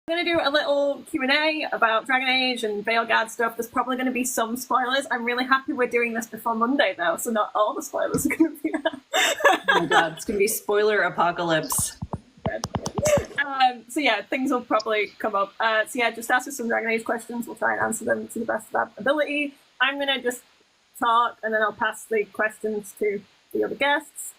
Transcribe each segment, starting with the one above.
going to do a little Q&A about Dragon Age and Veilguard stuff. There's probably going to be some spoilers. I'm really happy we're doing this before Monday, though, so not all the spoilers are going to be out. Oh my god, it's going to be spoiler apocalypse. So yeah, things will probably come up. So yeah, just ask us some Dragon Age questions. We'll try and answer them to the best of our ability. I'm going to just talk, and then I'll pass the questions to the other guests.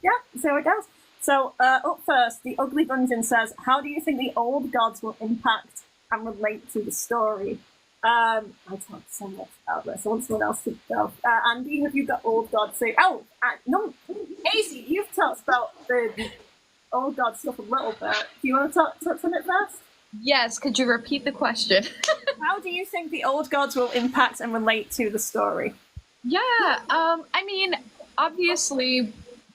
Yeah, see how it goes. So up first, the Ugly Dungeon says, how do you think the old gods will impact and relate to the story? I talked so much about this. I want someone else to go. Andy, have you got old gods? No, Casey, you've talked about the old god stuff a little bit. Do you want to touch on it first? Yes, could you repeat the question? How do you think the old gods will impact and relate to the story? Yeah, I mean, obviously,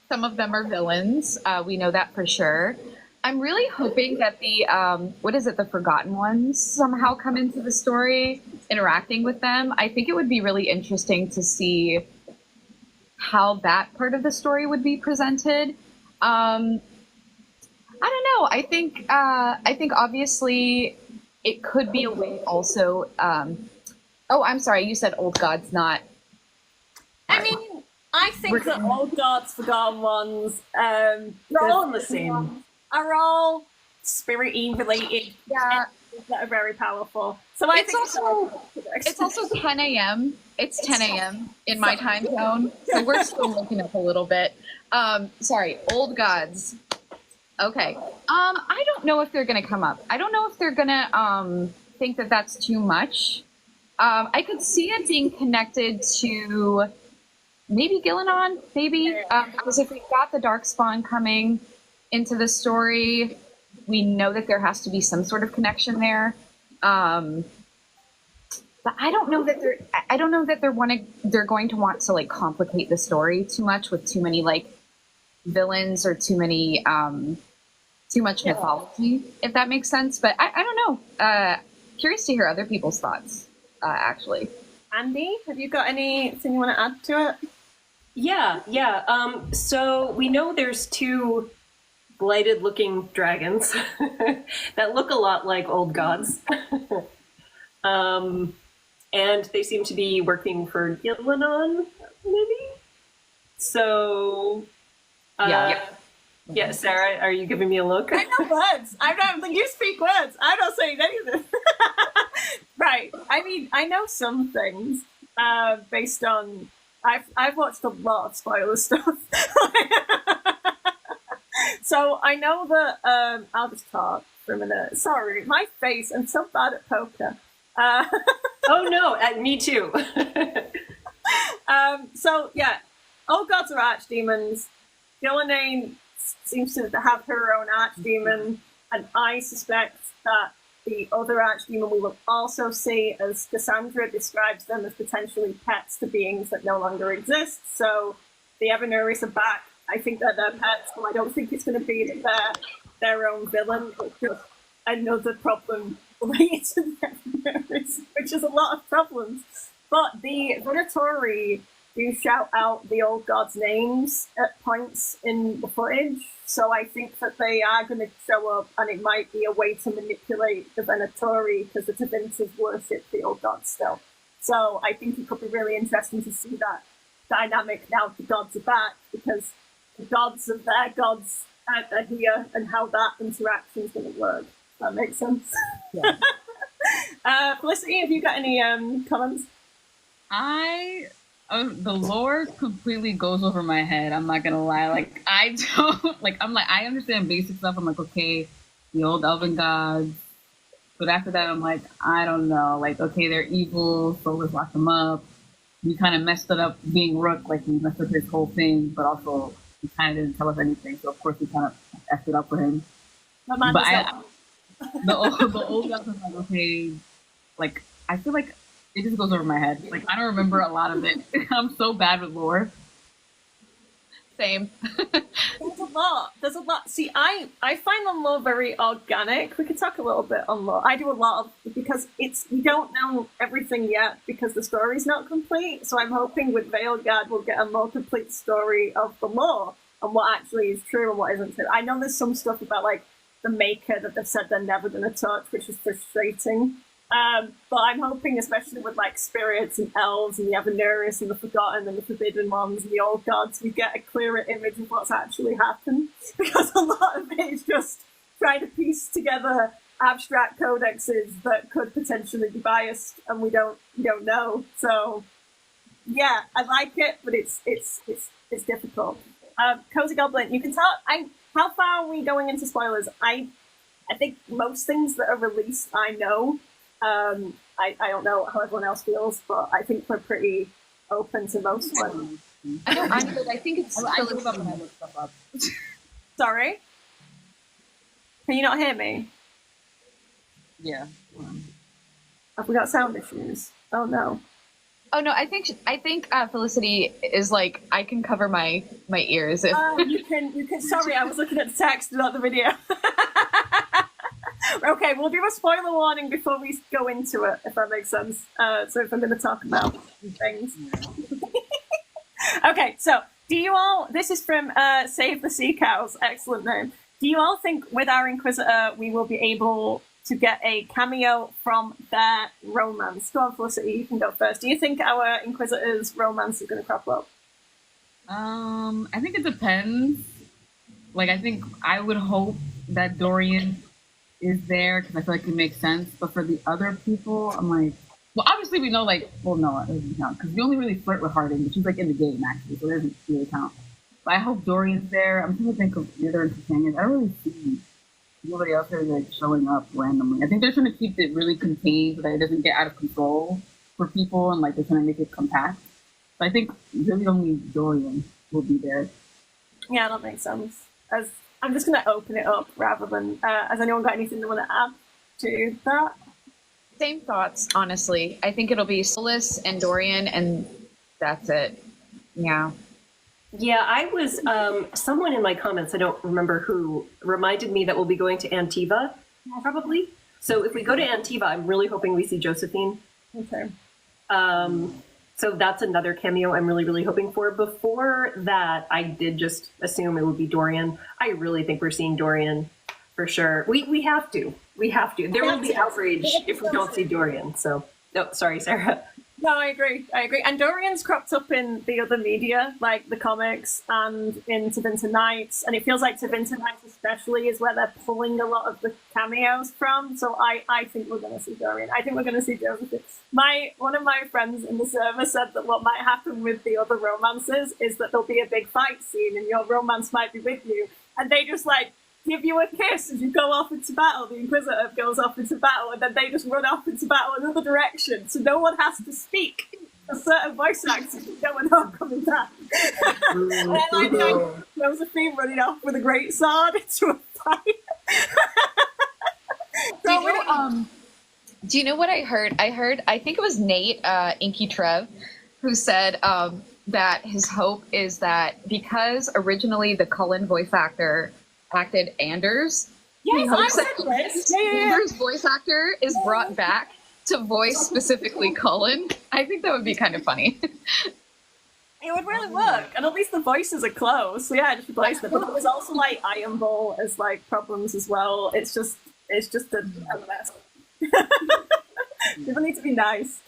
some of them are villains. We know that for sure. I'm really hoping that the, the Forgotten Ones somehow come into the story, interacting with them. I think it would be really interesting to see how that part of the story would be presented. I don't know. I think obviously it could be a way also. Oh, I'm sorry. You said old gods, not. I mean, I think that old gods, Forgotten Ones, they're all in the same. Are all spirit-y related. Yeah. That are very powerful. So it's also 10 a.m. It's 10 a.m. in my time zone, so we're still looking up a little bit. Sorry, old gods. Okay. I don't know if they're gonna come up. I don't know if they're gonna think that that's too much. I could see it being connected to maybe Gillenon, maybe because if we've got the Darkspawn coming into the story, we know that there has to be some sort of connection there. But I don't know that they're going to want to like complicate the story too much with too many like villains or too much mythology, if that makes sense. But I don't know. Curious to hear other people's thoughts, actually. Andy, have you got anything you want to add to it? Yeah. So we know there's two blighted-looking dragons that look a lot like old gods. And they seem to be working for Gillenon, maybe? So... Yeah, Sarah, are you giving me a look? I know words. You speak words. I'm not saying anything. Right. I mean, I know some things based on... I've watched a lot of spoiler stuff. So I know that... I'll just talk for a minute. Sorry, my face. I'm so bad at poker. Oh, no. Me too. So, yeah. All gods are archdemons. Gillenane seems to have her own archdemon, and I suspect that the other archdemon we will also see, as Cassandra describes them as potentially pets to beings that no longer exist. So the Evanuris are back. I think that they're pets, so I don't think it's going to be their own villain. It's just another problem related to the Evanuris, which is a lot of problems. But the Venatori do shout out the old gods' names at points in the footage, so I think that they are going to show up, and it might be a way to manipulate the Venatori, because the Tevinces worship the old gods still. So I think it could be really interesting to see that dynamic now the gods are back, because the gods of their gods are here, and how that interaction is going to work. Does that make sense? Yeah. Felicity, have you got any comments? The lore completely goes over my head. I'm not gonna lie. Like I don't like. I'm like I understand basic stuff. I'm like okay, the old elven gods. But after that, I'm like I don't know. Like okay, they're evil, so let's lock them up. We kind of messed it up being Rook. Like we messed up his whole thing, but also he kind of didn't tell us anything. So of course we kind of effed it up for him. But the old gods was like okay, like I feel like. It just goes over my head. Like, I don't remember a lot of it. I'm so bad with lore. Same. There's a lot. See, I find the lore very organic. We could talk a little bit on lore. I do a lot of, because we don't know everything yet because the story's not complete. So I'm hoping with Veilguard we'll get a more complete story of the lore and what actually is true and what isn't true. I know there's some stuff about, like, the maker that they've said they're never going to touch, which is frustrating. But I'm hoping, especially with like spirits and elves and the Everneris and the Forgotten and the Forbidden Ones and the Old Gods, we get a clearer image of what's actually happened. Because a lot of it is just trying to piece together abstract codexes that could potentially be biased, and we don't know. So yeah, I like it, but it's difficult. Cozy Goblin, you can tell. How far are we going into spoilers? I think most things that are released, I know. I don't know how everyone else feels, but I think we're pretty open to most ones. I know I'm good. I think it's. I look up when I look stuff up. Sorry, can you not hear me? Yeah. Have we got sound issues? Oh no. Oh no, I think Felicity is like, I can cover my ears if You can. Sorry, I was looking at the text, not the video. Okay, we'll do a spoiler warning before we go into it, if that makes sense. So if I'm going to talk about things. Okay, so do you all? This is from Save the Sea Cows. Excellent name. Do you all think with our Inquisitor we will be able to get a cameo from their romance? Go on, Felicity, you can go first. Do you think our Inquisitor's romance is going to crop up? I think it depends. Like, I think I would hope that Dorian is there because I feel like it makes sense. But for the other people, I'm like, well, obviously we know, like, well, no, it doesn't count because we only really flirt with Harding, but she's like in the game actually, so it doesn't really count. But I hope Dorian's there. I'm trying to think of the other companions. I don't really see nobody else there like showing up randomly. I think they're trying to keep it really contained so that it doesn't get out of control for people, and like they're trying to make it compact. So I think really only Dorian will be there. Yeah, that makes sense. I'm just going to open it up rather than. Has anyone got anything they want to add to that? same thoughts, honestly. I think it'll be Solus and Dorian, and that's it. Yeah. Yeah, I was, someone in my comments, I don't remember who, reminded me that we'll be going to Antiva, probably. So if we go to Antiva, I'm really hoping we see Josephine. Okay. So that's another cameo I'm really, really hoping for. Before that, I did just assume it would be Dorian. I really think we're seeing Dorian for sure. We have to. We have to. There will be outrage if we don't see Dorian. So, no, sorry, Sarah. No, I agree. And Dorian's cropped up in the other media, like the comics and in Tevinter Nights, and it feels like Tevinter Nights especially is where they're pulling a lot of the cameos from. So I think we're going to see Dorian. I think we're going to see Josephine. One of my friends in the server said that what might happen with the other romances is that there'll be a big fight scene and your romance might be with you, and they just like give you a kiss as you go off into battle. The Inquisitor goes off into battle, and then they just run off into battle another direction, so no one has to speak. A certain voice actors going on, coming back. And then I think Josephine running off with a great sword into a fight. Do you know what I heard? I think it was Nate, Inky Trev, who said that his hope is that because originally the Cullen voice actor acted Anders. Yes, I said this. Anders' voice actor is brought back to voice specifically Cullen. I think that would be kind of funny. It would really work, and at least the voices are close. So yeah, just replace them. But there was also like Iron Ball as like problems as well. It's just a mess. People need to be nice.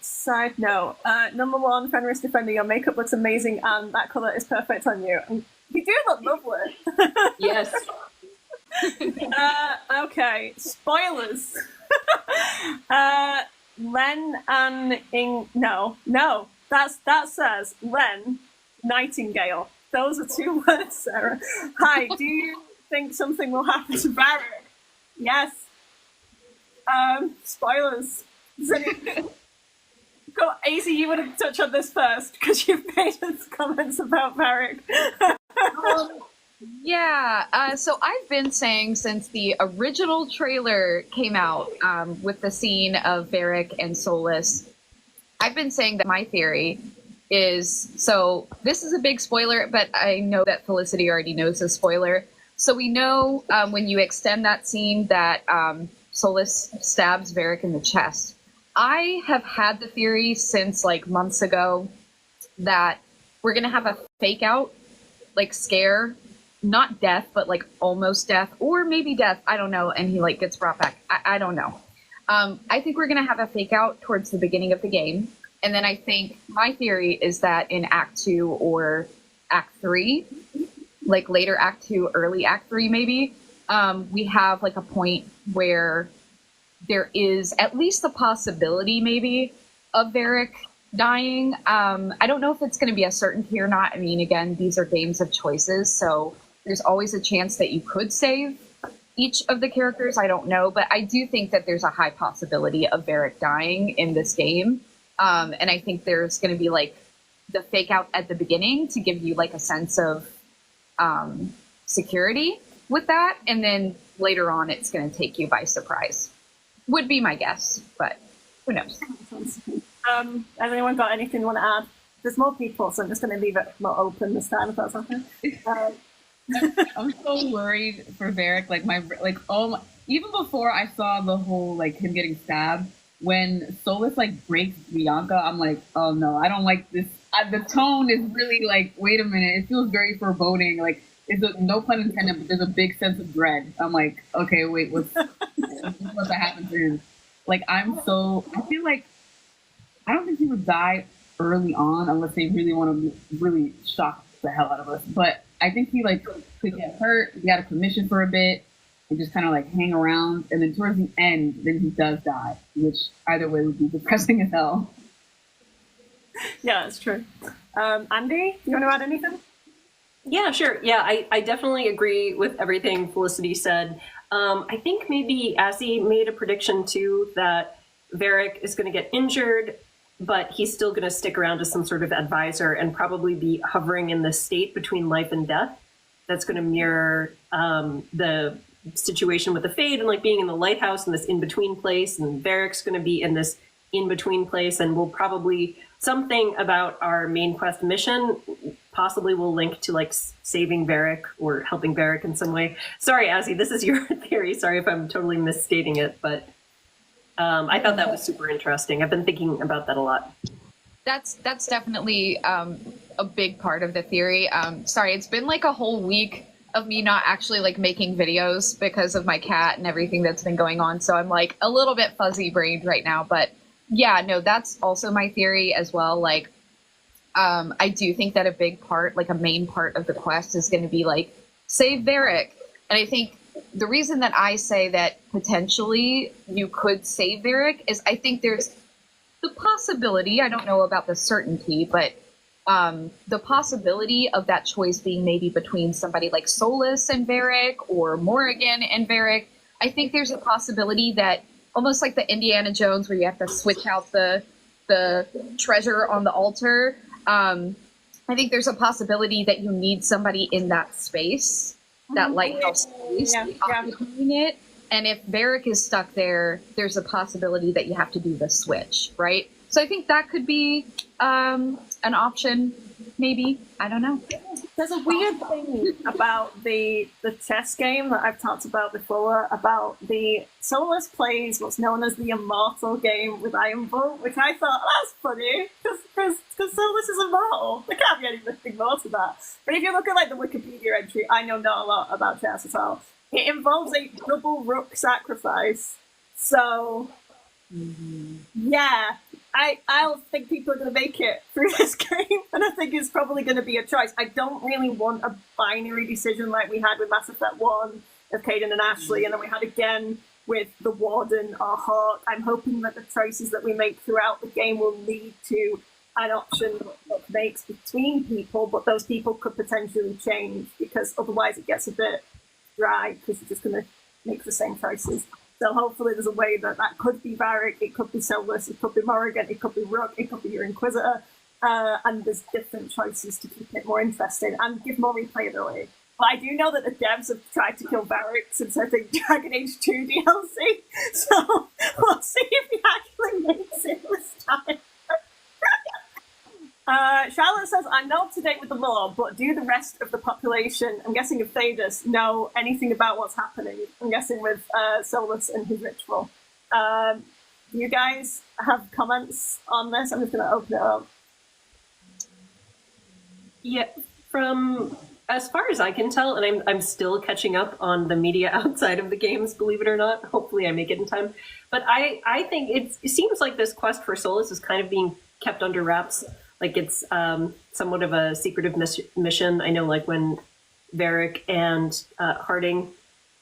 Side note. Number one, Fenris Defender, your makeup looks amazing and that colour is perfect on you. And you do look lovely. Yes. Okay, spoilers. Len and No, that says Len Nightingale. Those are two words, Sarah. Hi, do you think something will happen to Varric? Yes. Spoilers. Go, AZ, you want to touch on this first because you've made us comments about Varric. So I've been saying since the original trailer came out with the scene of Varric and Solus, I've been saying that my theory is, so this is a big spoiler, but I know that Felicity already knows the spoiler. So we know when you extend that scene that Solus stabs Varric in the chest. I have had the theory since like months ago that we're going to have a fake out, like scare not death, but like almost death, or maybe death. I don't know. And he like gets brought back. I don't know. I think we're going to have a fake out towards the beginning of the game. And then I think my theory is that in Act 2 or Act 3, like later Act 2, early Act 3 maybe, we have like a point where there is at least the possibility maybe of Varric dying. I don't know if it's going to be a certainty or not. I mean, again, these are games of choices, so there's always a chance that you could save each of the characters. I don't know, but I do think that there's a high possibility of Varric dying in this game. And I think there's going to be like the fake out at the beginning to give you like a sense of security with that. And then later on, it's going to take you by surprise. Would be my guess, but who knows? Has anyone got anything you want to add? There's more people, so I'm just going to leave it more open this time if that's okay. I'm so worried for Varric. Even before I saw the whole like him getting stabbed, when Solus like breaks Bianca, I'm like, oh no, I don't like this. The tone is really like, wait a minute, it feels very foreboding. Like, no pun intended, but there's a big sense of dread. I'm like, okay, wait, what's to happen to him? Like, I feel like I don't think he would die early on unless they really want to really shock the hell out of us. But I think he like could get hurt, he got a commission for a bit, and just kind of like hang around, and then towards the end, then he does die, which either way would be depressing as hell. Yeah, that's true. Andy, do you want to add anything? Yeah, sure. Yeah, I definitely agree with everything Felicity said. I think maybe Azzy made a prediction too that Varric is going to get injured, but he's still going to stick around as some sort of advisor and probably be hovering in this state between life and death. That's going to mirror the situation with the Fade and like being in the lighthouse in this in-between place, and Varric's going to be in this in-between place, and we'll probably something about our main quest mission possibly will link to like saving Varric or helping Varric in some way. Sorry, Azzy, this is your theory. Sorry if I'm totally misstating it, but I thought that was super interesting. I've been thinking about that a lot. That's definitely a big part of the theory. Sorry, it's been like a whole week of me not actually like making videos because of my cat and everything that's been going on. So I'm like a little bit fuzzy brained right now, but yeah, no, that's also my theory as well. Like, I do think that a big part, like a main part of the quest is going to be like save Varric. And I think the reason that I say that potentially you could save Varric is I think there's the possibility, I don't know about the certainty, but the possibility of that choice being maybe between somebody like Solus and Varric or Morrigan and Varric. I think there's a possibility that almost like the Indiana Jones where you have to switch out the treasure on the altar. I think there's a possibility that you need somebody in that space, that lighthouse space, occupying it. And if Varric is stuck there, there's a possibility that you have to do the switch, right? So I think that could be an option, maybe. I don't know. There's a weird thing about the chess game that I've talked about before, about the Solus plays what's known as the immortal game with Iron Bolt, which I thought, oh, that's funny, because Solus is immortal. There can't be anything more to that. But if you look at like the Wikipedia entry, I know not a lot about chess at all. It involves a double rook sacrifice. So, yeah, I don't think people are going to make it through this game, and I think it's probably going to be a choice. I don't really want a binary decision like we had with Mass Effect 1 of Caden and Ashley, and then we had again with the Warden or Hawk. I'm hoping that the choices that we make throughout the game will lead to an option that makes between people, but those people could potentially change, because otherwise it gets a bit dry, because you're just going to make the same choices. So hopefully there's a way that could be Varric, it could be Solus, it could be Morrigan, it could be Rook, it could be your Inquisitor, and there's different choices to keep it more interesting and give more replayability. But I do know that the devs have tried to kill Varric since I think Dragon Age 2 DLC, so we'll see if he actually makes it this time. Charlotte says, I'm not up to date with the lore, but do the rest of the population, I'm guessing of Thadus, know anything about what's happening? I'm guessing with Solus and his ritual. Do you guys have comments on this? I'm just going to open it up. Yeah, from as far as I can tell, and I'm still catching up on the media outside of the games, believe it or not. Hopefully I make it in time. But I think it seems like this quest for Solus is kind of being kept under wraps. Like it's somewhat of a secretive mission. I know like when Varric and Harding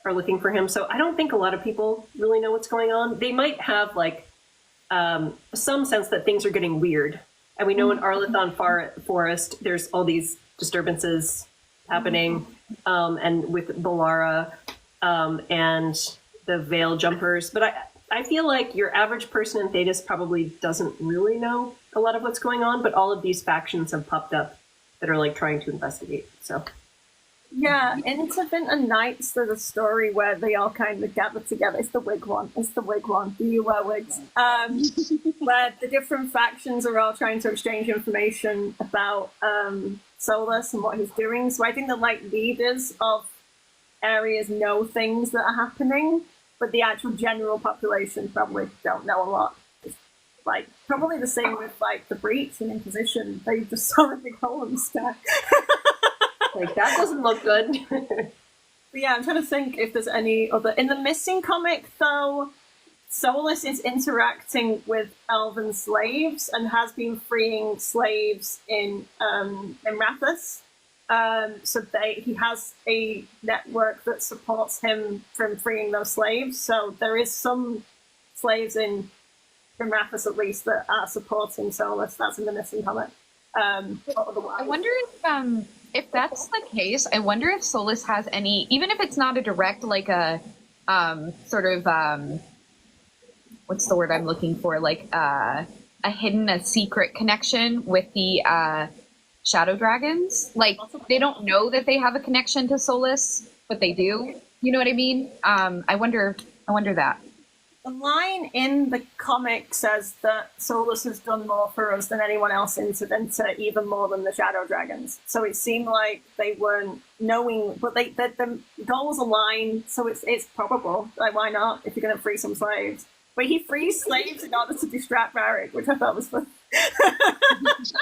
are looking for him. So I don't think a lot of people really know what's going on. They might have like some sense that things are getting weird. And we know in Arlathon Forest, there's all these disturbances happening, and with Balara and the Veil Jumpers. But I feel like your average person in Thedas probably doesn't really know a lot of what's going on, but all of these factions have popped up that are like trying to investigate. So yeah, in Vinter Nights, there's a story where they all kind of gather together. It's the wig one. Do you wear wigs? Where the different factions are all trying to exchange information about Solus and what he's doing. So I think that like leaders of areas know things that are happening, but the actual general population probably don't know a lot. It's like probably the same with like the Breach and Inquisition. They just saw a big hole in the sky. like that doesn't look good. But yeah, I'm trying to think if there's any other in the Missing comic though. Solus is interacting with elven slaves and has been freeing slaves in Rathus. So he has a network that supports him from freeing those slaves. So there is some slaves in Rathus at least that are supporting Solus. That's in the Missing comic. I wonder if that's the case. I wonder if Solus has any, even if it's not a direct like a sort of what's the word I'm looking for? Like a hidden, a secret connection with the Shadow Dragons. Like they don't know that they have a connection to Solus, but they do. You know what I mean? I wonder that. The line in the comic says that Solus has done more for us than anyone else in Vinter, even more than the Shadow Dragons. So it seemed like they weren't knowing, but the goals align, so it's probable. Like, why not, if you're going to free some slaves? But he frees slaves in order to distract Varric, which I thought was fun. It's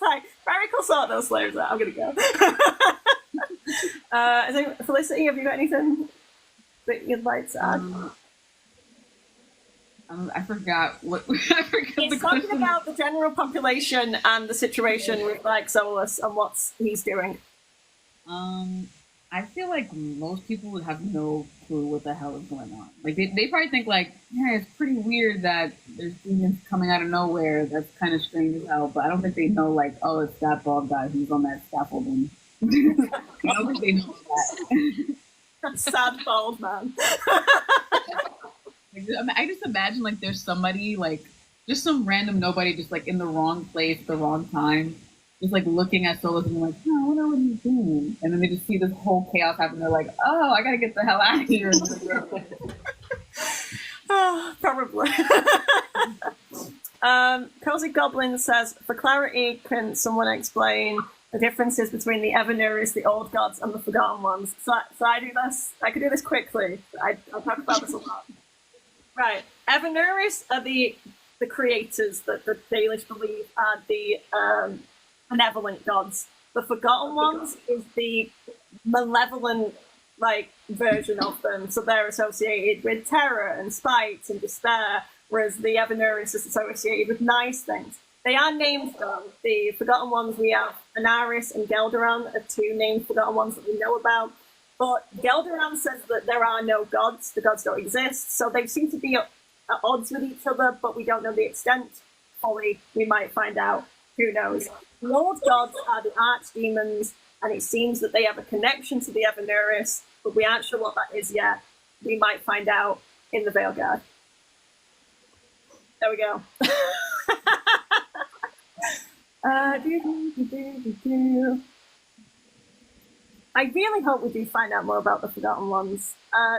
like, Varric will sort those slaves out. I'm going to go. Felicity, have you got anything that you'd like to add? I forgot what. I forgot He's talking about the general population and the situation with like Solus and what he's doing. I feel like most people would have no clue what the hell is going on. Like they probably think like, yeah, it's pretty weird that there's demons coming out of nowhere. That's kind of strange as hell. But I don't think they know like, oh, it's that bald guy who's on that scaffolding. I don't think they know that. That sad bald man. I just imagine like there's somebody like just some random nobody just like in the wrong place at the wrong time, just like looking at Solus and like, oh, I wonder what he's doing, and then they just see this whole chaos happen. They're like, oh, I gotta get the hell out of here. Oh, probably. Cozy Goblin says, for clarity, can someone explain the differences between the Evernuris, the Old Gods, and the Forgotten Ones? So I do this. I could do this quickly. I talk about this a lot. Right. Evernuris are the creators that the Dalish believe are the benevolent gods. The Forgotten Ones is the malevolent version of them. So they're associated with terror and spite and despair, whereas the Evernuris is associated with nice things. They are named though. The Forgotten Ones, we have Anaris and Gelderan are two named Forgotten Ones that we know about. But Gelderan says that there are no gods, the gods don't exist, so they seem to be at odds with each other, but we don't know the extent fully. We might find out, who knows. The old gods are the archdemons, and it seems that they have a connection to the Evernuris, but we aren't sure what that is yet. We might find out in the Veilguard. There we go. I really hope we do find out more about the Forgotten Ones.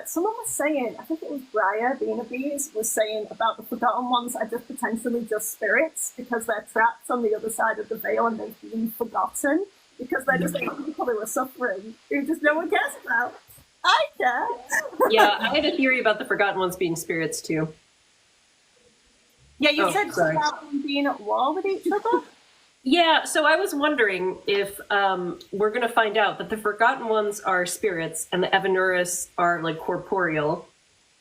Someone was saying, I think it was Briar, Bees, was saying about the Forgotten Ones are just potentially just spirits because they're trapped on the other side of the veil and they've been forgotten because they're just people who are suffering who just no one cares about. I care. Yeah, I had a theory about the Forgotten Ones being spirits too. Yeah, you said about them being at war with each other? Yeah, so I was wondering if we're going to find out that the Forgotten Ones are spirits and the Evanuris are like corporeal.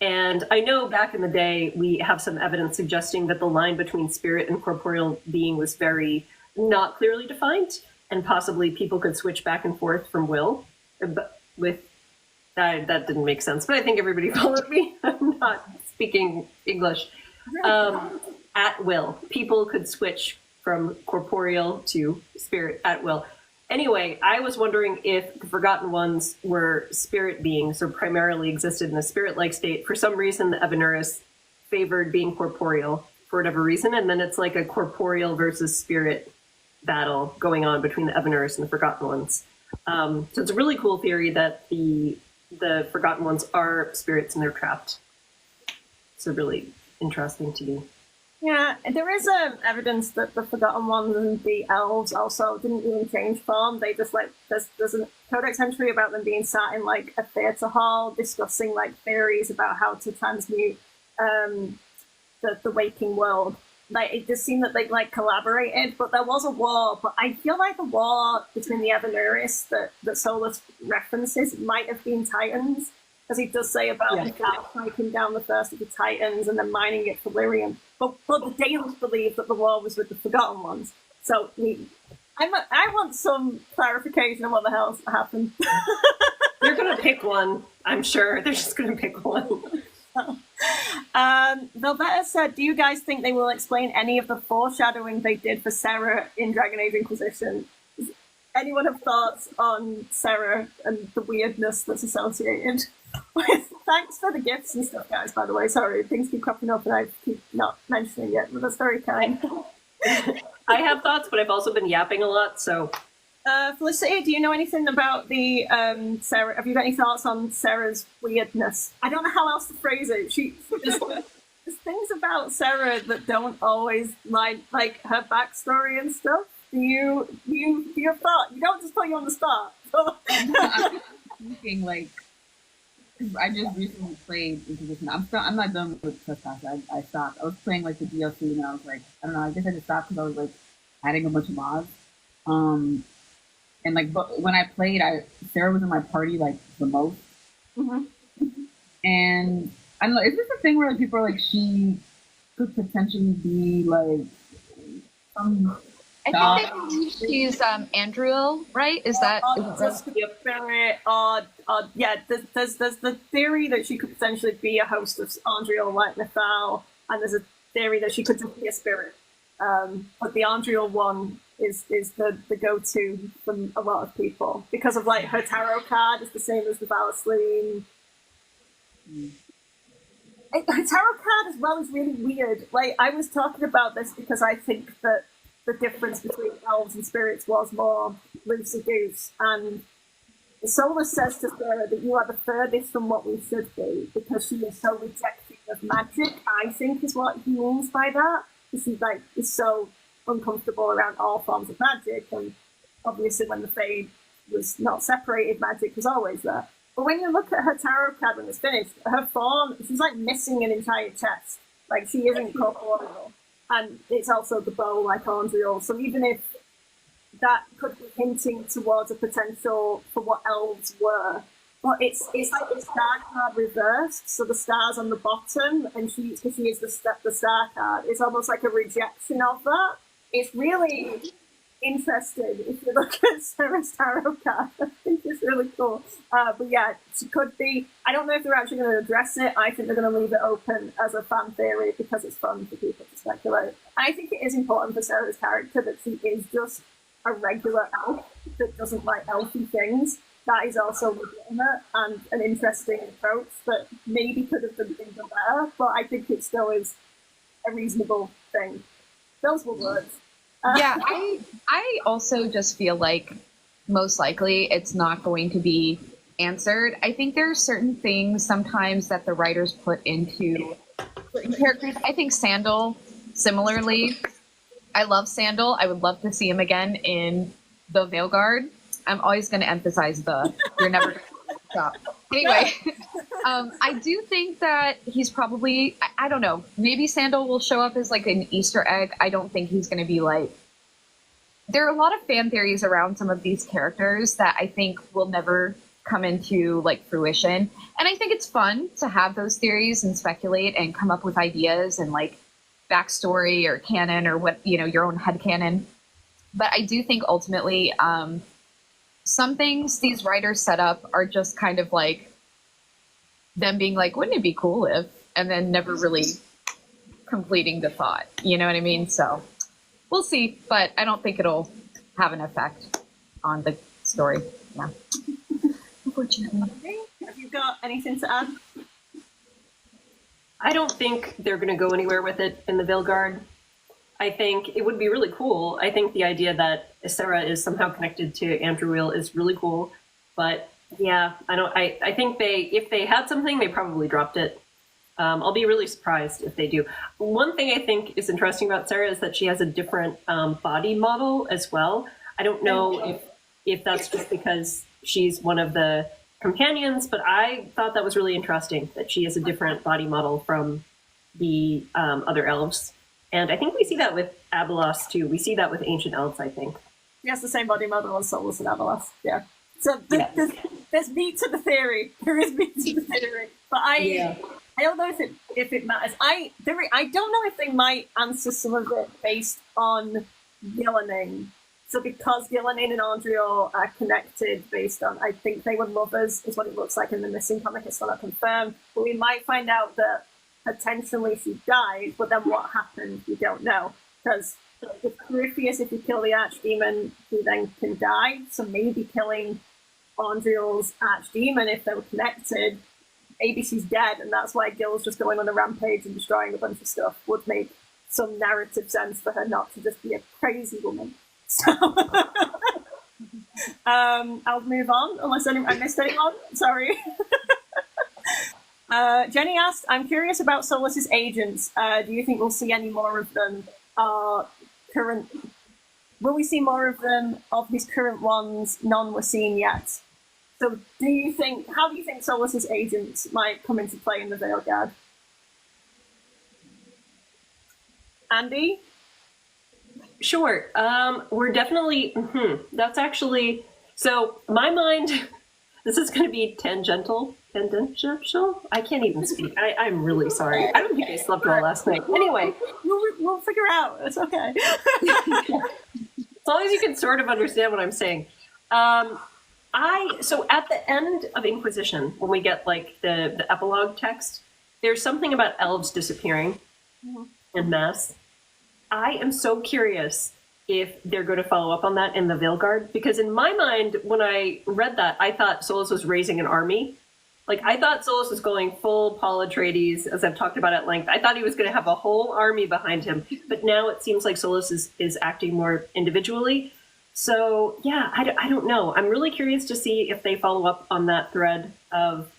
And I know back in the day we have some evidence suggesting that the line between spirit and corporeal being was very not clearly defined, and possibly people could switch back and forth from will. But with that didn't make sense, but I think everybody followed me. I'm not speaking English. At will, people could switch from corporeal to spirit at will. Anyway, I was wondering if the Forgotten Ones were spirit beings or primarily existed in a spirit-like state. For some reason, the Evanuris favored being corporeal for whatever reason, and then it's like a corporeal versus spirit battle going on between the Evanuris and the Forgotten Ones. So it's a really cool theory that the Forgotten Ones are spirits and they're trapped. So really interesting to me. Yeah, there is evidence that the Forgotten Ones and the elves also didn't even change form. They just like there's a codex entry about them being sat in like a theatre hall discussing like theories about how to transmute the waking world. Like it just seemed that they like collaborated, but there was a war. But I feel like the war between the Evanuris that Solus references might have been Titans, as he does say about striking down the first of the Titans and then mining it for lyrium. But the Danes believe that the war was with the Forgotten Ones. So I want some clarification on what the hell happened. They're going to pick one, I'm sure. They're just going to pick one. Velveta said, do you guys think they will explain any of the foreshadowing they did for Sarah in Dragon Age Inquisition? Does anyone have thoughts on Sarah and the weirdness that's associated with? Thanks for the gifts and stuff, guys, by the way. Sorry, things keep cropping up and I keep not mentioning it, but that's very kind. I have thoughts, but I've also been yapping a lot, so... Felicity, do you know anything about the Sarah? Have you got any thoughts on Sarah's weirdness? I don't know how else to phrase it. There's things about Sarah that don't always like her backstory and stuff. Do you have thought? You don't just put you on the spot. I'm thinking like I just recently played Inquisition. I'm not done with Trespass. I stopped. I was playing like the DLC and I was like, I don't know. I guess I just stopped because I was like adding a bunch of mods. And like, but when I played, Sarah was in my party like the most. Mm-hmm. And I don't know. Is this a thing where like, people are like she could potentially be like some? I think they believe she's Andriel, right? Is that spirit? Yeah, there's the theory that she could potentially be a host of Andriel like Nethal, and there's a theory that she could just be a spirit. But the Andriel one is the go-to from a lot of people because of like her tarot card is the same as the Valasleen. Her tarot card as well is really weird. Like I was talking about this because I think that the difference between elves and spirits was more loosey-goose, and Solus says to Sarah that you are the furthest from what we should be because she is so rejecting of magic, I think is what he means by that. She like is so uncomfortable around all forms of magic, and obviously when the Fade was not separated, magic was always there. But when you look at her tarot card when it's finished, her form, she's like missing an entire chest. Like she isn't corporeal. And it's also the bow like Andriel. So even if that could be hinting towards a potential for what elves were, but it's like the star card reversed. So the star's on the bottom, and she is the star card. It's almost like a rejection of that. It's really interesting if you look at Sarah's tarot card. I think it's really cool. But yeah, she could be. I don't know if they're actually going to address it. I think they're going to leave it open as a fan theory because it's fun for people to speculate. I think it is important for Sarah's character that she is just a regular elf that doesn't like elfy things. That is also legitimate and an interesting approach that maybe could have been better, but I think it still is a reasonable thing. Those were words. Yeah, I also just feel like most likely it's not going to be answered. I think there are certain things sometimes that the writers put into certain characters. I think Sandal, similarly. I love Sandal. I would love to see him again in the Veilguard. I'm always going to emphasize you're never going to stop. Anyway, I do think that he's probably, I don't know, maybe Sandal will show up as like an Easter egg. I don't think he's going to be like there are a lot of fan theories around some of these characters that I think will never come into like fruition. And I think it's fun to have those theories and speculate and come up with ideas and like backstory or canon or what, you know, your own headcanon. But I do think ultimately some things these writers set up are just kind of like them being like, wouldn't it be cool if, and then never really completing the thought. You know what I mean? So we'll see, but I don't think it'll have an effect on the story. Yeah. Unfortunately. Okay. Have you got anything to add? I don't think they're going to go anywhere with it in the Veilguard. I think it would be really cool. I think the idea that Sarah is somehow connected to Andrew Will is really cool. But yeah, I think if they had something, they probably dropped it. I'll be really surprised if they do. One thing I think is interesting about Sarah is that she has a different body model as well. I don't know if that's just because she's one of the companions, but I thought that was really interesting that she has a different body model from the other elves. And I think we see that with Abelos too. We see that with ancient elves, I think. She has the same body model as Solus and Abelos. Yeah. So there's meat to the theory. There is meat to the theory. But I don't know if it matters. I don't know if they might answer some of it based on Gillining. So because Gillining and Andriel are connected based on, I think they were lovers, is what it looks like in the missing comic. It's not confirmed. But we might find out that potentially she died, but then what happened, we don't know. Because if Corypheus, if you kill the archdemon, he then can die. So maybe killing Andriel's archdemon, if they were connected, maybe she's dead, and that's why Gil's just going on a rampage and destroying a bunch of stuff would make some narrative sense for her not to just be a crazy woman. So I'll move on, unless I missed anyone. Sorry. Jenny asked, I'm curious about Solus's agents. Do you think we'll see any more of them? Will we see more of them, of his current ones? None were seen yet. So how do you think Solus's agents might come into play in the Veilguard? Andy? Sure. We're definitely, that's actually, so my mind, this is going to be tangential. I can't even speak. I'm really sorry. I don't think I slept well last night. Anyway. We'll figure out. It's okay. As long as you can sort of understand what I'm saying. So at the end of Inquisition, when we get like the epilogue text, there's something about elves disappearing en masse. I am so curious if they're going to follow up on that in the Veilguard, because in my mind, when I read that, I thought Solus was raising an army. Like, I thought Solus was going full Paul Atreides, as I've talked about at length. I thought he was going to have a whole army behind him, but now it seems like Solus is acting more individually. So, yeah, I don't know. I'm really curious to see if they follow up on that thread of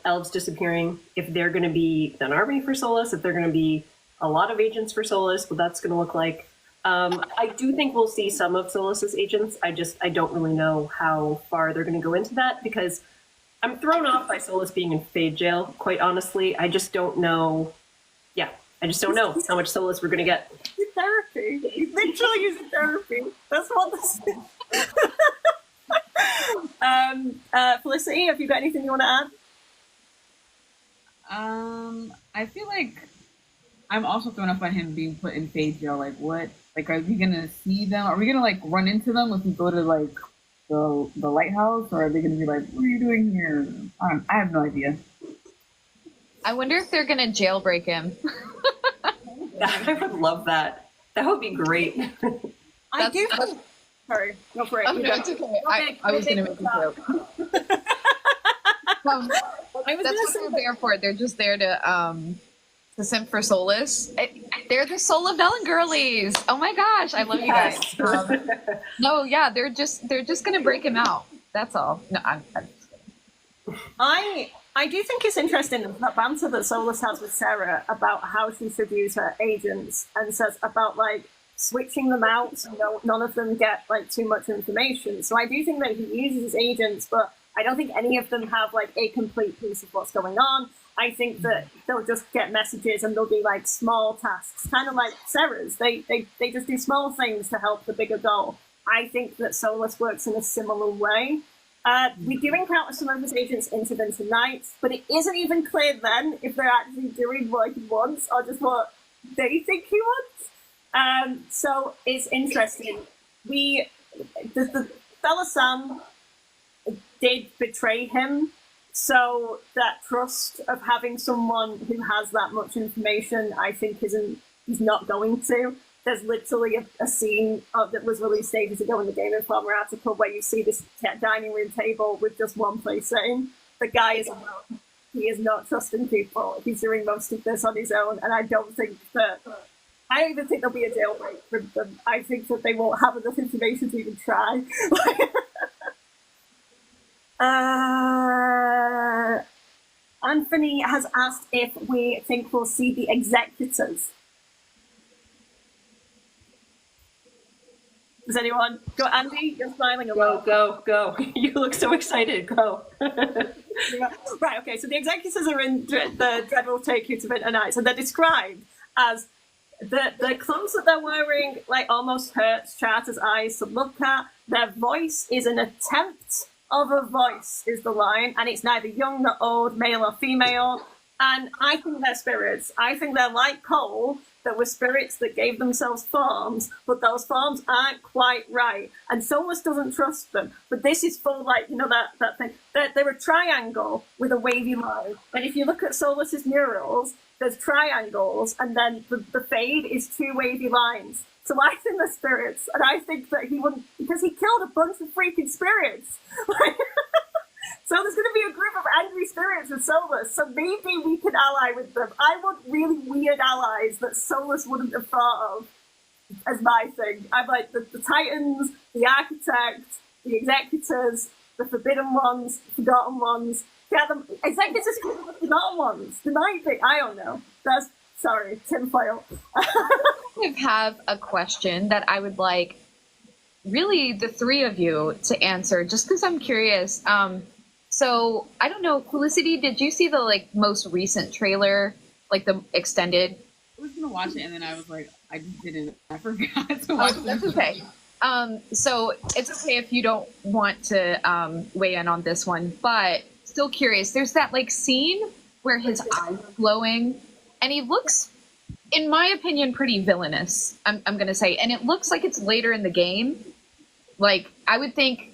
elves disappearing, if they're going to be an army for Solus, if they're going to be a lot of agents for Solus, what that's going to look like. I do think we'll see some of Solus's agents. I don't really know how far they're going to go into that, because I'm thrown off by Solus being in Fade Jail, quite honestly. I just don't know. Yeah, I just don't know how much Solus we're going to get. He's therapy. He's literally using therapy. That's what this is. Felicity, have you got anything you want to add? I feel like I'm also thrown off by him being put in Fade Jail. Like, what? Like, are we gonna see them? Are we gonna like run into them if we go to like the lighthouse, or are they gonna be like, "What are you doing here?" I have no idea. I wonder if they're gonna jailbreak him. I would love that. That would be great. I do. Sorry, go for it. Oh, no, it's okay. I was gonna make a joke. That's what they're there for. They're just there to simp for Solus. They're the soul of Ellen girlies. Oh my gosh, I love you guys. No, yeah, they're just gonna break him out. That's all. No, I'm just kidding. I do think it's interesting that banter that Solus has with Sarah about how she should use her agents, and says about like switching them out so none of them get like too much information. So I do think that he uses his agents, but I don't think any of them have like a complete piece of what's going on. I think that they'll just get messages and they'll be like small tasks, kind of like Sarah's. They just do small things to help the bigger goal. I think that Solus works in a similar way. We do encounter some of his agents into them tonight, but it isn't even clear then if they're actually doing what he wants or just what they think he wants. So it's interesting. The fella Sam did betray him, so that trust of having someone who has that much information, I think, he's not going to. There's literally a scene that was released ages ago in the Game Informer article where you see this dining room table with just one place sitting. The guy is alone. He is not trusting people. He's doing most of this on his own, and I don't even think there'll be a jailbreak for them. I think that they won't have enough information to even try. Anthony has asked if we think we'll see the executors. Does anyone go? Andy, you're smiling a lot. Go. You look so excited. Go. Right, okay, so the executors are in the Dread will take you to Winter Nights, and they're described as the clothes that they're wearing like almost hurts Charter's eyes to look at. Their voice is an attempt of a voice, is the line, and it's neither young nor old, male or female. And I think they're spirits. I think they're like Cole, that were spirits that gave themselves forms, but those forms aren't quite right. And Solus doesn't trust them. But this is full, like, you know, that thing. They're a triangle with a wavy line. And if you look at Solus's murals, there's triangles, and then the fade is two wavy lines. So I think they're spirits, and I think that he wouldn't, because he killed a bunch of freaking spirits. So there's going to be a group of angry spirits with Solus, so maybe we can ally with them. I want really weird allies that Solus wouldn't have thought of as my thing. I'm like the Titans, the Architect, the Executors, the Forbidden Ones, Forgotten Ones. Yeah, the Executors could be the Forgotten Ones. They might be, I don't know. That's, sorry, tinfoil. I have a question that I would like really the three of you to answer, just because I'm curious. So I don't know, Felicity, did you see the like most recent trailer, like the extended? I was gonna watch it and then I was like, I just didn't. I forgot to watch it. That's okay. So it's okay if you don't want to weigh in on this one, but still curious. There's that like scene where his eyes are glowing, and he looks, in my opinion, pretty villainous. I'm gonna say, and it looks like it's later in the game. Like I would think.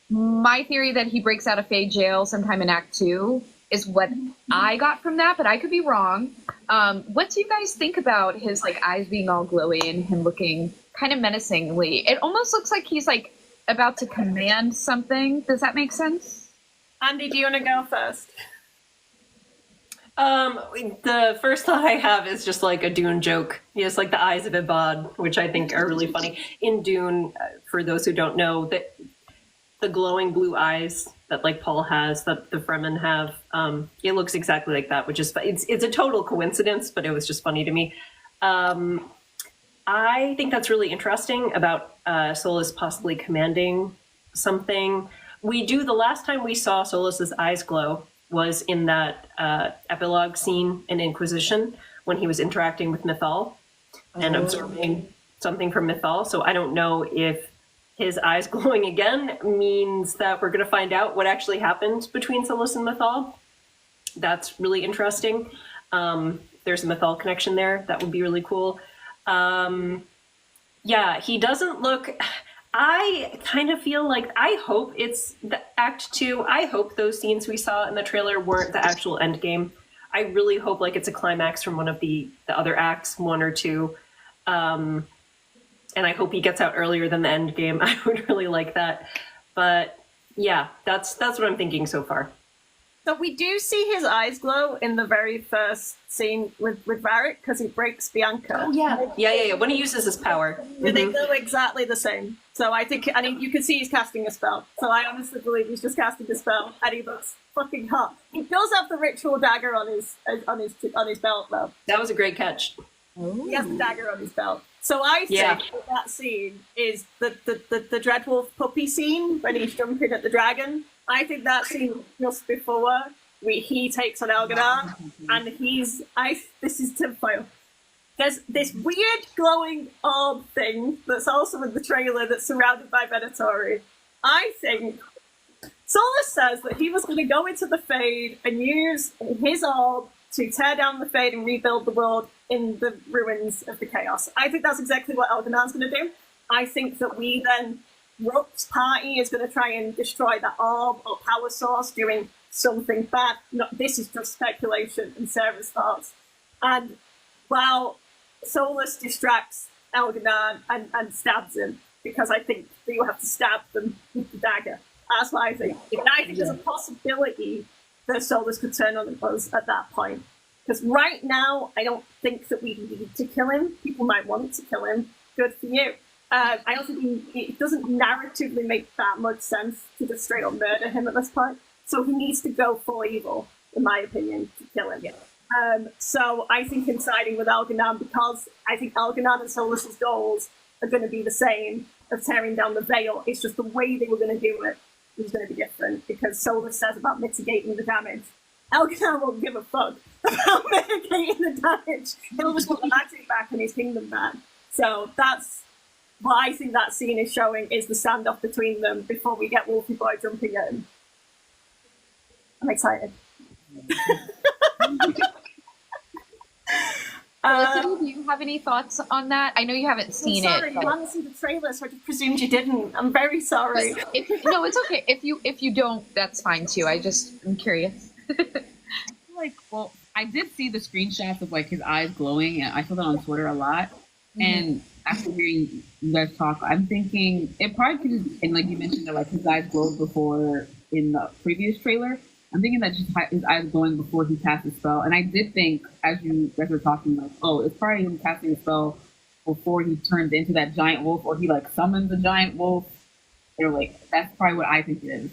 My theory that he breaks out of Fade jail sometime in Act 2 is what I got from that, but I could be wrong. What do you guys think about his like eyes being all glowy and him looking kind of menacingly? It almost looks like he's like about to command something. Does that make sense? Andy, do you want to go first? The first thought I have is just like a Dune joke. He has like the eyes of Ibad, which I think are really funny. In Dune, for those who don't know, that the glowing blue eyes that like Paul has, that the Fremen have, it looks exactly like that, which is, it's a total coincidence, but it was just funny to me. I think that's really interesting about Solus possibly commanding something. The last time we saw Solus's eyes glow was in that epilogue scene in Inquisition when he was interacting with Mythal and absorbing something from Mythal. So I don't know if his eyes glowing again means that we're going to find out what actually happened between Solus and Mythal. That's really interesting. There's a Mythal connection there. That would be really cool. Yeah, he doesn't look... I kind of feel like, I hope it's the Act 2. I hope those scenes we saw in the trailer weren't the actual end game. I really hope like it's a climax from one of the other acts, 1 or 2. And I hope he gets out earlier than the end game. I would really like that. But yeah, that's what I'm thinking so far. So we do see his eyes glow in the very first scene with Varric because he breaks Bianca. Oh, yeah. Yeah. When he uses his power. They glow exactly the same. So I think, and you can see he's casting a spell. So I honestly believe he's just casting a spell, and he looks fucking hot. He does have the ritual dagger on his belt, though. That was a great catch. He has the dagger on his belt. So I think that scene is the Dreadwolf puppy scene when he's jumping at the dragon. I think that scene just before he takes on Elganar, and this is tinfoil. There's this weird glowing orb thing that's also in the trailer that's surrounded by Venatori. I think Solus says that he was going to go into the Fade and use his orb to tear down the Fade and rebuild the world in the ruins of the Chaos. I think that's exactly what Elganar's going to do. I think that we then, Rook's party is going to try and destroy that orb or power source doing something bad. No, this is just speculation and Sarah's thoughts. And while Solus distracts Elganar and stabs him, because I think that you have to stab them with the dagger. That's what I think. And I think there's a possibility that Solus could turn on us at that point. Because right now, I don't think that we need to kill him. People might want to kill him. Good for you. I don't think it doesn't narratively make that much sense to just straight up murder him at this point. So he needs to go full evil, in my opinion, to kill him. Yeah. So I think him siding with Elganar, because I think Elganar and Solus's goals are going to be the same of tearing down the veil. It's just the way they were going to do it was going to be different, because Solus says about mitigating the damage. Elganar won't give a fuck about mitigating the damage. He'll just want the magic back and his kingdom back. So that's what I think that scene is showing, is the standoff between them before we get Wolfie Boy jumping in. I'm excited. Felicity, do you have any thoughts on that? I know you haven't seen sorry, it. You haven't seen the trailer, so I just presumed you didn't. I'm very sorry. No, it's okay. If you don't, that's fine too. I'm curious. Well, I did see the screenshots of like his eyes glowing, and I saw that on Twitter a lot. Mm-hmm. And after hearing you guys talk, I'm thinking it probably could just, and like you mentioned that like his eyes glowed before in the previous trailer. I'm thinking that just his eyes glowing before he cast a spell. And I did think, as you guys were talking, like, oh, it's probably him casting a spell before he turns into that giant wolf, or he like summons a giant wolf. They're like, that's probably what I think it is.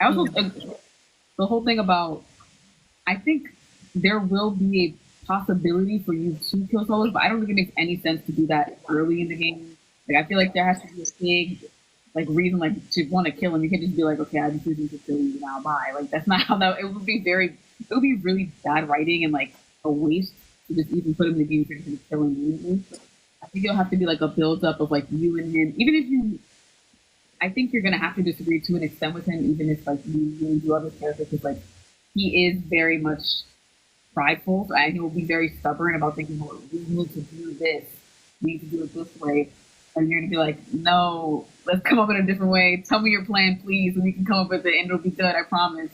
I also the whole thing about, I think there will be a possibility for you to kill Solus, but I don't think it makes any sense to do that early in the game. Like, I feel like there has to be a big like reason like to want to kill him. You can't just be like, okay, I'm choosing to kill you now, bye. Like, that's not how that. It would be really bad writing and like a waste to just even put him in the game to kill him immediately. I think it'll have to be like a build up of like you and him. Even if you, I think you're gonna have to disagree to an extent with him, even if like you really do other characters, because like he is very much prideful, and he will be very stubborn about thinking, well, we need to do this, we need to do it this way. And you're going to be like, no, let's come up with a different way. Tell me your plan, please, and we can come up with it, and it'll be good, I promise.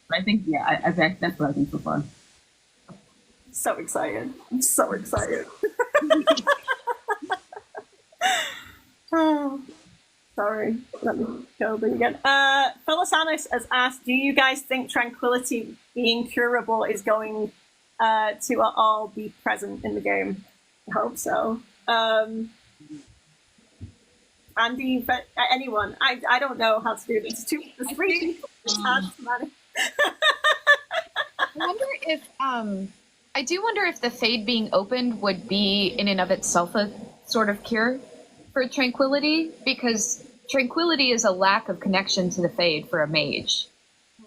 But I think, yeah, that's what I think so far. So excited. I'm so excited. Oh, sorry. Let me go there again. Phyllis has asked, do you guys think tranquility being curable is going to all be present in the game? I hope so. Andy, but anyone, I don't know how to do this. There's three people. It's hard to manage. I do wonder if the Fade being opened would be in and of itself a sort of cure for tranquility, because tranquility is a lack of connection to the Fade for a mage,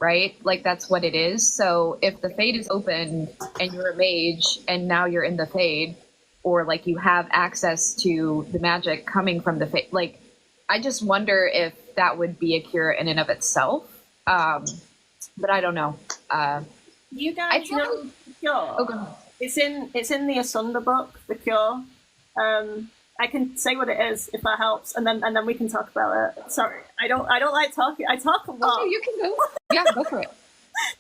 right? Like, that's what it is. So if the Fade is open and you're a mage and now you're in the Fade, or like you have access to the magic coming from the Fade, like, I just wonder if that would be a cure in and of itself. But I don't know. You guys know the cure? Oh, go ahead. It's in the Asunder book, the cure. I can say what it is if that helps, and then we can talk about it. Sorry, I don't like talking. I talk a lot. Okay, you can go. Yeah, go for it.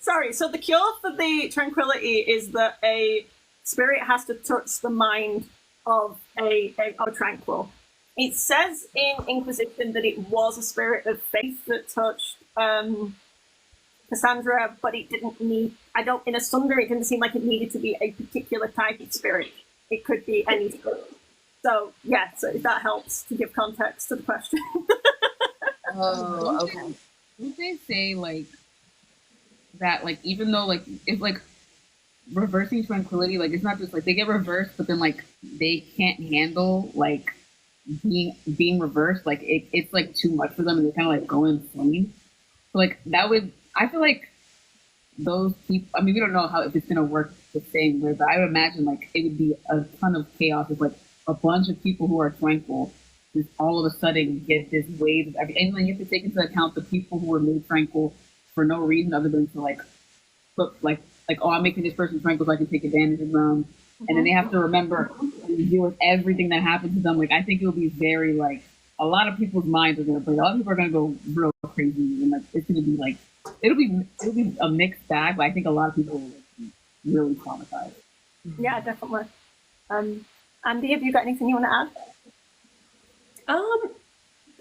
Sorry. So the cure for the tranquility is that a spirit has to touch the mind of a tranquil. It says in Inquisition that it was a spirit of faith that touched Cassandra, but it didn't need. In Asunder, it didn't seem like it needed to be a particular type of spirit. It could be any spirit. So yeah, so if that helps to give context to the question. Oh, okay. Would they say like that? Like, even though like if like reversing tranquility, like it's not just like they get reversed, but then like they can't handle like being reversed. Like it's like too much for them, and they kind of like go insane. So like that would, I feel like those people. I mean, we don't know how if it's gonna work the same way, but I would imagine like it would be a ton of chaos if like a bunch of people who are tranquil just all of a sudden get this wave of every. And then you have to take into account the people who were made tranquil for no reason other than to like put like oh, I'm making this person tranquil so I can take advantage of them. And then they have to remember and deal with everything that happens to them. Like I think it'll be very like a lot of people's minds are gonna break. A lot of people are gonna go real crazy and like it's gonna be like it'll be a mixed bag, but I think a lot of people will be really traumatized. Yeah, definitely. Andy, have you got anything you want to add?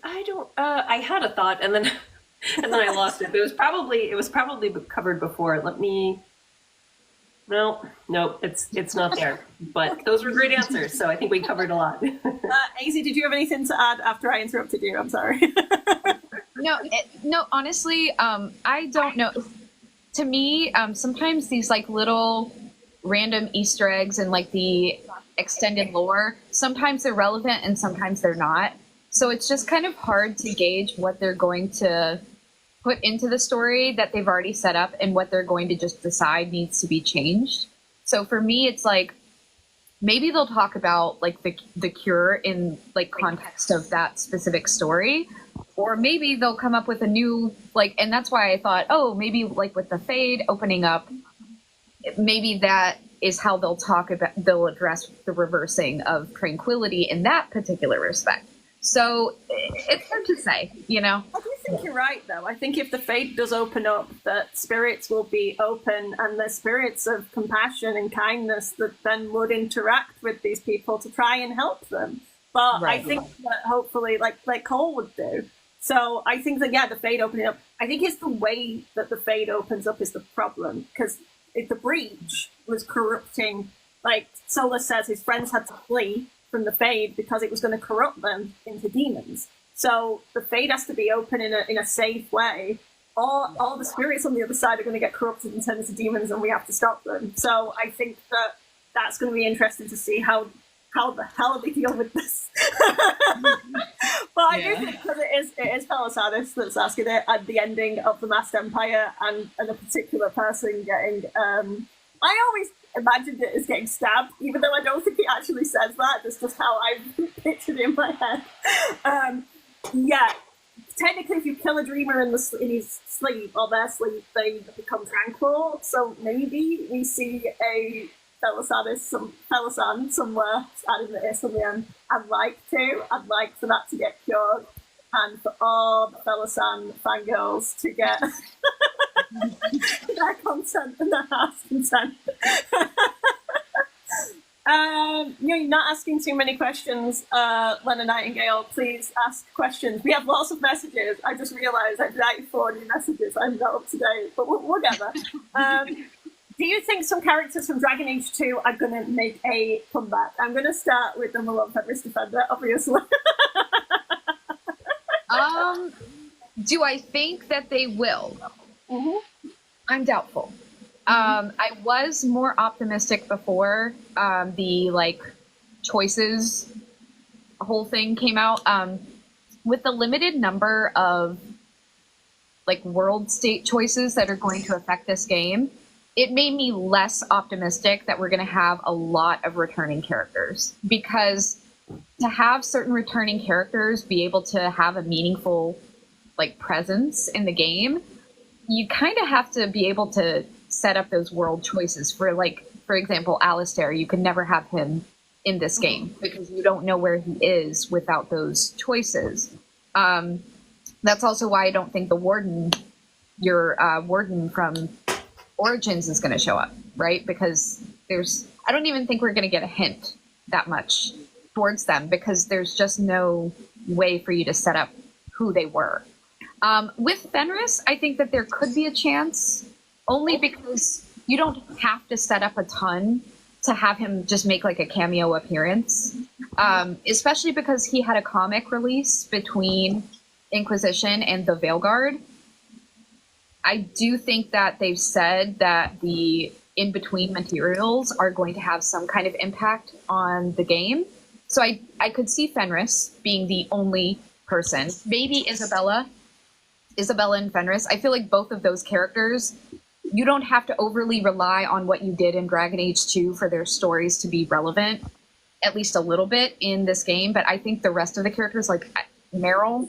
I don't. I had a thought, and then I lost it. But it was probably covered before. Let me. No, it's not there. But those were great answers, so I think we covered a lot. AZ, did you have anything to add after I interrupted you? I'm sorry. No, honestly, I don't know. To me, sometimes these like little random Easter eggs and like the extended lore, sometimes they're relevant and sometimes they're not. So it's just kind of hard to gauge what they're going to put into the story that they've already set up and what they're going to just decide needs to be changed. So for me, it's like maybe they'll talk about like the cure in like context of that specific story, or maybe they'll come up with a new like, and that's why I thought, oh, maybe like with the Fade opening up, maybe that is how they'll address the reversing of tranquility in that particular respect. So it's hard to say, you know? I do think you're right, though. I think if the Fate does open up, that spirits will be open, and the spirits of compassion and kindness that then would interact with these people to try and help them. But right. I think that hopefully, like Cole would do. So I think that, yeah, the Fate opening up, I think it's the way that the Fate opens up is the problem, because if the breach was corrupting, like Solus says, his friends had to flee from the Fade because it was going to corrupt them into demons. So the Fade has to be open in a safe way. All the spirits on the other side are going to get corrupted and turned into demons, and we have to stop them. So I think that that's going to be interesting to see how the hell they deal with this. But I do think because it is Pelisadis that's asking it at the ending of the Masked Empire, and a particular person getting. I always imagined it as getting stabbed, even though I don't think he actually says that. That's just how I pictured it in my head. Yeah, technically, if you kill a dreamer in his sleep or their sleep, they become tranquil. So maybe we see a Pelisan somewhere adding the S on the end. I'd like for that to get cured, and for all the Pelisan fangirls to get their consent and their heart's content. You're not asking too many questions, Lena Nightingale. Please ask questions. We have lots of messages. I just realised I've 94 new messages. I'm not up to date, but we'll get there. Do you think some characters from Dragon Age 2 are going to make a comeback? I'm going to start with the Malone Fenris Defender, obviously. Do I think that they will? Mm-hmm. I'm doubtful. I was more optimistic before the like choices whole thing came out. With the limited number of like world state choices that are going to affect this game, it made me less optimistic that we're going to have a lot of returning characters, because to have certain returning characters be able to have a meaningful like presence in the game, you kind of have to be able to set up those world choices. For example, Alistair, you can never have him in this game because you don't know where he is without those choices. That's also why I don't think the warden, your warden from Origins, is going to show up, right? Because I don't even think we're going to get a hint that much towards them, because there's just no way for you to set up who they were. With Fenris, I think that there could be a chance, only because you don't have to set up a ton to have him just make like a cameo appearance, especially because he had a comic release between Inquisition and the Veilguard. I do think that they've said that the in-between materials are going to have some kind of impact on the game. So I could see Fenris being the only person. Maybe Isabella and Fenris. I feel like both of those characters you don't have to overly rely on what you did in Dragon Age 2 for their stories to be relevant, at least a little bit in this game. But I think the rest of the characters, like Meryl,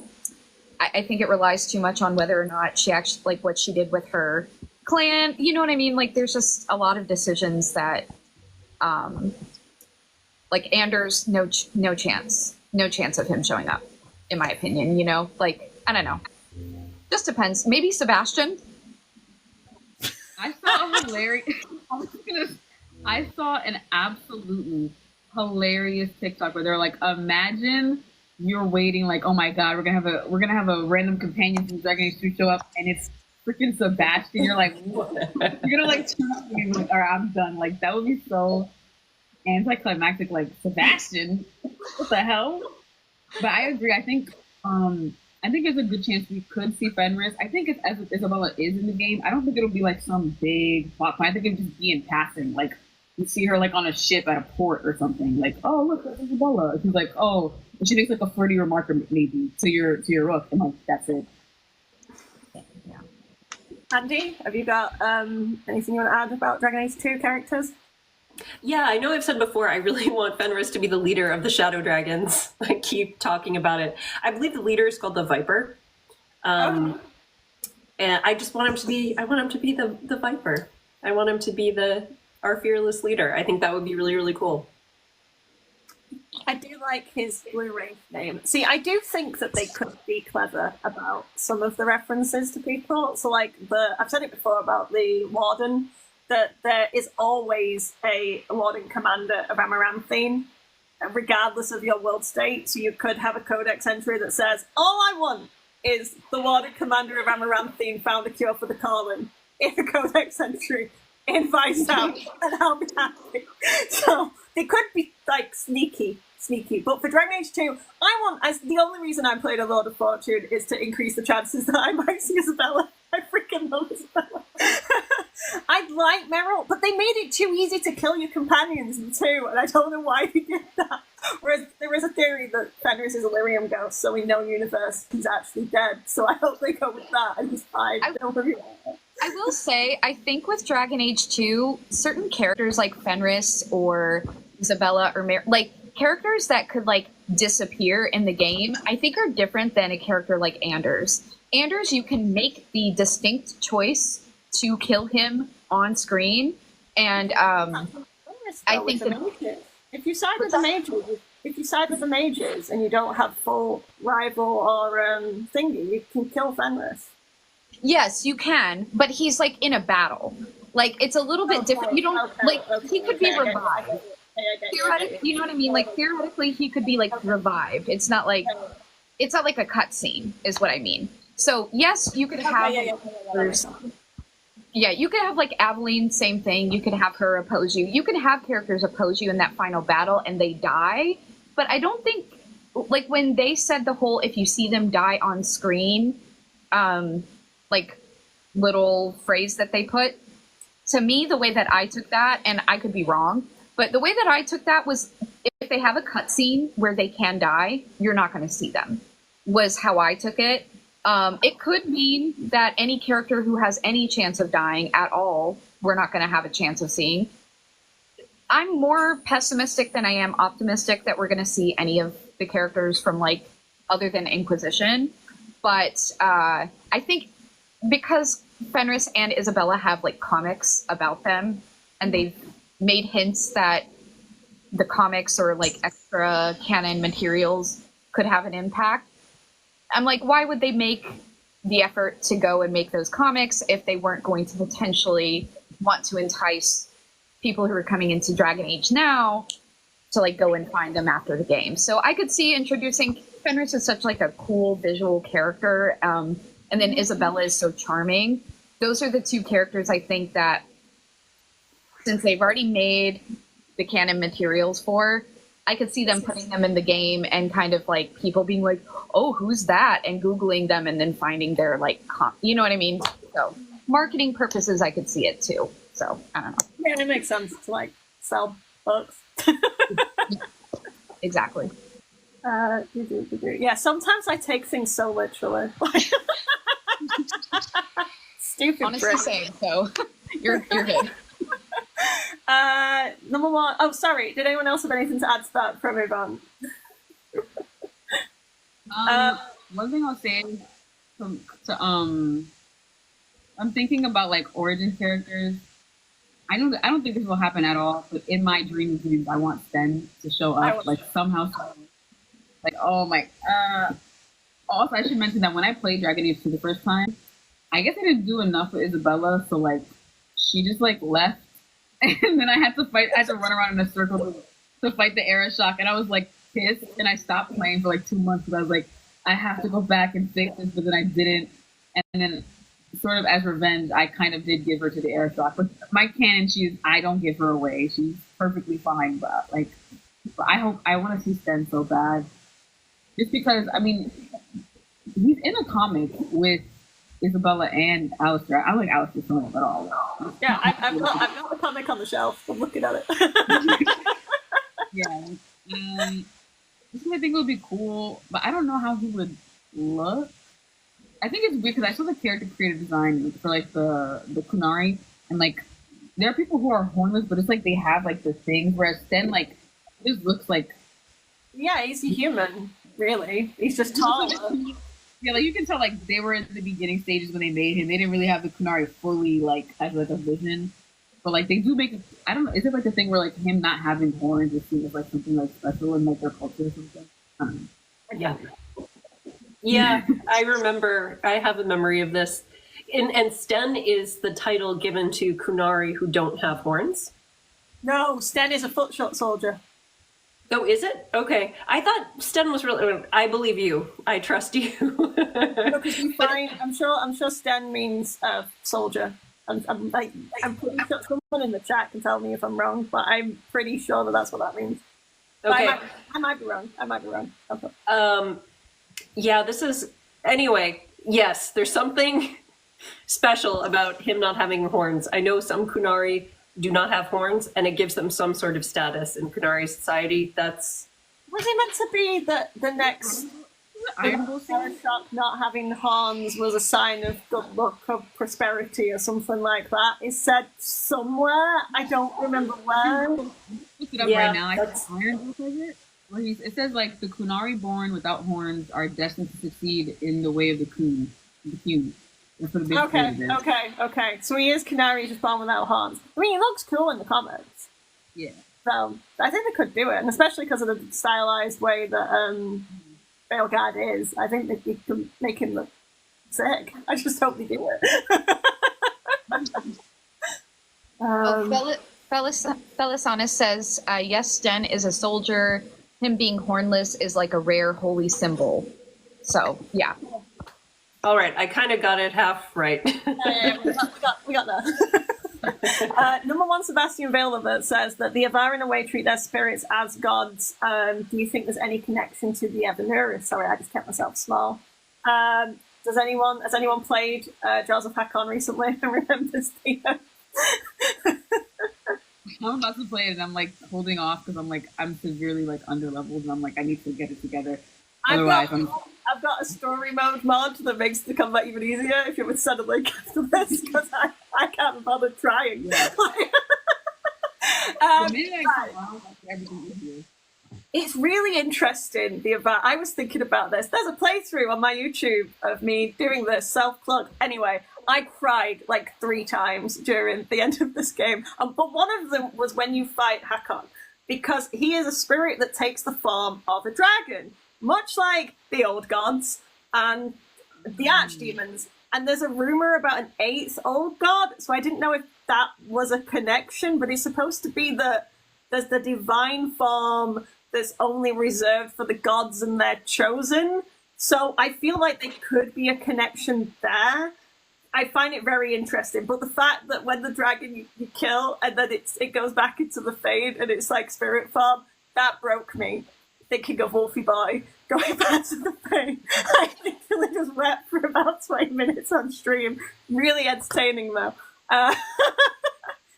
I think it relies too much on whether or not she actually, like what she did with her clan. You know what I mean? Like there's just a lot of decisions that, like Anders, no chance of him showing up, in my opinion. You know, like I don't know, just depends. Maybe Sebastian. I saw a hilarious. I saw an absolutely hilarious TikTok where they're like, imagine you're waiting, like, oh my god, we're gonna have a random companion from Dragon Age 2 show up, and it's freaking Sebastian. You're like, what? You're gonna like turn up and be like, all right, I'm done. Like that would be so anticlimactic. Like Sebastian, what the hell? But I agree. I think there's a good chance we could see Fenris. I think if Isabella is in the game, I don't think it'll be like some big plot point. I think it'll just be in passing. Like you see her like on a ship at a port or something. Like, oh look, that's Isabella. She's like, oh, and she makes like a flirty remark maybe to your rook, and like that's it. Yeah. Andy, have you got anything you want to add about Dragon Age 2 characters? Yeah, I know I've said before, I really want Fenris to be the leader of the Shadow Dragons. I keep talking about it. I believe the leader is called the Viper. And I just want him to be, the Viper. I want him to be our fearless leader. I think that would be really, really cool. I do like his Blu-ray name. See, I do think that they could be clever about some of the references to people. So like I've said it before about the Warden, that there is always a Warden Commander of Amaranthine, regardless of your world state. So you could have a codex entry that says, all I want is the Warden Commander of Amaranthine found a cure for the colon in a codex entry in Viceout, and I'll be happy. So they could be like sneaky. But for Dragon Age 2, the only reason I played a Lord of Fortune is to increase the chances that I might see Isabella. I freaking love Isabella. I'd like Meryl, but they made it too easy to kill your companions in 2, and I don't know why they did that. Whereas there is a theory that Fenris is a lyrium ghost, so in no universe he's actually dead. So I hope they go with that and he's fine. I will say, I think with Dragon Age 2, certain characters like Fenris or Isabella or like characters that could like disappear in the game, I think are different than a character like Anders. Anders, you can make the distinct choice to kill him on screen, and I think that if you side with the mages, and you don't have full rival or thingy, you can kill Fenris. Yes, you can, but he's like in a battle. Like it's a little bit different. You don't he could be revived. Theoretically, you know what I mean? Like theoretically, he could be like revived. It's not like a cutscene, is what I mean. So yes, you could have. Yeah, you could have like Aveline, same thing. You could have her oppose you. You could have characters oppose you in that final battle and they die. But I don't think, like when they said the whole, if you see them die on screen, like little phrase that they put, to me, the way that I took that, and I could be wrong, but the way that I took that was if they have a cutscene where they can die, you're not going to see them, was how I took it. It could mean that any character who has any chance of dying at all, we're not going to have a chance of seeing. I'm more pessimistic than I am optimistic that we're going to see any of the characters from like other than Inquisition. But I think because Fenris and Isabella have like comics about them, and they've made hints that the comics or like extra canon materials could have an impact. I'm like, why would they make the effort to go and make those comics if they weren't going to potentially want to entice people who are coming into Dragon Age now to like go and find them after the game? So I could see introducing Fenris as such like a cool visual character, and then Isabella is so charming. Those are the two characters I think that, since they've already made the canon materials for, I could see them putting them in the game and kind of like people being like, oh, who's that? And Googling them and then finding their like, you know what I mean? So marketing purposes, I could see it too. So I don't know. Yeah, it makes sense to like sell books. Exactly. Yeah, sometimes I take things so literally. Stupid Honestly, prick. same. So you're good. Number one. Oh, sorry. Did anyone else have anything to add to that from Yvonne? One thing I'll say is I'm thinking about like origin characters. I don't think this will happen at all, but in my dreams, I want Sten to show up like somehow. Like, oh my. Also, I should mention that when I played Dragon Age 2 the first time, I guess I didn't do enough with Isabella, so like she just like left, and then I had to run around in a circle to fight the Era Shock, and I was like pissed, and I stopped playing for like 2 months because I was like, I have to go back and fix this, but then I didn't, and then sort of as revenge, I kind of did give her to the Era Shock. But my canon, I don't give her away. She's perfectly fine, but like, I want to see Sten so bad, just because I mean, he's in a comic with Isabella and Alistair. I like Alistair so much at all. Yeah, I've got the comic on the shelf. I'm looking at it. Yeah. This one I think would be cool, but I don't know how he would look. I think it's weird because I saw the character creative design for like the Kunari, and like there are people who are hornless, but it's like they have like the things, whereas Sten like just looks like, yeah, he's a human, really. He's just tall. Yeah, like you can tell like they were at the beginning stages when they made him. They didn't really have the Kunari fully like as like a vision. But like they do make it, I don't know, is it like a thing where like him not having horns is seen as like something like special in like their culture or something? Yeah. Yeah, I remember. I have a memory of this. And Sten is the title given to Kunari who don't have horns. No, Sten is a footshot soldier. Oh, is it? Okay. I thought Sten was really. I believe you. I trust you. Because you find, I'm sure Sten means soldier. I'm pretty sure someone in the chat can tell me if I'm wrong, but I'm pretty sure that that's what that means. Okay. I might be wrong. Okay. Yeah, this is anyway. Yes, there's something special about him not having horns. I know some Kunari do not have horns, and it gives them some sort of status in Kunari society. Was it meant to be that the next Shock not having horns was a sign of good luck or prosperity or something like that? It's said somewhere. I don't remember where. Look it up right now. Iron says it. It says like the Kunari born without horns are destined to succeed in the way of the Kun. That's what a big Okay. So he is Canary, just born without horns. I mean, he looks cool in the comics. Yeah. So I think they could do it, and especially because of the stylized way that Veilguard is. I think they can make him look sick. I just hope they do it. Felisanis says, yes, Sten is a soldier. Him being hornless is like a rare holy symbol. So, yeah. all right. I kind of got it half right. We got that. Number one, Sebastian Vailover says that the Avar in a way treat their spirits as gods. Do you think there's any connection to the Evanuris? Sorry, I just kept myself small. Has anyone played Jaws of Hakon recently and remembers the I'm about to play it and I'm like holding off because I'm severely like underleveled and I'm like I need to get it together. Otherwise, I've got a story mode mod that makes the combat even easier if you would send a link after this because I can't bother trying. Yeah. Everything easier. It's really interesting. I was thinking about this. There's a playthrough on my YouTube of me doing this self-plug. Anyway, I cried like 3 times during the end of this game. But one of them was when you fight Hakon, because he is a spirit that takes the form of a dragon, much like the old gods and the archdemons. And there's a rumor about an 8th old god, so I didn't know if that was a connection, but it's supposed to be that there's the divine form that's only reserved for the gods and their chosen. So I feel like there could be a connection there. I find it very interesting, but the fact that when the dragon you kill and then it goes back into the Fade and it's like spirit form, that broke me. Thinking of Wolfie Boy going back to the Fade. I literally just wept for about 20 minutes on stream. Really entertaining though. So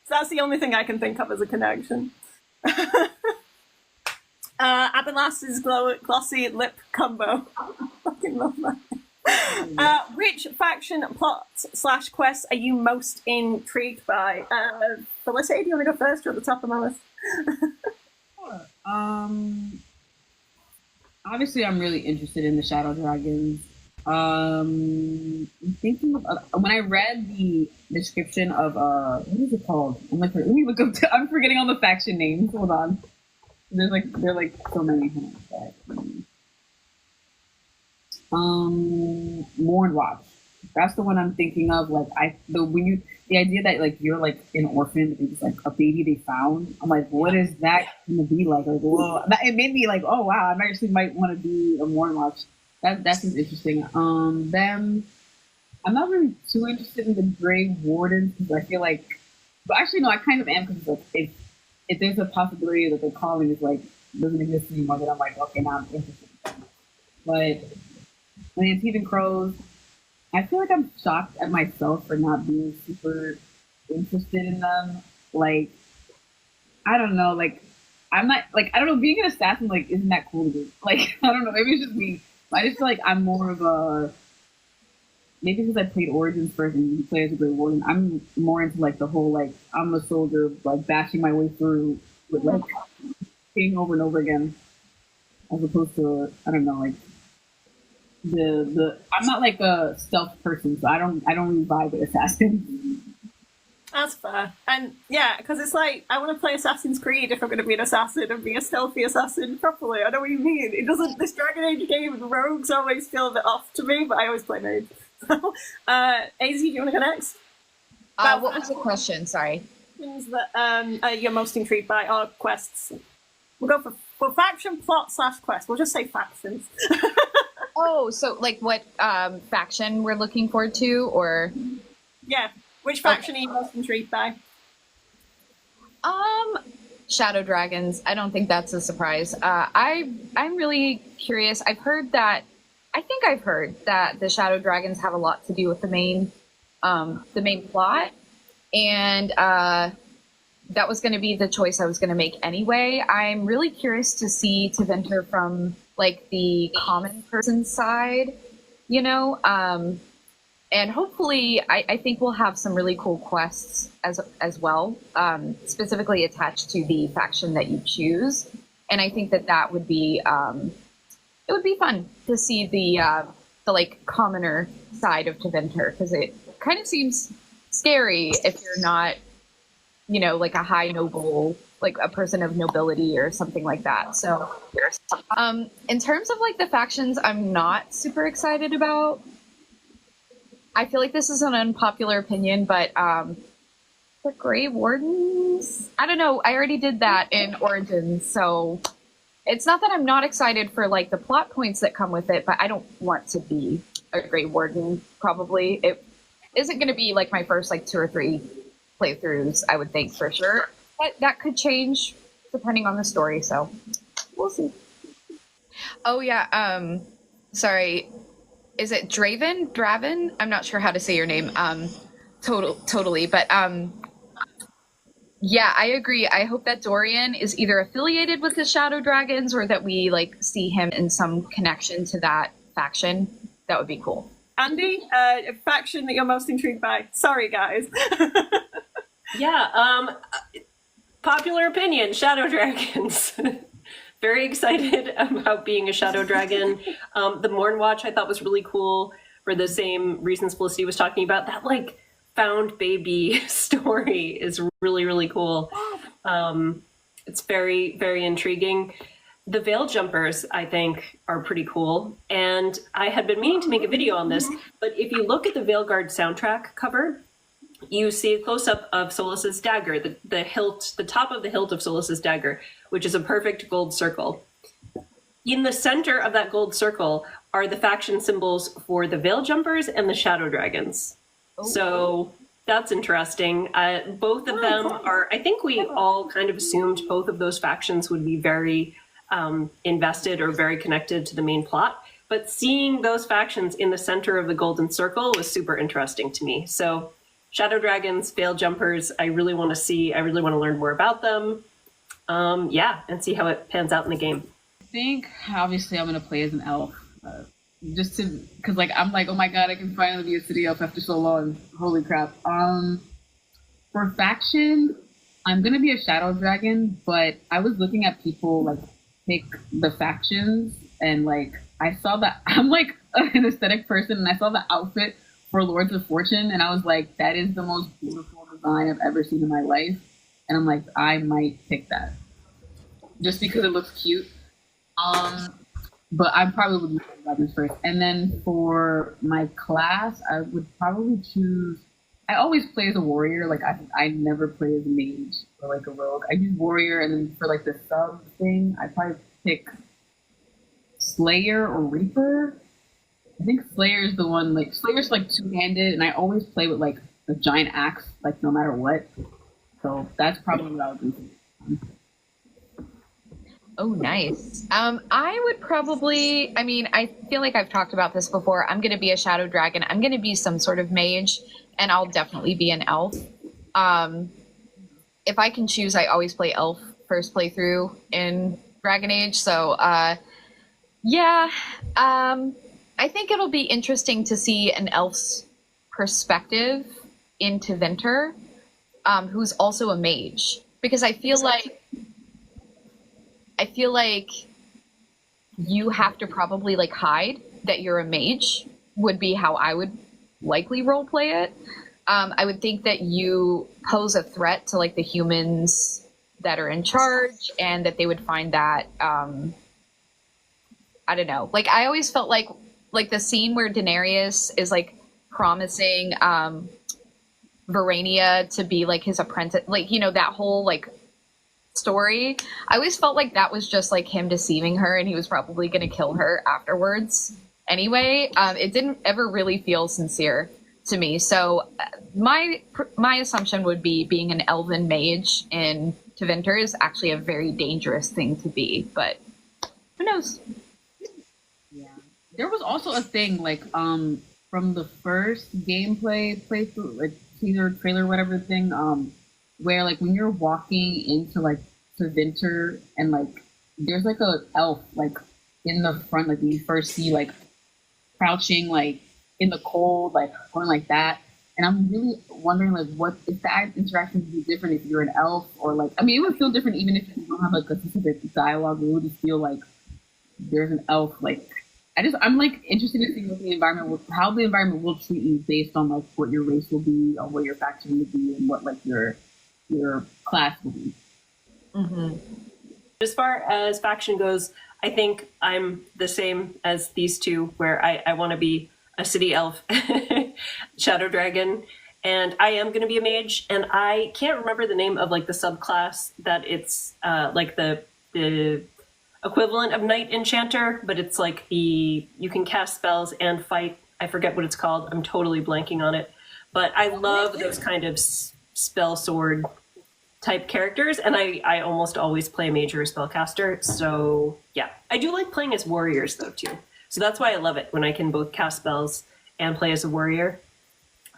that's the only thing I can think of as a connection. Abelas's glossy lip combo. I fucking love that. Which faction plot / quest are you most intrigued by? Felicity, do you want to go first? You're at the top of my list. Obviously, I'm really interested in the Shadow Dragons. I'm thinking of when I read the description of what is it called? Let me look up. I'm forgetting all the faction names. Hold on. There are so many. Mourn Watch. That's the one I'm thinking of. The idea that like you're like an orphan, but it's like a baby they found. I'm like, what is that gonna be like? Like, whoa. It made me like, oh wow, I actually might want to be a Mourn Watch. That seems interesting. Them. I'm not really too interested in the Grey Wardens because I feel like, but actually no, I kind of am because like if there's a possibility that the calling is like doesn't exist anymore, then I'm like, okay, now I'm interested. But when it's even crows, I feel like I'm shocked at myself for not being super interested in them. Like, I don't know, like I'm not like I don't know, being an assassin like isn't that cool to me? Like I don't know, maybe it's just me. I just feel like I'm more of a maybe because I played Origins first and you play as a Grey Warden, I'm more into like the whole like I'm a soldier like bashing my way through with like hitting over and over again, as opposed to I don't know like the I'm not like a stealth person, so I don't really vibe with assassins. That's fair. And yeah, because it's like, I want to play Assassin's Creed if I'm going to be an assassin and be a stealthy assassin properly. I know what you mean. It doesn't, this Dragon Age game, the rogues always feel a bit off to me, but I always play mage. So, AZ, do you want to go next? What was the question? Sorry. Things that you're most intrigued by are quests. We'll go for faction, plot / quest. We'll just say factions. Oh, so like what faction we're looking forward to, or? Yeah. Which faction are you most intrigued by? Shadow Dragons. I don't think that's a surprise. I'm really curious. I've heard that the Shadow Dragons have a lot to do with the main plot, and that was going to be the choice I was going to make anyway. I'm really curious to see Tevinter from like the common person side, you know. And hopefully, I think we'll have some really cool quests as well, specifically attached to the faction that you choose. And I think that would be it would be fun to see the like commoner side of Tevinter, because it kind of seems scary if you're not, you know, like a high noble, like a person of nobility or something like that. So, in terms of like the factions, I'm not super excited about. I feel like this is an unpopular opinion, but the Grey Wardens, I don't know. I already did that in Origins, so it's not that I'm not excited for like the plot points that come with it, but I don't want to be a Grey Warden. Probably it isn't going to be like my first like 2 or 3 playthroughs, I would think, for sure. But that could change depending on the story, so we'll see. Oh yeah, sorry. Is it Draven? I'm not sure how to say your name. Totally. But yeah, I agree. I hope that Dorian is either affiliated with the Shadow Dragons or that we like see him in some connection to that faction. That would be cool. Andy, a faction that you're most intrigued by? Sorry, guys. Yeah, popular opinion, Shadow Dragons. Very excited about being a Shadow Dragon. The Mourn Watch I thought was really cool for the same reasons Felicity was talking about. That like found baby story is really, really cool. It's very, very intriguing. The Veil Jumpers, I think, are pretty cool. And I had been meaning to make a video on this, but if you look at the Veilguard soundtrack cover, you see a close-up of Solas's dagger, the hilt, the top of the hilt of Solas's dagger, which is a perfect gold circle. In the center of that gold circle are the faction symbols for the Veil Jumpers and the Shadow Dragons. Oh. So that's interesting. Both of them are, I think we all kind of assumed both of those factions would be very invested or very connected to the main plot. But seeing those factions in the center of the golden circle was super interesting to me. So Shadow Dragons, Veil Jumpers, I really want to see. I really want to learn more about them. Yeah, and see how it pans out in the game. I think, obviously, I'm going to play as an elf. just to, because like I'm like, oh my god, I can finally be a city elf after so long. Holy crap. For faction, I'm gonna be a shadow dragon, but I was looking at people like pick the factions, and like I saw that I'm like an aesthetic person, and I saw the outfit for Lords of Fortune, and I was like, that is the most beautiful design I've ever seen in my life, and I'm like, I might pick that just because it looks cute. But I probably would do dragons first, and then for my class, I would probably choose. I always play as a warrior. Like I never play as a mage or like a rogue. I use warrior, and then for like the sub thing, I probably pick Slayer or Reaper. I think Slayer is the one. Like Slayer's like two-handed, and I always play with like a giant axe, like no matter what. So that's probably what I would do. Oh, nice. I would probably, I mean, I feel like I've talked about this before. I'm going to be a shadow dragon. I'm going to be some sort of mage, and I'll definitely be an elf. If I can choose, I always play elf first playthrough in Dragon Age. So, yeah, I think it'll be interesting to see an elf's perspective into Vinter, who's also a mage, because I feel like you have to probably like hide that you're a mage would be how I would likely roleplay it. I would think that you pose a threat to like the humans that are in charge, and that they would find that I don't know. Like I always felt like the scene where Daenerys is like promising Varania to be like his apprentice, like, you know, that whole like story. I always felt like that was just like him deceiving her, and he was probably going to kill her afterwards anyway. It didn't ever really feel sincere to me. So my assumption would be being an elven mage in Tevinter is actually a very dangerous thing to be, but who knows? Yeah. There was also a thing like from the first gameplay playthrough, like teaser trailer whatever thing, where like when you're walking into like Tevinter, and like there's like a elf like in the front, like when you first see like crouching like in the cold, like going like that. And I'm really wondering like what if that interaction would be different if you're an elf, or like, I mean, it would feel different even if you don't have like a specific dialogue. It would just feel like there's an elf. Like I'm like interested in seeing what the environment will, how the environment will treat you based on like what your race will be, or what your faction will be, and what like your class will be. Mm-hmm. As far as faction goes, I think I'm the same as these two, where I want to be a city elf, shadow dragon, and I am going to be a mage. And I can't remember the name of like the subclass that it's like the equivalent of knight enchanter, but it's like you can cast spells and fight. I forget what it's called. I'm totally blanking on it, but I love those kind of spell sword type characters, and I almost always play mage or spellcaster. So yeah, I do like playing as warriors though too. So that's why I love it when I can both cast spells and play as a warrior.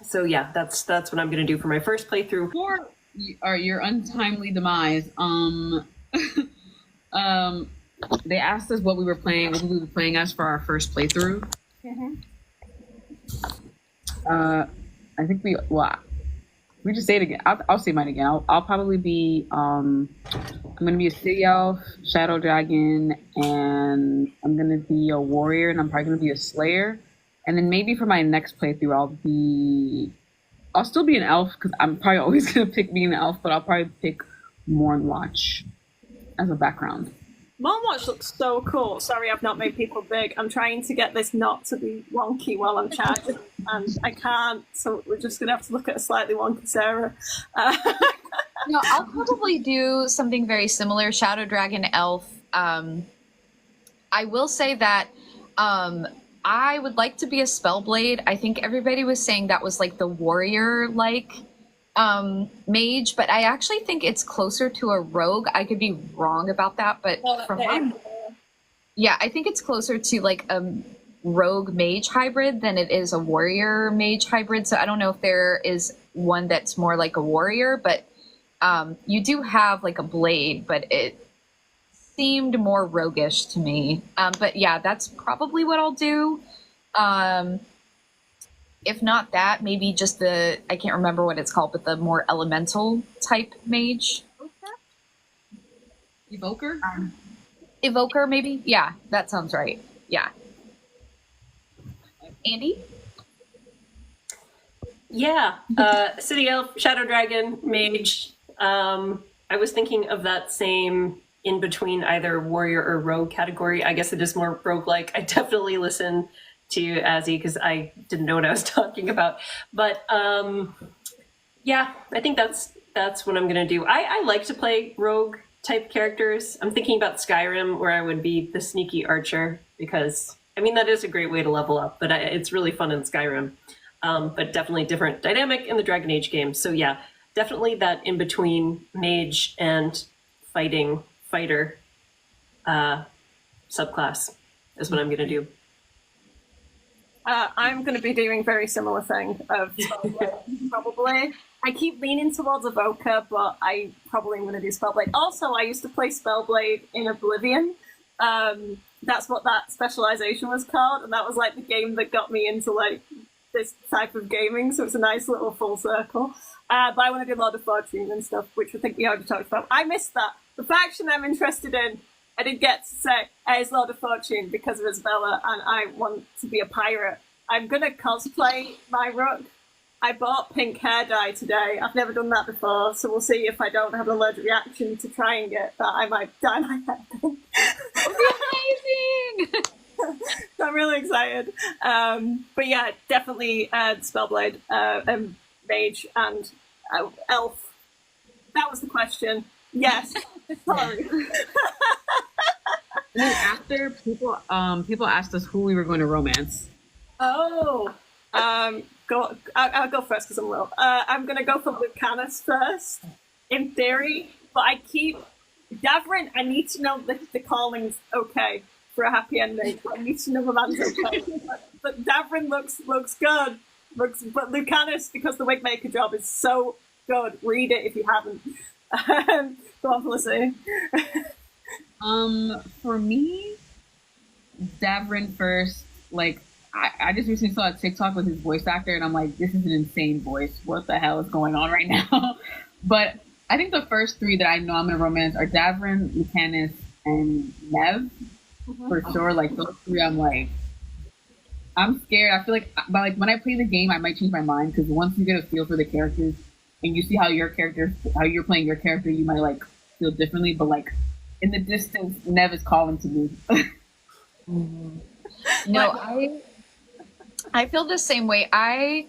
So yeah, that's what I'm going to do for my first playthrough. For your untimely demise, they asked us what we were playing as for our first playthrough. Mm-hmm. I think we just say it again. I'll say mine again. I'll probably be I'm gonna be a city elf, shadow dragon, and I'm gonna be a warrior, and I'm probably gonna be a slayer. And then maybe for my next playthrough, I'll still be an elf, because I'm probably always gonna pick being an elf, but I'll probably pick Mornwatch as a background. Mornwatch looks so cool. Sorry, I've not made people big. I'm trying to get this not to be wonky while I'm chatting, and I can't. So we're just gonna have to look at a slightly wonky Sarah. No, I'll probably do something very similar. Shadow Dragon Elf. I will say that I would like to be a Spellblade. I think everybody was saying that was like the warrior-like mage, but I actually think it's closer to a rogue. I could be wrong about that, but I think it's closer to like a rogue mage hybrid than it is a warrior mage hybrid. So I don't know if there is one that's more like a warrior, but you do have like a blade, but seemed more roguish to me. But yeah, that's probably what I'll do. If not that, maybe just I can't remember what it's called, but the more elemental type mage. Evoker? Evoker, maybe? Yeah, that sounds right. Yeah. Andy? Yeah, City Elf, Shadow Dragon, Mage. I was thinking of that same in between either warrior or rogue category. I guess it is more roguelike. I definitely listen to Azzy because I didn't know what I was talking about. But yeah, I think that's what I'm gonna do. I like to play rogue type characters. I'm thinking about Skyrim, where I would be the sneaky archer, because I mean that is a great way to level up, but it's really fun in Skyrim. But definitely different dynamic in the Dragon Age game. So yeah, definitely that in between mage and fighter subclass is what I'm gonna do. I'm going to be doing very similar thing of probably. I keep leaning towards Evoker, but I probably am going to do Spellblade. Also, I used to play Spellblade in Oblivion. That's what that specialization was called, and that was like the game that got me into like this type of gaming. So it's a nice little full circle. But I want to do Lord of Fortune and stuff, which I think we already talked about. I missed that. The faction I'm interested in, I didn't get to say, is Lord of Fortune because of Isabella, and I want to be a pirate. I'm going to cosplay my rook. I bought pink hair dye today. I've never done that before, so we'll see if I don't have an allergic reaction to trying it, that I might dye my hair pink. Amazing! So I'm really excited. But yeah, definitely Spellblade, Mage, and Elf. That was the question. Yes. Sorry. And then after people asked us who we were going to romance. Oh, I'll go first because I'm low. I'm gonna go for Lucanus first, in theory. But I keep Davrin. I need to know that the calling's okay for a happy ending. I need to know the man's okay. But Davrin looks good. But Lucanus, because the wigmaker job is so good. Read it if you haven't. Go on, Felicity. For me, Davrin first. Like, I just recently saw a TikTok with his voice actor, and I'm like, this is an insane voice. What the hell is going on right now? But I think the first three that I know I'm gonna romance are Davrin, Lucanus, and Nev. For sure. Like those three, I'm like, I'm scared. I feel like, but like when I play the game, I might change my mind because once you get a feel for the characters and you see how you're playing your character, you might like feel differently. But like in the distance, Nev is calling to me. No, I feel the same way. I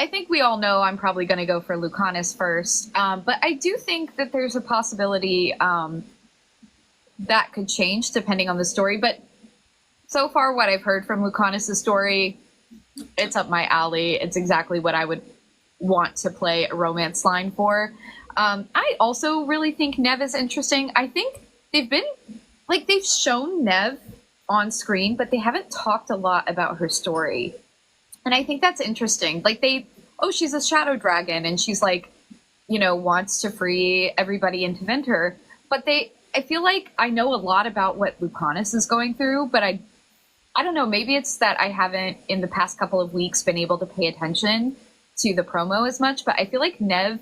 think we all know I'm probably going to go for Lucanus first, but I do think that there's a possibility that could change depending on the story. But so far, what I've heard from Lucanus' story, it's up my alley. It's exactly what I would want to play a romance line for. I also really think Nev is interesting. I think they've shown Nev on screen, but they haven't talked a lot about her story. And I think that's interesting. Like she's a shadow dragon and she's like, wants to free everybody in Tevinter. But I feel like I know a lot about what Lucanus is going through, but I don't know, maybe it's that I haven't in the past couple of weeks been able to pay attention to the promo as much, but I feel like Nev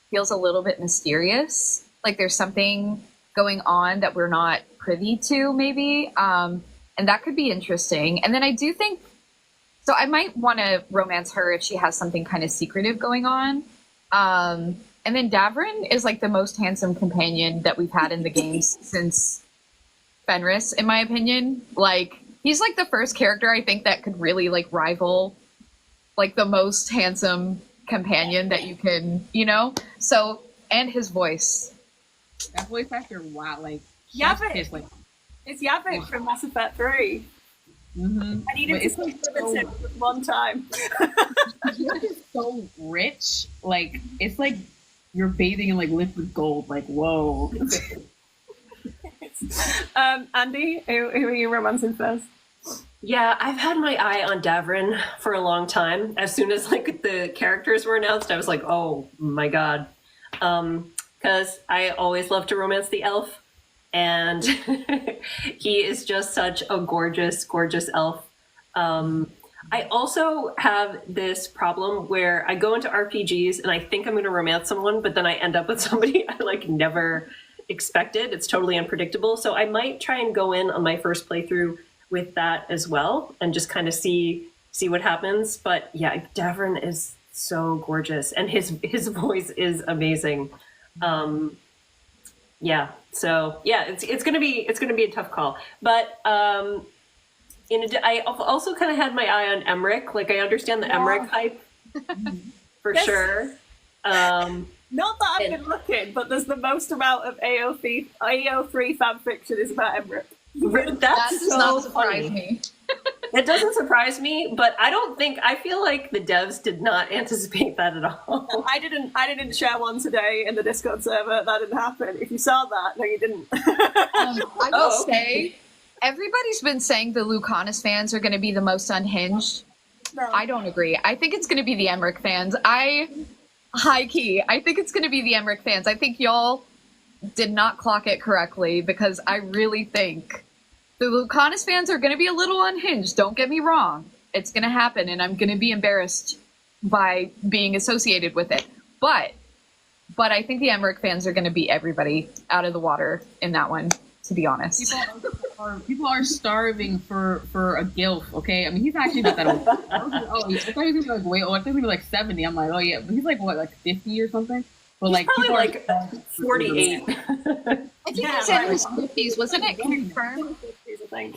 feels a little bit mysterious. Like there's something going on that we're not privy to maybe. And that could be interesting. And then I do think, so I might want to romance her if she has something kind of secretive going on. And then Davrin is like the most handsome companion that we've had in the games since Fenris, in my opinion. Like he's like the first character I think that could really like rival like the most handsome companion that you can, So, and his voice. That voice actor, wow, like Yavik. Like, it's Yavik from Mass Effect 3. Mm-hmm. I needed to see him one time. He's so rich. Like, it's like you're bathing in like liquid gold. Like, whoa. Andy, who are you romancing first? Yeah, I've had my eye on Davrin for a long time. As soon as like the characters were announced, I was like, oh my god. Because I always love to romance the elf. and he is just such a gorgeous, gorgeous elf. I also have this problem where I go into RPGs and I think I'm going to romance someone, but then I end up with somebody I like never expected. It's totally unpredictable. So I might try and go in on my first playthrough with that as well and just kind of see what happens. But yeah, Davern is so gorgeous and his voice is amazing. Yeah. So yeah, it's gonna be a tough call. But I also kind of had my eye on Emmerich. Like I understand the Emmerich hype for sure. Not that I've been looking, but there's the most amount of AO3 fan fiction is about Emmerich. That does not surprise me. It doesn't surprise me, but I feel like the devs did not anticipate that at all. I didn't share one today in the Discord server. That didn't happen. If you saw that, no, you didn't. I will say, everybody's been saying the Lucanus fans are going to be the most unhinged. No. I don't agree. I think it's going to be the Emmerich fans. High key, I think it's going to be the Emmerich fans. I think y'all did not clock it correctly because I really think the Lucanus fans are going to be a little unhinged. Don't get me wrong. It's going to happen, and I'm going to be embarrassed by being associated with it. But I think the Emmerich fans are going to beat everybody out of the water in that one, to be honest. People are starving for a gilf, okay? I mean, he's actually not that old. I thought he was going to be like way old. I think he was like 70. I'm like, oh yeah, but he's like what, like 50 or something? But like, probably like 48. I think he's in his 50s. Wasn't it confirmed?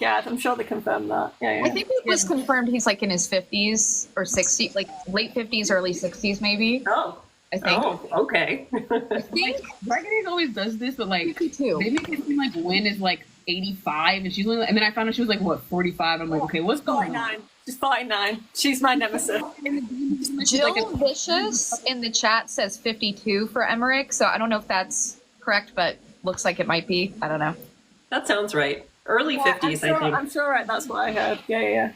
Yeah, I'm sure they confirmed that. Yeah. I think it was confirmed he's like in his 50s or 60s, like late 50s, early 60s, maybe. Oh. I think. Oh, okay. I think Dragon Age always does this, but like, 52. they make it seem like Wynn is like 85, and she's only, and then I found out she was like, what, 45? I'm like, okay, what's going on? 49. She's 49. She's my nemesis. Jill Vicious in the chat says 52 for Emmerich, so I don't know if that's correct, but looks like it might be. I don't know. That sounds right. Early 50s, I think. I'm sure that's what I heard. Yeah.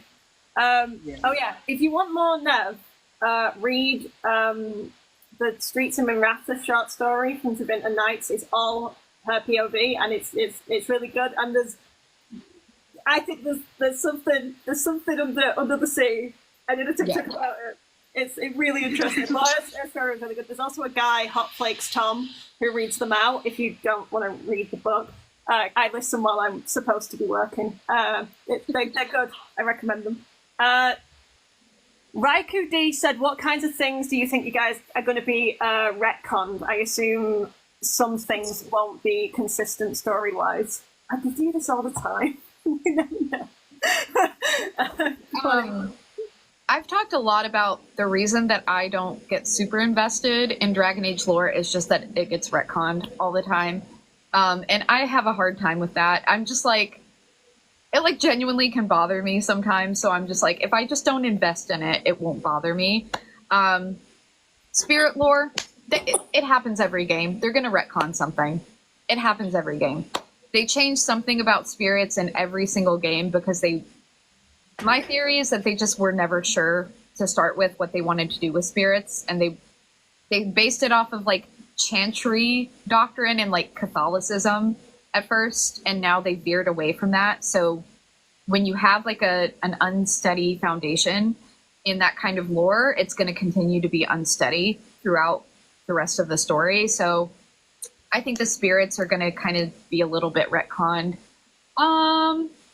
Oh yeah, if you want more Nev, read the Streets of Minratha short story from The Winter Nights. It's all her POV, and it's really good. And I think there's something under the sea. I did a TikTok about it. It's really interesting. Her story is really good. There's also a guy, Hot Flakes Tom, who reads them out. If you don't want to read the book, I listen while I'm supposed to be working. They're good. I recommend them. Raikou D said, what kinds of things do you think you guys are going to be retconned? I assume some things won't be consistent story-wise. I can do this all the time. You never know. I've talked a lot about the reason that I don't get super invested in Dragon Age lore is just that it gets retconned all the time. And I have a hard time with that. I'm just like, it like genuinely can bother me sometimes. So I'm just like, if I just don't invest in it, it won't bother me. Spirit lore, it happens every game. They're going to retcon something. It happens every game. They change something about spirits in every single game because my theory is that they just were never sure to start with what they wanted to do with spirits. And they based it off of like Chantry doctrine and like Catholicism at first, and now they veered away from that. So when you have like an unsteady foundation in that kind of lore, it's going to continue to be unsteady throughout the rest of the story. So I think the spirits are going to kind of be a little bit retconned.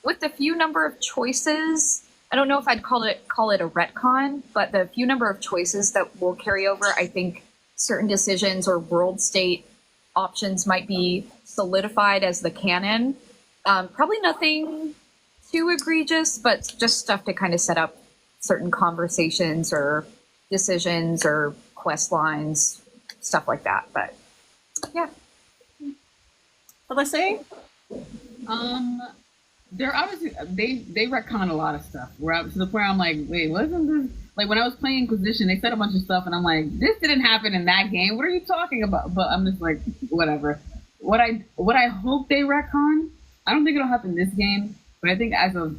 With the few number of choices, I don't know if I'd call it a retcon, but the few number of choices that will carry over, I think certain decisions or world state options might be solidified as the canon. Probably nothing too egregious, but just stuff to kind of set up certain conversations or decisions or quest lines, stuff like that. But yeah. What was I saying? They're obviously they retcon a lot of stuff. To the point I'm like, wait, wasn't this like when I was playing Inquisition? They said a bunch of stuff, and I'm like, this didn't happen in that game. What are you talking about? But I'm just like, whatever. What I hope they retcon, I don't think it'll happen this game, but I think as a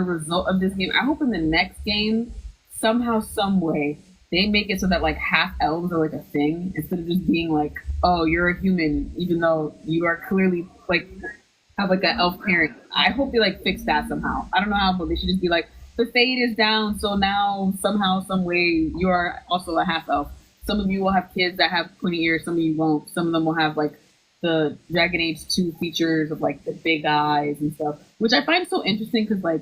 result of this game, I hope in the next game somehow, some way, they make it so that like half elves are like a thing instead of just being like, oh, you're a human, even though you are clearly like have like an elf parent. I hope they like fix that somehow. I don't know how, but they should just be like, the fade is down, so now somehow, some way, you are also a half elf. Some of you will have kids that have pointy ears, some of you won't. Some of them will have like the Dragon Age 2 features of like the big eyes and stuff, which I find so interesting because like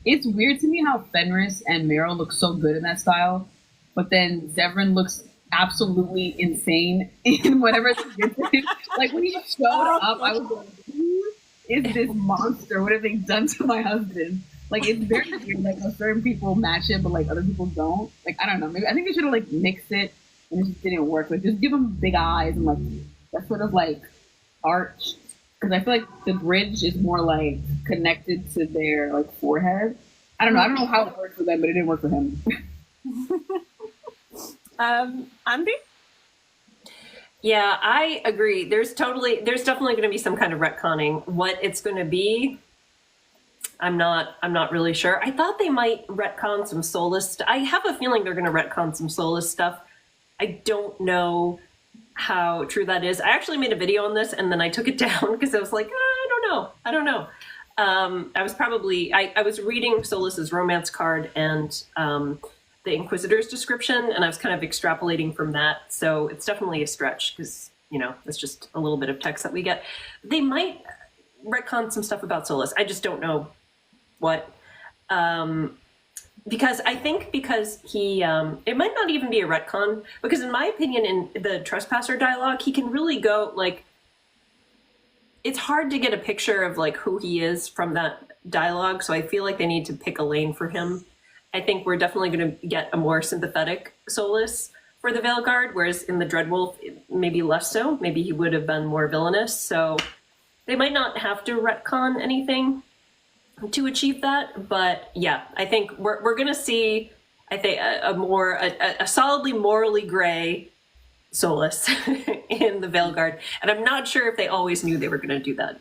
it's weird to me how Fenris and Meryl look so good in that style, but then Zevran looks absolutely insane in whatever they did. Like when he showed up, I was like, who is this monster? What have they done to my husband? Like it's very weird. Like certain people match it, but like other people don't. Like I don't know. Maybe I think they should have like mixed it, and it just didn't work. Like just give them big eyes and like that sort of like arch. Because I feel like the bridge is more like connected to their like forehead. I don't know. I don't know how it worked for them, but it didn't work for him. Andy? Yeah, I agree. There's definitely going to be some kind of retconning. What it's going to be, I'm not really sure. I thought they might retcon some Soulless. I have a feeling they're going to retcon some Soulless stuff. I don't know how true that is. I actually made a video on this and then I took it down because I was like, I don't know. I was reading Solus's romance card and the Inquisitor's description, and I was kind of extrapolating from that. So it's definitely a stretch because, it's just a little bit of text that we get. They might retcon some stuff about Solus. I just don't know what. Because he, it might not even be a retcon, because in my opinion, in the Trespasser dialogue, he can really go, like, it's hard to get a picture of, like, who he is from that dialogue, so I feel like they need to pick a lane for him. I think we're definitely going to get a more sympathetic Solus for the Veilguard, whereas in the Dreadwolf, maybe less so. Maybe he would have been more villainous, so they might not have to retcon anything to achieve that, but yeah, I think we're gonna see, I think, a solidly morally gray Solus in the Veilguard, and I'm not sure if they always knew they were gonna do that.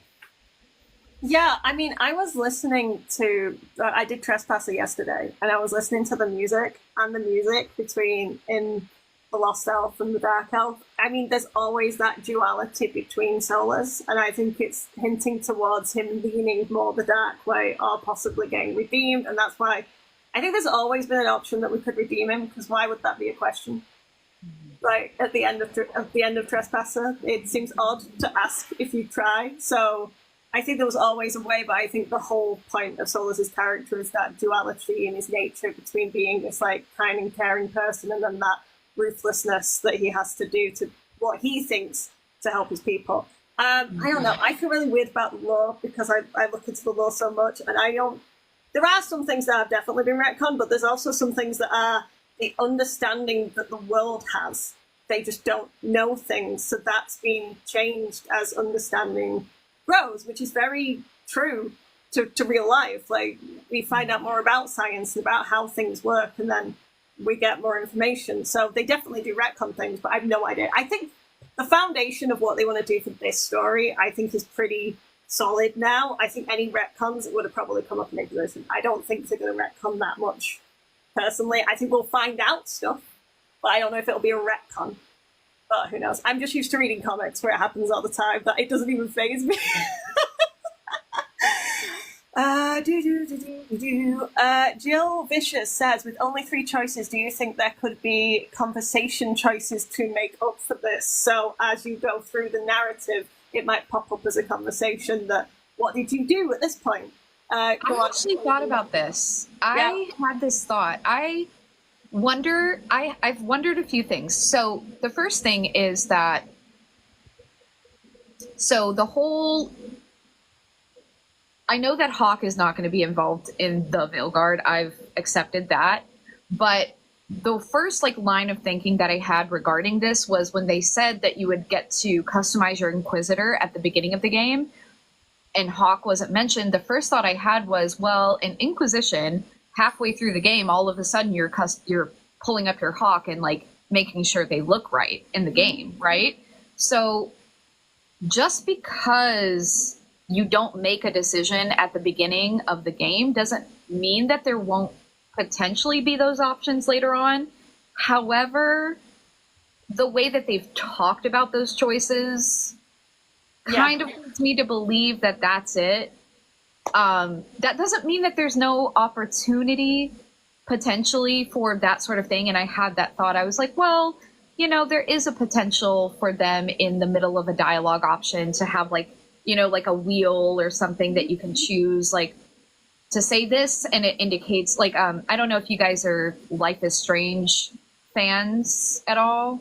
Yeah, I mean, I was listening to, I did Trespasser yesterday, and I was listening to the music, and the music between in the Lost Elf and the Dark Elf. I mean, there's always that duality between Solus, and I think it's hinting towards him leaning more the dark way or possibly getting redeemed, and that's why I think there's always been an option that we could redeem him, because why would that be a question? Like, at the end of Trespasser, it seems odd to ask if you try, so I think there was always a way, but I think the whole point of Solus's character is that duality in his nature between being this, like, kind and caring person and then that ruthlessness that he has to do to what he thinks to help his people. I don't know. I feel really weird about the lore because I look into the lore so much, and there are some things that have definitely been retconned, but there's also some things that are the understanding that the world has. They just don't know things, so that's been changed as understanding grows, which is very true to real life. Like, we find out more about science and about how things work, and then we get more information. So they definitely do retcon things, but I have no idea. I think the foundation of what they want to do for this story, I think, is pretty solid now. I think any retcons would have probably come up in Inquisition. I don't think they're going to retcon that much, personally. I think we'll find out stuff, but I don't know if it'll be a retcon. But who knows? I'm just used to reading comics where it happens all the time that it doesn't even faze me. Jill Vicious says, with only 3 choices, do you think there could be conversation choices to make up for this? So as you go through the narrative, it might pop up as a conversation that, what did you do at this point? I actually thought about this. I had this thought. I've wondered a few things. So the first thing is that, I know that Hawk is not going to be involved in the Veilguard. I've accepted that. But the first line of thinking that I had regarding this was when they said that you would get to customize your Inquisitor at the beginning of the game, and Hawk wasn't mentioned. The first thought I had was, well, in Inquisition, halfway through the game, all of a sudden you're pulling up your Hawk and making sure they look right in the game, right? So just because you don't make a decision at the beginning of the game doesn't mean that there won't potentially be those options later on. However, the way that they've talked about those choices, kind of leads me to believe that that's it. That doesn't mean that there's no opportunity potentially for that sort of thing. And I had that thought. I was like, well, you know, there is a potential for them in the middle of a dialogue option to have like, you know, like a wheel or something that you can choose, like to say this, and it indicates like, I don't know if you guys are Life is Strange fans at all.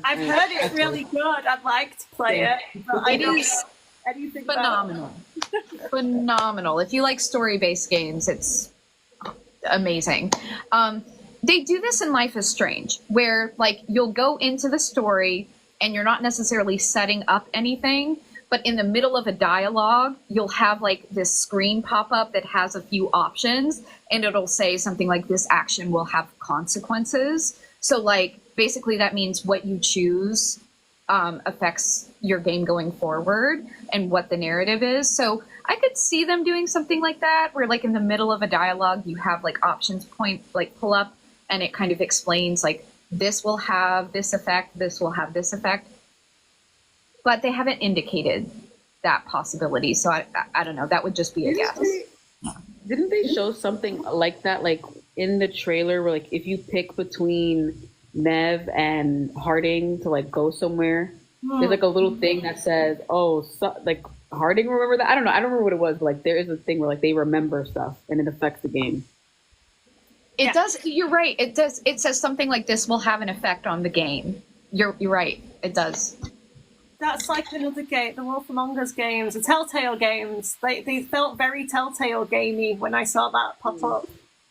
I've heard it's really good. I'd like to play it. But It is anything phenomenal. Phenomenal. If you like story-based games, it's amazing. They do this in Life is Strange, where like you'll go into the story and you're not necessarily setting up anything, but in the middle of a dialogue, you'll have like this screen pop up that has a few options, and it'll say something like, this action will have consequences. So like basically that means what you choose affects your game going forward and what the narrative is. So I could see them doing something like that, where like in the middle of a dialogue, you have like options point, like pull up, and it kind of explains like, this will have this effect, this will have this effect. But they haven't indicated that possibility. So I don't know. That would just be a guess. Didn't they show something like that, like in the trailer, where like if you pick between Nev and Harding to like go somewhere, there's like a little thing that says, oh, so, like Harding remember that? I don't know. I don't remember what it was, but like there is a thing where like they remember stuff and it affects the game. It does. You're right. It does. It says something like, this will have an effect on the game. You're right. It does. That's like another game, the Wolf Among Us games, the Telltale games. They felt very Telltale gamey when I saw that pop up.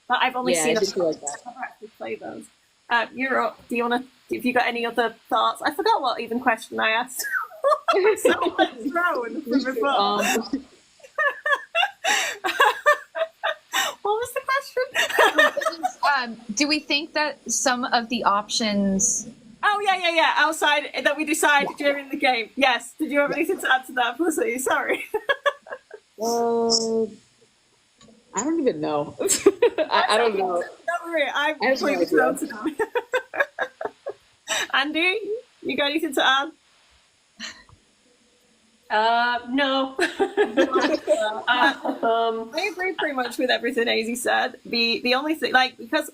But I've only seen a few. Like that. I've never actually played those. You're up. Do you want to? Have you got any other thoughts? I forgot what even question I asked. So much thrown from before. What was the question? Do we think that some of the options? Oh yeah. Outside that we decide during the game. Yes. Did you have anything to add to that, Pussy? Sorry. I don't even know. I don't know. Don't worry, I'm completely thrown to know. Andy, you got anything to add? No. I agree pretty much with everything AZ said. The only thing, like, because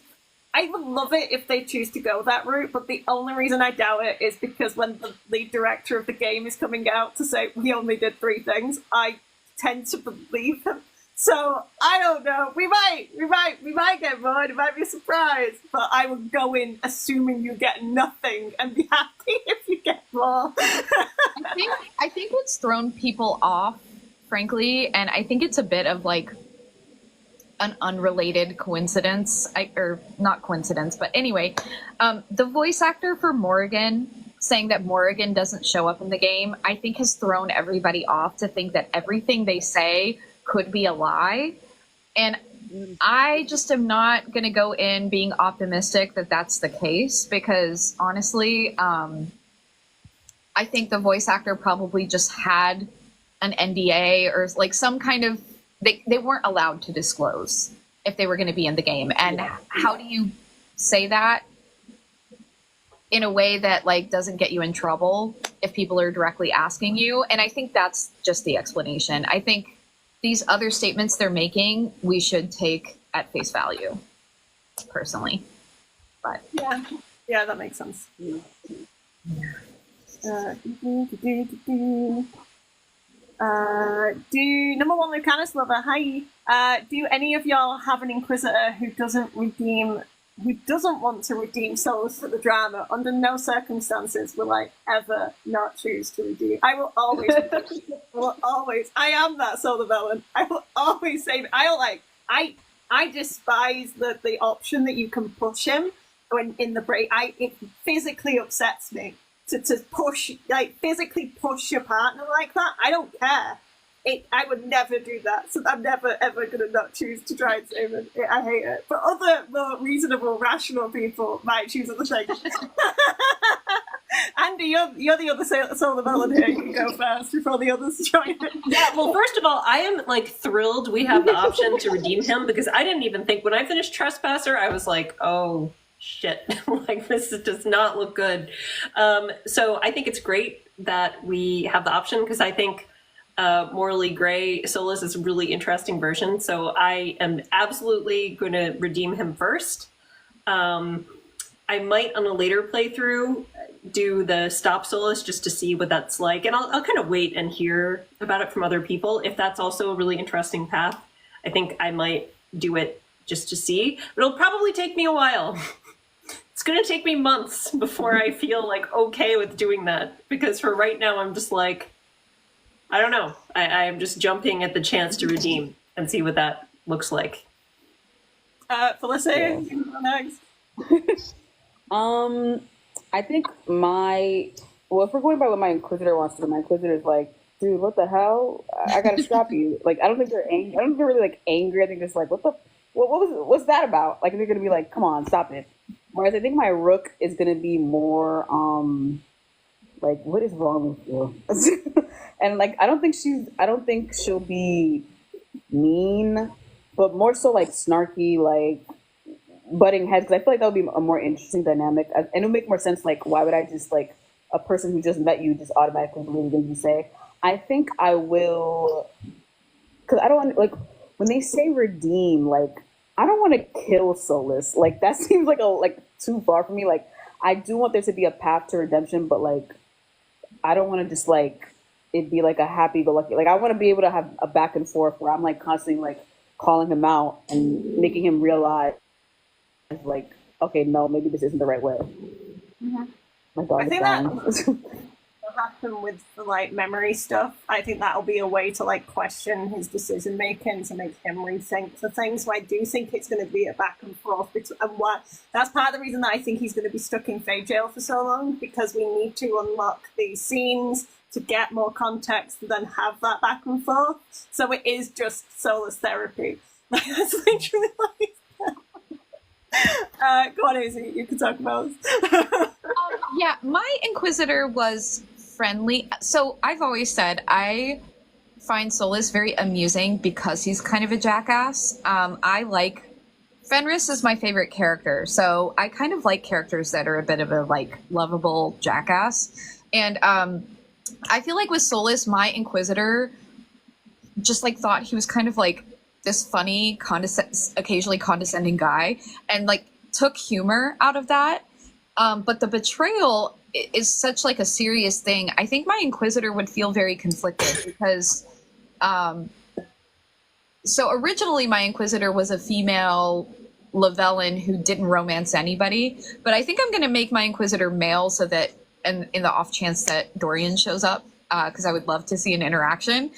I would love it if they choose to go that route, but the only reason I doubt it is because when the lead director of the game is coming out to say we only did 3 things, I tend to believe him. So I don't know. We might get more. It might be a surprise, but I would go in assuming you get nothing and be happy if you get more. I think what's thrown people off, frankly, and I think it's a bit of like an unrelated coincidence, or not coincidence, but anyway, the voice actor for Morrigan saying that Morrigan doesn't show up in the game, I think has thrown everybody off to think that everything they say could be a lie. And I just am not going to go in being optimistic that that's the case, because honestly, I think the voice actor probably just had an NDA or like some kind of, they weren't allowed to disclose if they were going to be in the game. And how do you say that in a way that like doesn't get you in trouble if people are directly asking you? And I think that's just the explanation. I think these other statements they're making, we should take at face value, personally. But yeah, that makes sense. Do number 1 Lucanus lover, hi. Do any of y'all have an Inquisitor who doesn't want to redeem souls for the drama? Under no circumstances will I ever not choose to redeem. I will always I am that solar villain. I will always say I despise the option that you can push him when in the break. It physically upsets me to push, like physically push your partner like that. I don't care. I would never do that, so I'm never ever gonna not choose to try and save him. I hate it. But other more reasonable, rational people might choose other things. Andy, you're the other solar villain here. You can go first before the others join in. Yeah, well, first of all, I am like thrilled we have the option to redeem him, because I didn't even think when I finished Trespasser, I was like, oh shit, like this does not look good. So I think it's great that we have the option, because I think morally gray Solus is a really interesting version. So I am absolutely going to redeem him first. I might, on a later playthrough, do the stop Solus just to see what that's like. And I'll kind of wait and hear about it from other people. If that's also a really interesting path, I think I might do it just to see. But it'll probably take me a while. It's going to take me months before I feel like okay with doing that. Because for right now, I'm just like, I don't know. I'm just jumping at the chance to redeem and see what that looks like. Felicity, you go next. I think if we're going by what my Inquisitor wants to do, my Inquisitor is like, dude, what the hell? I gotta stop you. Like, I don't think they're angry. I don't think they're really like angry. I think it's like, what's that about? Like, they're gonna be like, come on, stop it. Whereas I think my Rook is gonna be more, like, what is wrong with you? And like, I don't think she'll be mean, but more so like snarky, like butting heads. Because I feel like that would be a more interesting dynamic, and it would make more sense. Like, why would I just like a person who just met you just automatically believe things you say? I think I will, because I don't want, like, when they say redeem, like, I don't want to kill Solus. Like, that seems like too far for me. Like, I do want there to be a path to redemption, but like, I don't want to just like it be like a happy-go-lucky. Like, I want to be able to have a back and forth where I'm like constantly like calling him out and making him realize, like, okay, no, maybe this isn't the right way. Mm-hmm. My dog I is think dying. that happen with the like memory stuff. I think that'll be a way to like question his decision making, to make him rethink the things. So I do think it's going to be a back and forth between, and that's part of the reason that I think he's going to be stuck in Fade Jail for so long, because we need to unlock these scenes to get more context and then have that back and forth. So it is just Solus therapy. Like, that's literally like go on, Izzy, you can talk about it. Yeah, my Inquisitor was friendly. So I've always said I find Solus very amusing because he's kind of a jackass. I like Fenris is my favorite character, so I kind of like characters that are a bit of a like lovable jackass. And I feel like with Solus, my Inquisitor just like thought he was kind of like this funny, occasionally condescending guy, and like took humor out of that. But the betrayal is such like a serious thing. I think my Inquisitor would feel very conflicted because, so originally my Inquisitor was a female Lavellan who didn't romance anybody, but I think I'm going to make my Inquisitor male so that, and in the off chance that Dorian shows up, because I would love to see an interaction.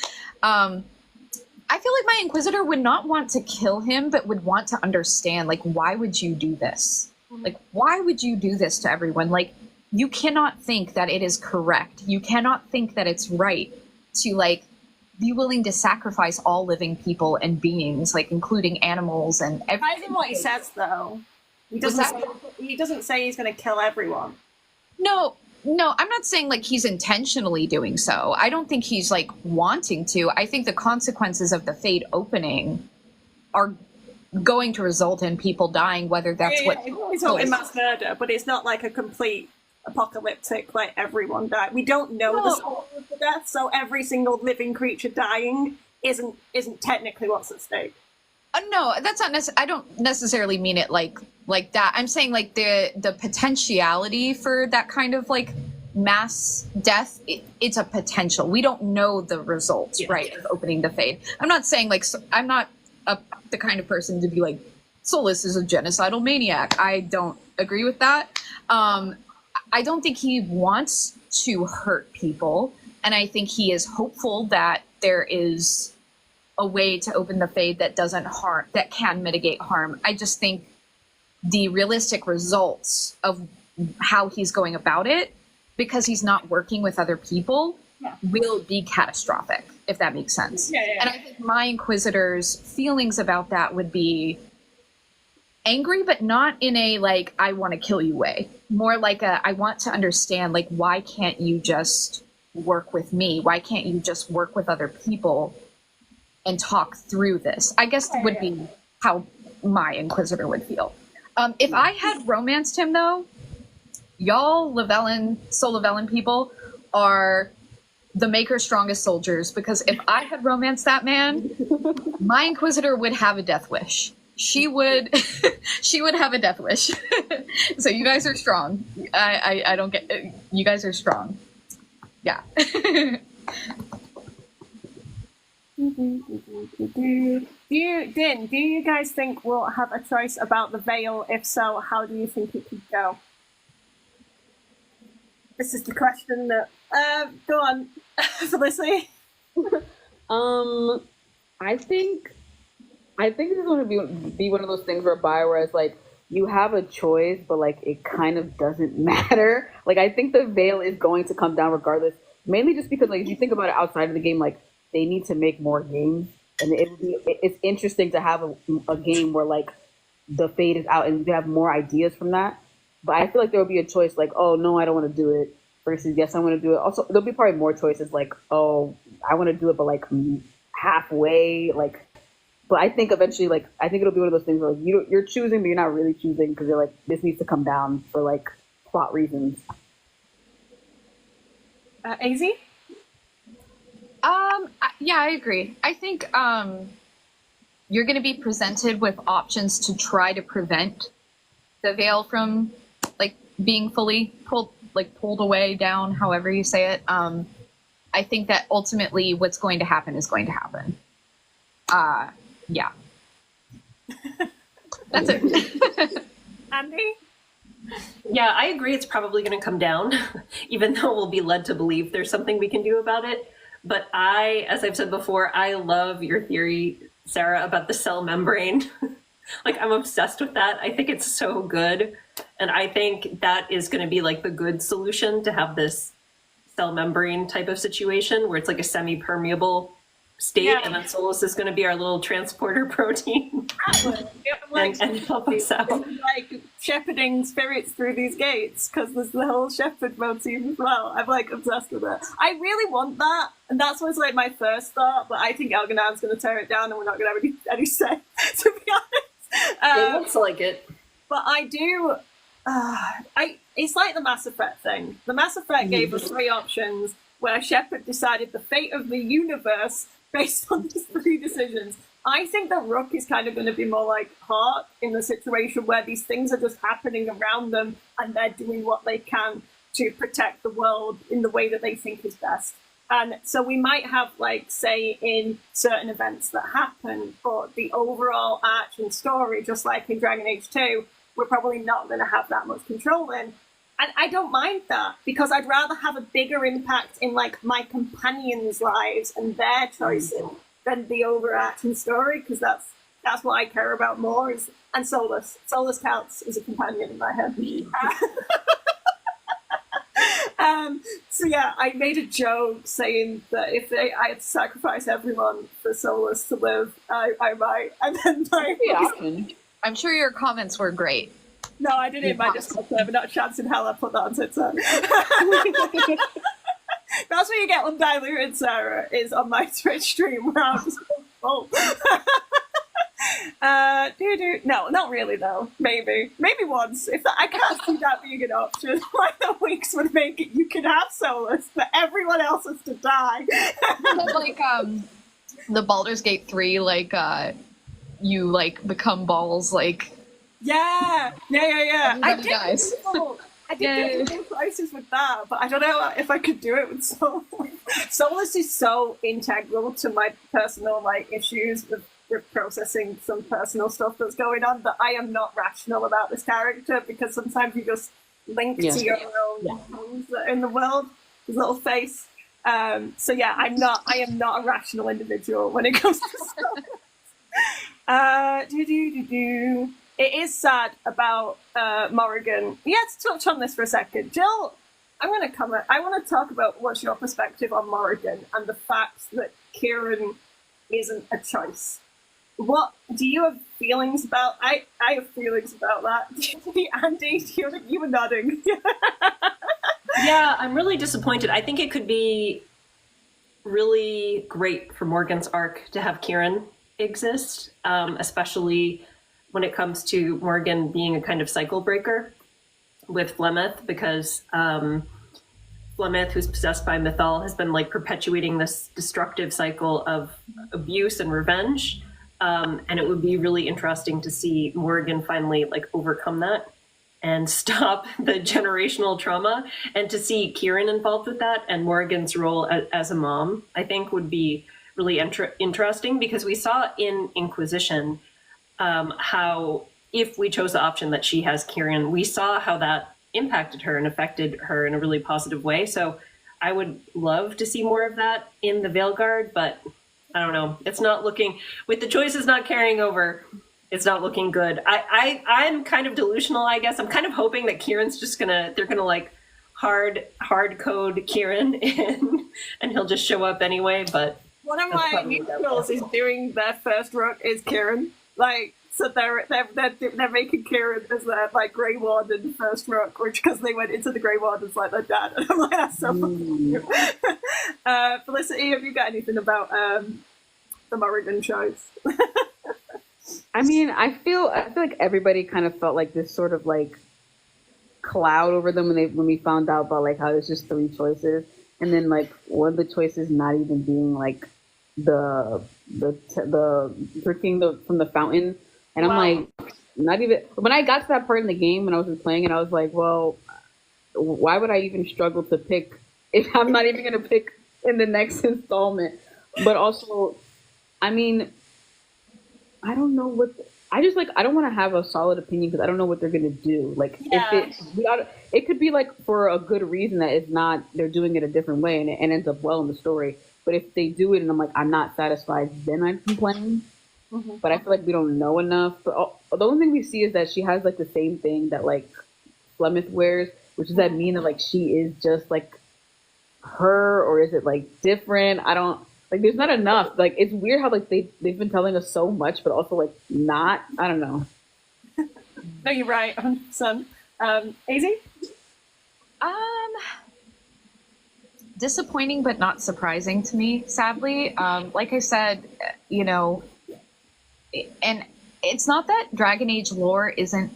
I feel like my Inquisitor would not want to kill him, but would want to understand, like, why would you do this? Like, why would you do this to everyone? Like, you cannot think that it is correct. You cannot think that it's right to, like, be willing to sacrifice all living people and beings, like, including animals and everything. Depends on what he says, though. He doesn't say he's going to kill everyone. No, I'm not saying like he's intentionally doing so. I don't think he's like wanting to. I think the consequences of the Fade opening are going to result in people dying, whether that's it's not in mass murder, but it's not like a complete apocalyptic, like everyone died. We don't know the source of the death, so every single living creature dying isn't technically what's at stake. No, that's not necessarily. I don't necessarily mean it like that. I'm saying like the potentiality for that kind of like mass death. It's a potential. We don't know the results, right, of opening the Fade. I'm not saying like I'm not the kind of person to be like Solus is a genocidal maniac. I don't agree with that. I don't think he wants to hurt people, and I think he is hopeful that there is a way to open the Fade that doesn't harm, that can mitigate harm. I just think the realistic results of how he's going about it, because he's not working with other people, will be catastrophic, if that makes sense. And I think my Inquisitor's feelings about that would be angry, but not in a like I want to kill you way. More like I want to understand, like, why can't you just work with me? Why can't you just work with other people and talk through this? I guess would be how my Inquisitor would feel. If I had romanced him, though, y'all Lavellan, Sol Lavellan people are the Maker's strongest soldiers, because if I had romanced that man, my Inquisitor would have a death wish. She would she would have a death wish. So you guys are strong. I don't get you guys are strong. Yeah. Do you guys think we'll have a choice about the veil? If so, how do you think it could go? This is the question that go on, Felicity. I think this is going to be one of those things where Bioware is like, you have a choice, but like it kind of doesn't matter. Like I think the veil is going to come down regardless, mainly just because like if you think about it outside of the game, like they need to make more games, and it's interesting to have a game where like the fade is out and you have more ideas from that. But I feel like there will be a choice like, oh no, I don't want to do it, versus yes, I want to do it. Also, there'll be probably more choices like, oh, I want to do it, but like halfway, like. But I think eventually, like, I think it'll be one of those things where like, you're choosing, but you're not really choosing because you're like, this needs to come down for like plot reasons. AZ? Yeah, I agree. I think you're going to be presented with options to try to prevent the veil from like being fully pulled away, down, however you say it. I think that ultimately what's going to happen is going to happen. Yeah. That's it. Andy? Yeah, I agree it's probably going to come down, even though we'll be led to believe there's something we can do about it. But as I've said before, I love your theory, Sarah, about the cell membrane. Like, I'm obsessed with that. I think it's so good. And I think that is going to be like the good solution, to have this cell membrane type of situation where it's like a semi-permeable state, yeah. And then Solus is going to be our little transporter protein and help us out. Like shepherding spirits through these gates, because there's the whole shepherd motif as well. I'm like obsessed with it. I really want that, and that's what's like my first thought. But I think Elganan's going to tear it down, and we're not going to have any say. To be honest, it looks like it. But I do. It's like the Mass Effect thing. The Mass Effect gave us 3 options, where Shepard decided the fate of the universe based on these 3 decisions. I think that Rook is kind of going to be more like Hart, in the situation where these things are just happening around them and they're doing what they can to protect the world in the way that they think is best. And so we might have, like, say, in certain events that happen, but the overall arc and story, just like in Dragon Age 2, we're probably not going to have that much control in. And I don't mind that, because I'd rather have a bigger impact in like my companions' lives and their choices than the overarching story, because that's what I care about more. And Solus counts as a companion in my head. So yeah, I made a joke saying that if I had to sacrifice everyone for Solus to live, I might. And then I'm sure your comments were great. No, I did it in my Discord server, not a chance in hell I put that on Twitter. That's what you get undiluted, Sarah, is on my Twitch stream where I'm just full. No, not really though. Maybe once. I can't see that being an option. Like the weeks would make it, you can have Solus, but everyone else has to die. Like the Baldur's Gate 3, like you like become balls, like. Yeah. I did guys. I did get places with that, but I don't know if I could do it with Solus. Solus is so integral to my personal like issues with processing some personal stuff that's going on, that I am not rational about this character, because sometimes you just link to your own things that are in the world, his little face. So yeah, I am not a rational individual when it comes to Solus. It is sad about Morrigan. Yeah, to touch on this for a second. Jill, I want to talk about what's your perspective on Morrigan and the fact that Kieran isn't a choice. What do you have feelings about? I have feelings about that. Andy, you were nodding. Yeah, I'm really disappointed. I think it could be really great for Morgan's arc to have Kieran exist, especially when it comes to Morgan being a kind of cycle breaker with Flemeth, because Flemeth, who's possessed by Mythal, has been like perpetuating this destructive cycle of abuse and revenge. And it would be really interesting to see Morrigan finally like overcome that and stop the generational trauma, and to see Kieran involved with that and Morrigan's role as a mom, I think would be really interesting, because we saw in Inquisition how if we chose the option that she has Kieran, we saw how that impacted her and affected her in a really positive way. So I would love to see more of that in the Veilguard, but I don't know. It's not looking, with the choices not carrying over, it's not looking good. I'm kind of delusional, I guess. I'm kind of hoping that Kieran's just they're gonna like hard code Kieran in, and he'll just show up anyway. But one of my mutuals is doing their first rook is Kieran. Like, so they're making Kieran as their like Grey Warden first rook, which because they went into the Grey Wardens like their dad. And I'm like, that's so funny. Felicity, have you got anything about the Morrigan choice? I mean, I feel like everybody kind of felt like this sort of like cloud over them when we found out about like how there's just 3 choices, and then like one of the choices not even being like the drinking from the fountain, and I'm like, not even when I got to that part in the game when I was playing it, I was like, well, why would I even struggle to pick if I'm not even gonna pick in the next installment? But also, I mean, I don't know what I don't want to have a solid opinion because I don't know what they're gonna do. Like, if it could be like for a good reason that it's not, they're doing it a different way and it ends up well in the story. But if they do it and I'm like, I'm not satisfied, then I'd complain. Mm-hmm. But I feel like we don't know enough. But the only thing we see is that she has like the same thing that like Flemeth wears, which does that mean that like she is just like her, or is it like different? I don't. Like, there's not enough. Like, it's weird how like they've been telling us so much, but also like not. I don't know. No, you're right, 100%. Easy. Disappointing, but not surprising to me. Sadly, like I said, you know, and it's not that Dragon Age lore isn't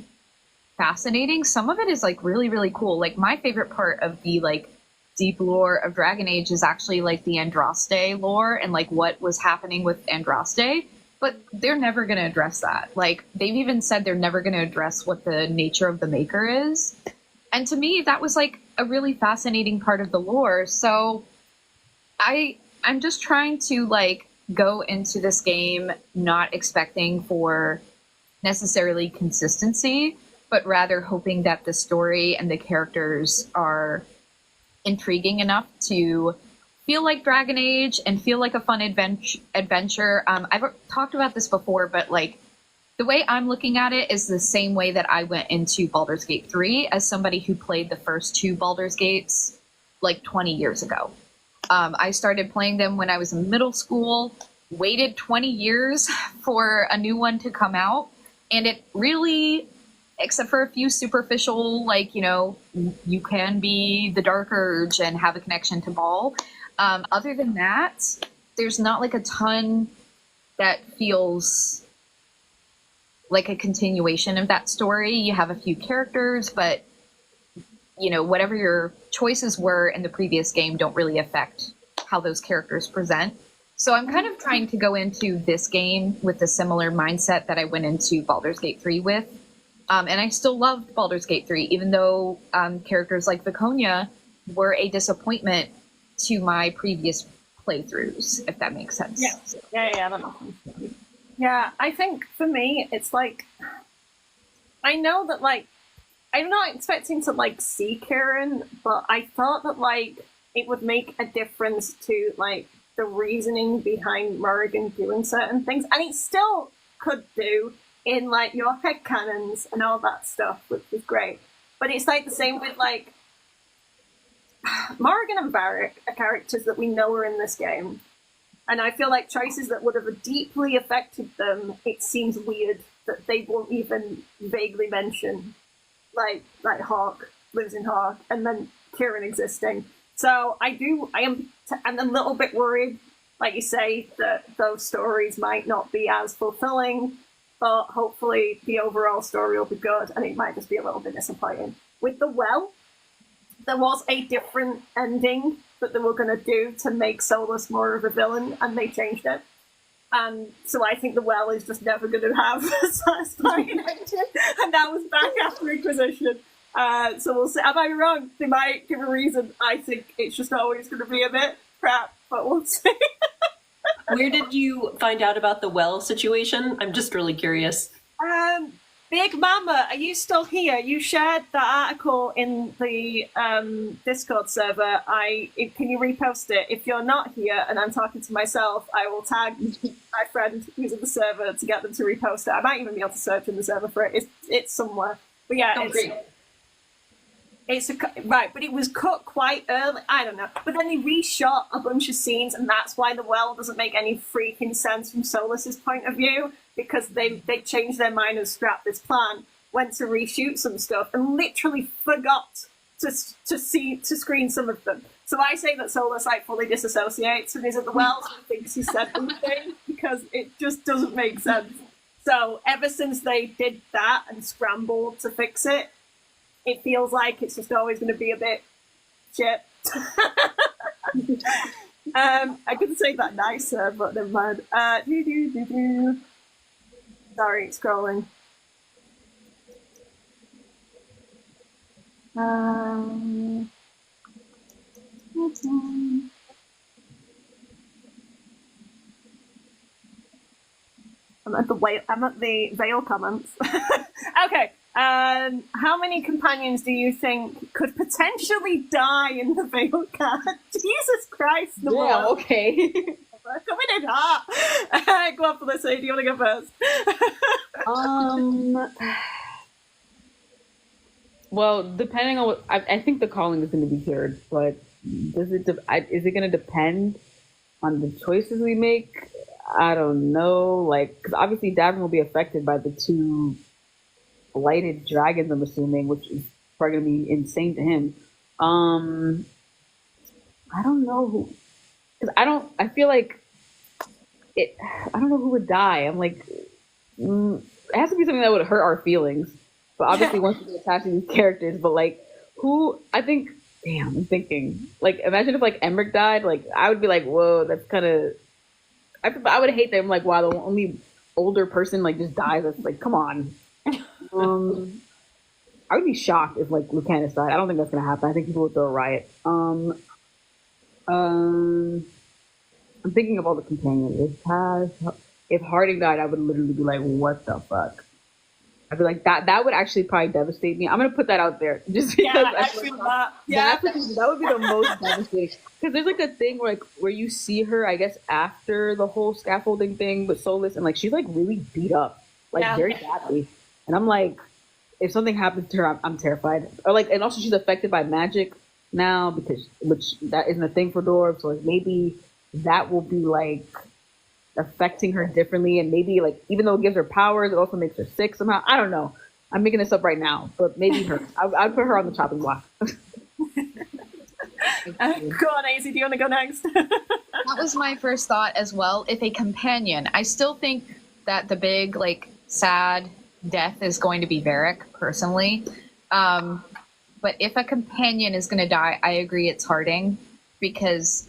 fascinating. Some of it is like really, really cool. Like, my favorite part of the like deep lore of Dragon Age is actually like the Andraste lore and like what was happening with Andraste, but they're never going to address that. Like, they've even said they're never going to address what the nature of the Maker is. And to me, that was like a really fascinating part of the lore. So I'm just trying to like go into this game not expecting for necessarily consistency, but rather hoping that the story and the characters are intriguing enough to feel like Dragon Age and feel like a fun adventure. I've talked about this before, but like the way I'm looking at it is the same way that I went into Baldur's Gate 3 as somebody who played the first 2 Baldur's Gates like 20 years ago. I started playing them when I was in middle school, waited 20 years for a new one to come out, and it really, except for a few superficial, like, you know, you can be the Dark Urge and have a connection to Ball. Other than that, there's not like a ton that feels like a continuation of that story. You have a few characters, but, you know, whatever your choices were in the previous game don't really affect how those characters present. So I'm kind of trying to go into this game with a similar mindset that I went into Baldur's Gate 3 with. And I still loved Baldur's Gate 3, even though characters like Viconia were a disappointment to my previous playthroughs, if that makes sense. Yeah, that makes sense. Yeah, I think for me, it's like, I know that like, I'm not expecting to like see Kieran, but I thought that like, it would make a difference to like the reasoning behind Morrigan doing certain things, and it still could do in like your headcanons and all that stuff, which is great. But it's like the same with like Morrigan and Varric are characters that we know are in this game, and I feel like choices that would have deeply affected them, it seems weird that they won't even vaguely mention, like Hawk, losing Hawk, and then Kieran existing. So I'm a little bit worried, like you say, that those stories might not be as fulfilling, but hopefully the overall story will be good, and it might just be a little bit disappointing. With the there was a different ending that they were going to do to make Solus more of a villain, and they changed it. And so I think the Well is just never going to have a satisfying ending, and that was back after Inquisition. So we'll see. Am I wrong? They might give a reason. I think it's just always going to be a bit crap, but we'll see. Where did you find out about the Well situation? I'm just really curious. Big Mama, are you still here? You shared that article in the Discord server. Can you repost it? If you're not here and I'm talking to myself, I will tag my friend who's in the server to get them to repost it. I might even be able to search in the server for it. It's somewhere. But yeah, right, but it was cut quite early. I don't know. But then they reshot a bunch of scenes, and that's why the Well doesn't make any freaking sense from Solus's point of view, because they changed their mind and scrapped this plan, went to reshoot some stuff, and literally forgot to screen some of them. So I say that Solus fully disassociates and is at the Well and thinks he said anything, because it just doesn't make sense. So ever since they did that and scrambled to fix it, it feels like it's just always going to be a bit shit. I couldn't say that nicer, but never mind. Sorry, scrolling. I'm at the Veil comments. Okay. How many companions do you think could potentially die in the Veilguard? Jesus Christ! Yeah, okay. Coming in hot. Go on, Felicity. Do you want to go first? Well, depending on what I think the calling is going to be cured, but is it going to depend on the choices we make? I don't know. Like, because obviously Davin will be affected by the 2 blighted dragons, I'm assuming, which is probably going to be insane to him. I don't know who, because I feel like I don't know who would die. I'm like, it has to be something that would hurt our feelings. But obviously, once we get attached to these characters, but like, who, I think, damn, I'm thinking, like, imagine if like Emmerich died, like, I would be like, whoa, that's kind of, I would hate that. I'm like, wow, the only older person like just dies. That's like, come on. I would be shocked if like Lucanus died. I don't think that's gonna happen. I think people would throw a riot. I'm thinking of all the companions. If Harding died, I would literally be like, what the fuck? I'd be like, that would actually probably devastate me. I'm gonna put that out there just because I feel that. Yeah, that would be the most devastating. Because there's like a thing where you see her, I guess, after the whole scaffolding thing with Solus, and like she's like really beat up, like very badly. And I'm like, if something happens to her, I'm terrified. Or like, and also she's affected by magic now which that isn't a thing for dwarves. So like maybe that will be like affecting her differently, and maybe like even though it gives her powers, it also makes her sick somehow. I don't know. I'm making this up right now, but maybe her. I'd put her on the chopping block. Go on, AZ. Do you want to go next? That was my first thought as well. If a companion, I still think that the big like sad death is going to be Varric personally. But if a companion is going to die, I agree it's Harding, because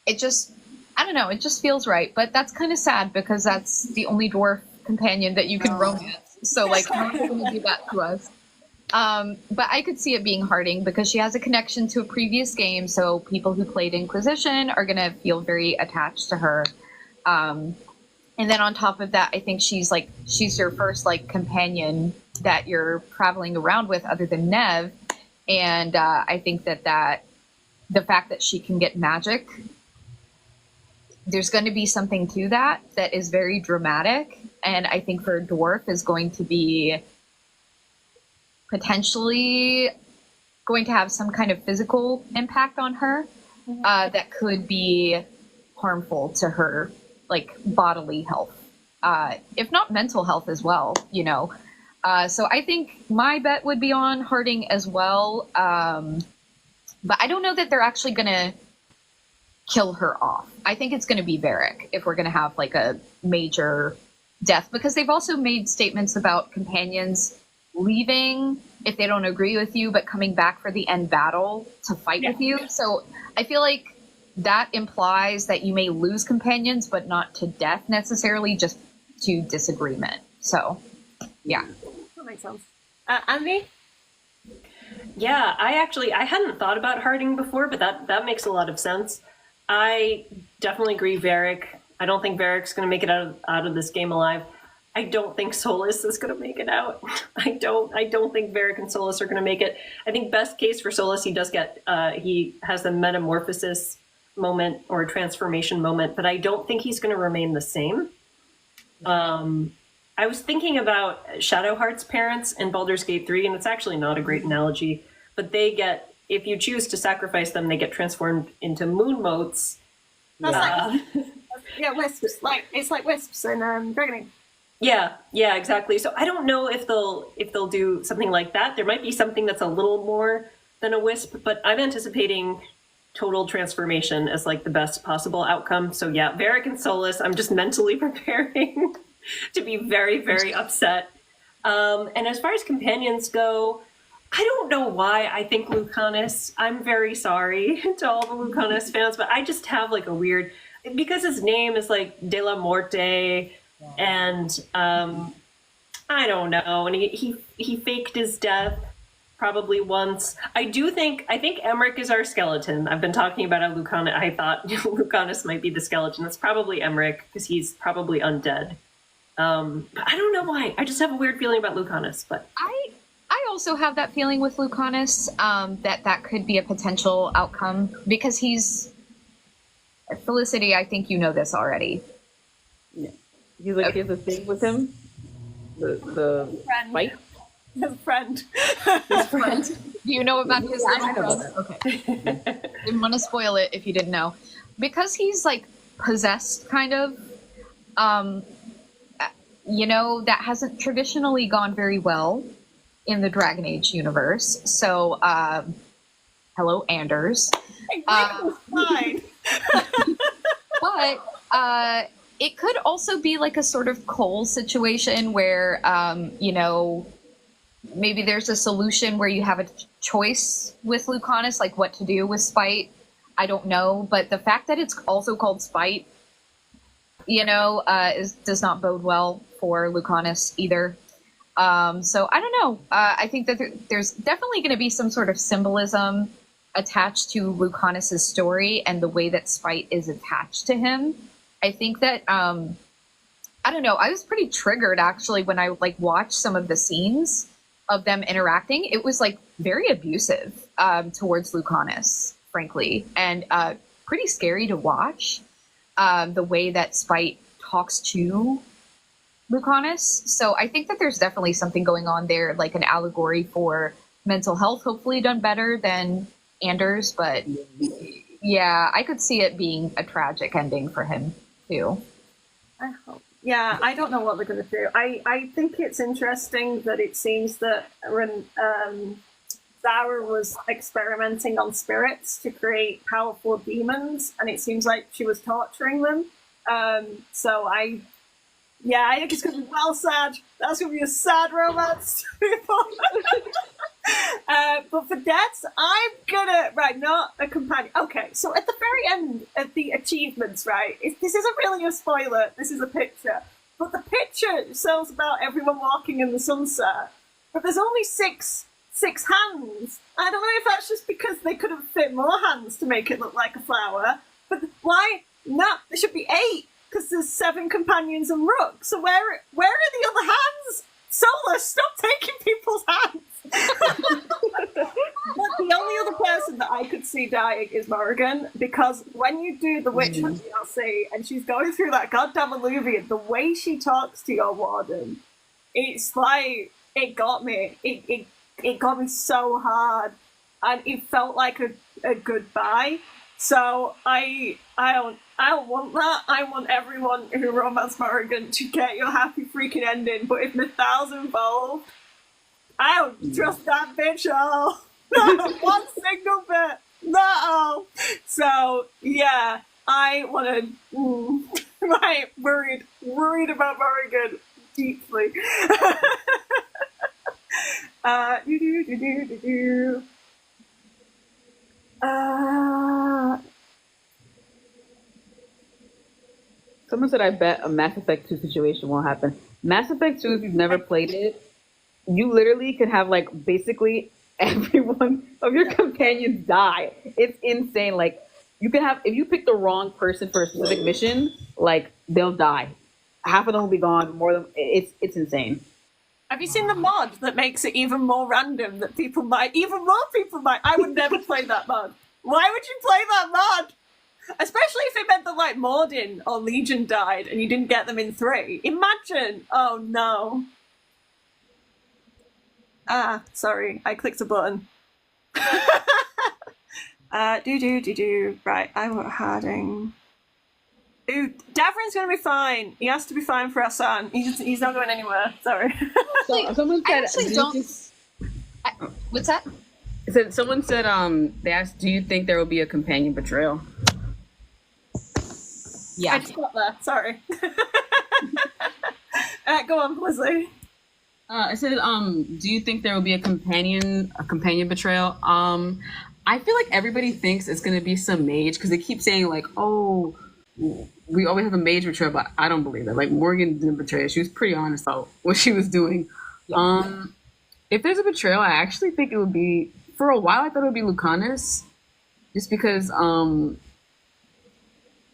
it just, I don't know, it just feels right. But that's kind of sad because that's the only dwarf companion that you can romance. So like, how are you going to do that to us? But I could see it being Harding because she has a connection to a previous game. So people who played Inquisition are going to feel very attached to her. And then on top of that, I think she's your first like companion that you're traveling around with other than Nev. And I think that the fact that she can get magic, there's going to be something to that is very dramatic. And I think for a dwarf is going to be potentially going to have some kind of physical impact on her that could be harmful to her, like bodily health, if not mental health as well, you know. So I think my bet would be on Harding as well. But I don't know that they're actually going to kill her off. I think it's going to be Varric if we're going to have like a major death, because they've also made statements about companions leaving if they don't agree with you, but coming back for the end battle to fight with you. So I feel like that implies that you may lose companions, but not to death necessarily, just to disagreement. So, yeah. That makes sense. Andy? Yeah, I hadn't thought about Harding before, but that makes a lot of sense. I definitely agree, Varric. I don't think Varric's going to make it out of this game alive. I don't think Solus is going to make it out. I don't think Varric and Solus are going to make it. I think best case for Solus, he does get he has a metamorphosis moment or a transformation moment, but I don't think he's going to remain the same. I was thinking about Shadowheart's parents in Baldur's Gate 3, and it's actually not a great analogy, but they get, if you choose to sacrifice them, they get transformed into moon motes. That's wisps. It's like wisps in Dragon Age. Yeah, exactly. So I don't know if they'll do something like that. There might be something that's a little more than a wisp, but I'm anticipating total transformation as like the best possible outcome. So yeah, Varric and Solus, I'm just mentally preparing to be very, very upset. And as far as companions go, I don't know why I think Lucanus. I'm very sorry to all the Lucanus fans, but I just have like a weird, because his name is like De La Morte, and I don't know, and he faked his death probably once. I think Emmerich is our skeleton. I've been talking about a Lucanus. I thought Lucanus might be the skeleton. It's probably Emmerich because he's probably undead. But I don't know why. I just have a weird feeling about Lucanus. But I also have that feeling with Lucanus, that could be a potential outcome because he's Felicity. I think you know this already. Yeah. He's like, he has a thing with him. The fight. His friend. His friend. Do you know about his I know friend? Okay. Didn't want to spoil it if you didn't know. Because he's like possessed kind of, that hasn't traditionally gone very well in the Dragon Age universe. So, hello, Anders. Fine. But it could also be like a sort of Cole situation where, maybe there's a solution where you have a choice with Lucanus, like what to do with Spite. I don't know. But the fact that it's also called Spite, does not bode well for Lucanus either. So I don't know. I think that there's definitely going to be some sort of symbolism attached to Lucanus's story and the way that Spite is attached to him. I think that, I don't know, I was pretty triggered actually when I watched some of the scenes of them interacting. It was very abusive towards Lucanus, frankly, and pretty scary to watch the way that Spite talks to Lucanus. So I think that there's definitely something going on there, like an allegory for mental health, hopefully done better than Anders. But yeah, I could see it being a tragic ending for him too. I hope. Yeah, I don't know what they're going to do. I think it's interesting that it seems that when Zara was experimenting on spirits to create powerful demons, and it seems like she was torturing them. So I think it's going to be well sad. That's going to be a sad romance. But for deaths, I'm gonna not a companion. Okay, so at the very end of the achievements, this isn't really a spoiler. This is a picture, but the picture shows about everyone walking in the sunset. But there's only six hands. I don't know if that's just because they could have fit more hands to make it look like a flower. But why not? There should be 8 because there's 7 companions and Rook. So where are the other hands? Solus, stop taking people's hands. But the only other person that I could see dying is Morrigan, because when you do the Witch Hunt DLC and she's going through that goddamn Alluvian, the way she talks to your warden, it's like, it got me. It got me so hard, and it felt like a goodbye. So I don't want that. I want everyone who romance Morrigan to get your happy freaking ending. But if Mythal's involved, I don't trust that bitch at all. Not one single bit. Not at all. So yeah, I want to. Worried about Morrigan deeply. Do, do, do, do, do, do. Someone said, I bet a Mass Effect 2 situation will happen. Mass Effect 2, if you've never played it, you literally could have like basically every one of your companions die. It's insane. Like you can have, if you pick the wrong person for a specific mission, like they'll die. Half of them will be gone. More than it's insane. Have you seen the mod that makes it even more random that even more people might? I would never play that mod. Why would you play that mod? Especially if it meant that like Mordin or Legion died and you didn't get them in 3. Imagine! Oh no. Sorry, I clicked a button. Right, I want Harding. Dude, Davrin's gonna be fine. He has to be fine for Hassan. He's not going anywhere. Sorry. Someone said, What's that? Someone said, they asked, do you think there will be a companion betrayal? Yeah. I just got there. Sorry. Go on, Leslie. I said, do you think there will be a companion betrayal? I feel like everybody thinks it's gonna be some mage because they keep saying like, oh, we always have a mage betrayal, but I don't believe that. Like Morgan didn't betray us. She was pretty honest about what she was doing. Yeah. If there's a betrayal, I actually think it would be, for a while I thought it would be Lucanus, just because,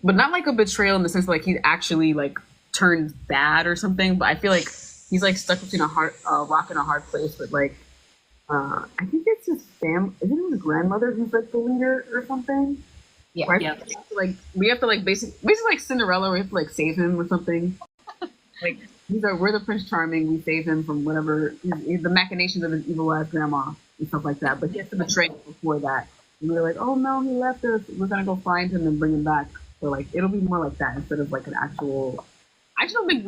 but not like a betrayal in the sense of, like he's actually like turned bad or something. But I feel like he's like stuck between a rock and a hard place. But like, I think it's his family. Isn't it his grandmother who's like the leader or something? Yeah. Right? Yeah. We have to like basically like Cinderella. We have to like save him or something. Like we're the Prince Charming. We save him from whatever the machinations of his evil ass grandma and stuff like that. But he has to betray him before that. And we're like, oh no, he left us. We're gonna go find him and bring him back. So like it'll be more like that instead of like an actual. I just don't think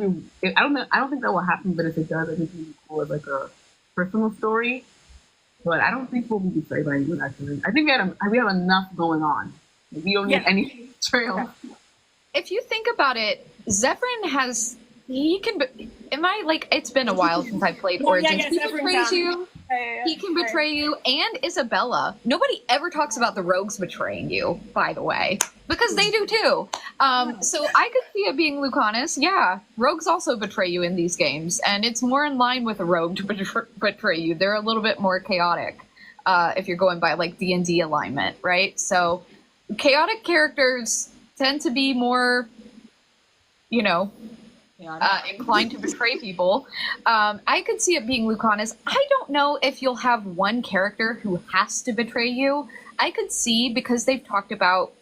I don't think that will happen. But if it does, I think it'll be cool as like a personal story. But I don't think we'll be betrayed by anyone. Actually, I think we have enough going on. We don't need any betrayal. If you think about it, Zephyrin it's been a while since I played Origins. He betrays you. He can betray you, and Isabella. Nobody ever talks about the rogues betraying you, by the way, because they do too. So I could see it being Lucanus. Yeah, rogues also betray you in these games, and it's more in line with a rogue to betray you. They're a little bit more chaotic if you're going by like D&D alignment, right? So chaotic characters tend to be more, inclined to betray people. I could see it being Lucanus. I don't know if you'll have one character who has to betray you. I could see, because they've talked about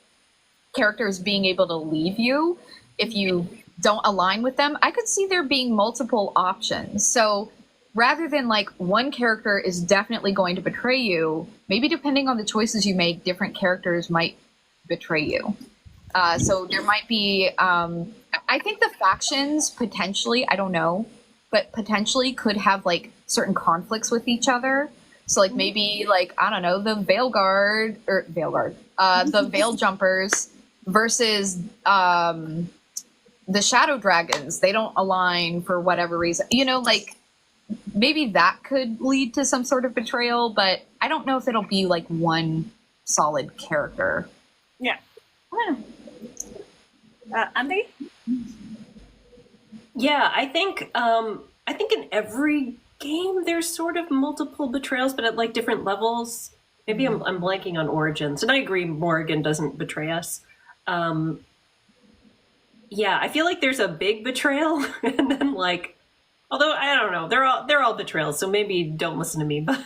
characters being able to leave you if you don't align with them, I could see there being multiple options. So rather than like one character is definitely going to betray you, maybe depending on the choices you make, different characters might betray you. So there might be, I think the factions potentially, I don't know, but potentially could have like certain conflicts with each other. So like maybe like, I don't know, the the Veil Jumpers versus the Shadow Dragons. They don't align for whatever reason. Like maybe that could lead to some sort of betrayal, but I don't know if it'll be like one solid character. Yeah. I don't know. Andy? Yeah, I think in every game there's sort of multiple betrayals, but at like different levels. Maybe I'm blanking on Origins, and I agree Morrigan doesn't betray us. Yeah, I feel like there's a big betrayal, and then like, although I don't know, they're all betrayals, so maybe don't listen to me. But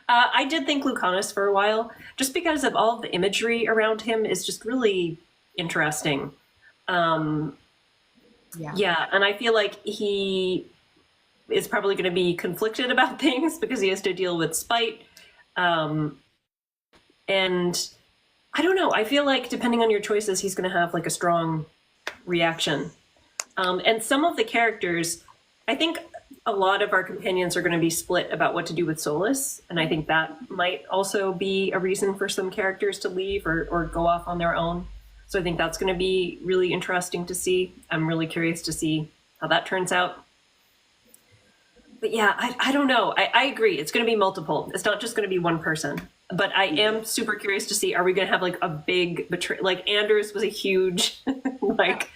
I did think Lucanus for a while, just because of all of the imagery around him is just really interesting. Yeah, and I feel like he is probably going to be conflicted about things because he has to deal with spite. And I don't know, I feel like depending on your choices, he's going to have like a strong reaction. And some of the characters, I think a lot of our companions are going to be split about what to do with Solus. And I think that might also be a reason for some characters to leave or go off on their own. So I think that's going to be really interesting to see. I'm really curious to see how that turns out. But yeah, I don't know. I agree. It's going to be multiple. It's not just going to be one person. But I am super curious to see, are we going to have like a big betrayal? Like Anders was a huge, like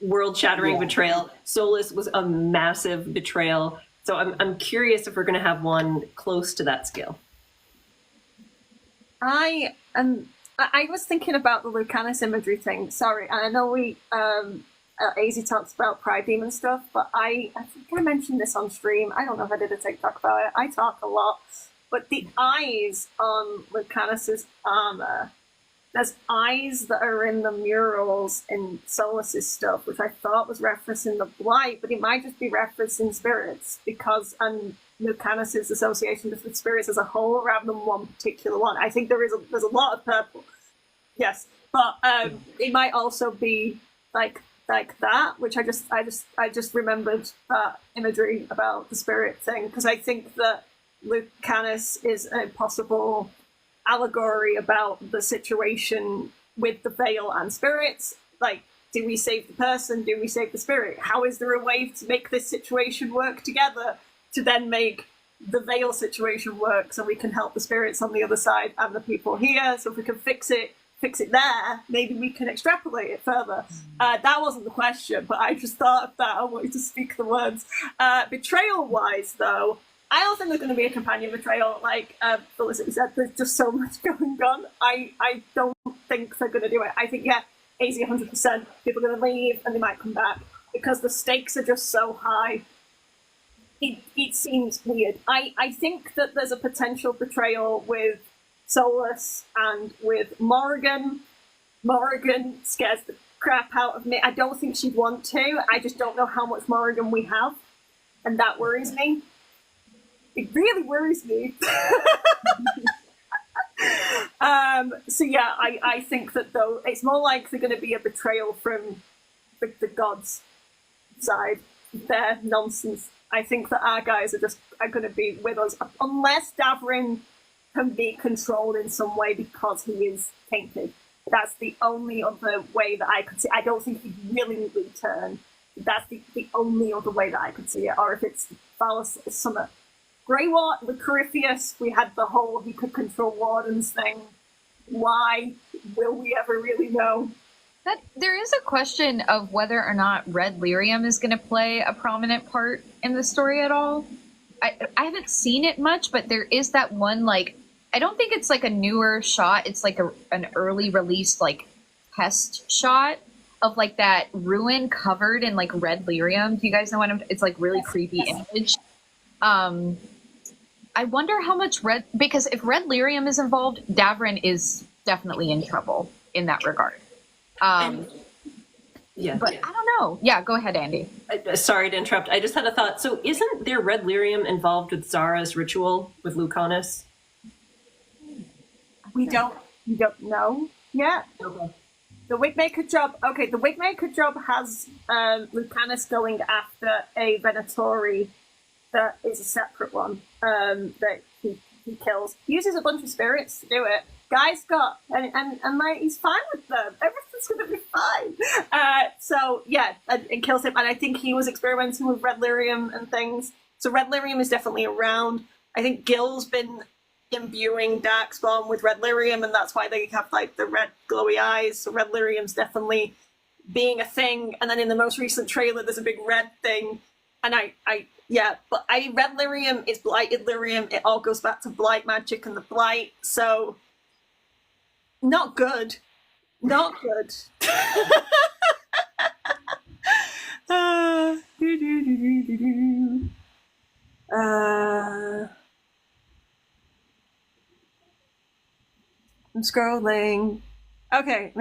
world-shattering betrayal. Solus was a massive betrayal. So I'm curious if we're going to have one close to that scale. I was thinking about the Lucanus imagery thing. Sorry, and I know we AZ talks about Pride Demon stuff, but I think I mentioned this on stream. I don't know if I did a TikTok about it. I talk a lot, but the eyes on Lucanus's armor, there's eyes that are in the murals in Solus's stuff, which I thought was referencing the blight, but it might just be referencing spirits because Lucanus's association with spirits as a whole rather than one particular one. I think there's a lot of purple. Yes, but it might also be like that, which I just remembered that imagery about the spirit thing because I think that Lucanus is a possible allegory about the situation with the veil and spirits. Like, do we save the person? Do we save the spirit? How is there a way to make this situation work together to then make the veil situation work so we can help the spirits on the other side and the people here? So if we can fix it there, maybe we can extrapolate it further. That wasn't the question, but I just thought of that. I wanted to speak the words. Betrayal-wise, though, I don't think there's going to be a companion betrayal. Like Felicity said, there's just so much going on. I don't think they're going to do it. I think, AZ 100%. People are going to leave and they might come back because the stakes are just so high. It seems weird. I think that there's a potential betrayal with Solus and with Morrigan. Morrigan scares the crap out of me. I don't think she'd want to. I just don't know how much Morrigan we have, and that worries me. It really worries me. So yeah, I think that though it's more likely going to be a betrayal from the gods' side. Their nonsense. I think that our guys are going to be with us unless Davrin can be controlled in some way because he is tainted. That's the only other way that I could see. I don't think he'd really return. That's the only other way that I could see it. Or if it's Phallus or Summit. Grey Ward, the Corypheus, we had the whole he could control wardens thing. Why? Will we ever really know? That there is a question of whether or not Red Lyrium is going to play a prominent part in the story at all. I haven't seen it much, but there is that one, like, I don't think it's like a newer shot. It's like an early release, like, test shot of like that ruin covered in like red lyrium. Do you guys know what it's like really creepy image? I wonder how much because if red lyrium is involved, Davrin is definitely in trouble in that regard. Yeah, but I don't know. Yeah, go ahead, Andy. Sorry to interrupt. I just had a thought. So isn't there red lyrium involved with Zara's ritual with Lucanus? We don't know yet. Okay. The Wigmaker job. Okay, the Wigmaker job has Lucanus going after a Venatori that is a separate one that he kills. He uses a bunch of spirits to do it. Guy's got and like he's fine with them. Everything's gonna be fine. So yeah, and kills him. And I think he was experimenting with red lyrium and things. So red lyrium is definitely around. I think Gil's been imbuing Darkspawn with red lyrium, and that's why they have like the red glowy eyes. So red lyrium's definitely being a thing. And then in the most recent trailer, there's a big red thing. And red lyrium is blighted lyrium. It all goes back to blight magic and the blight. So not good. Not good. I'm scrolling. Okay,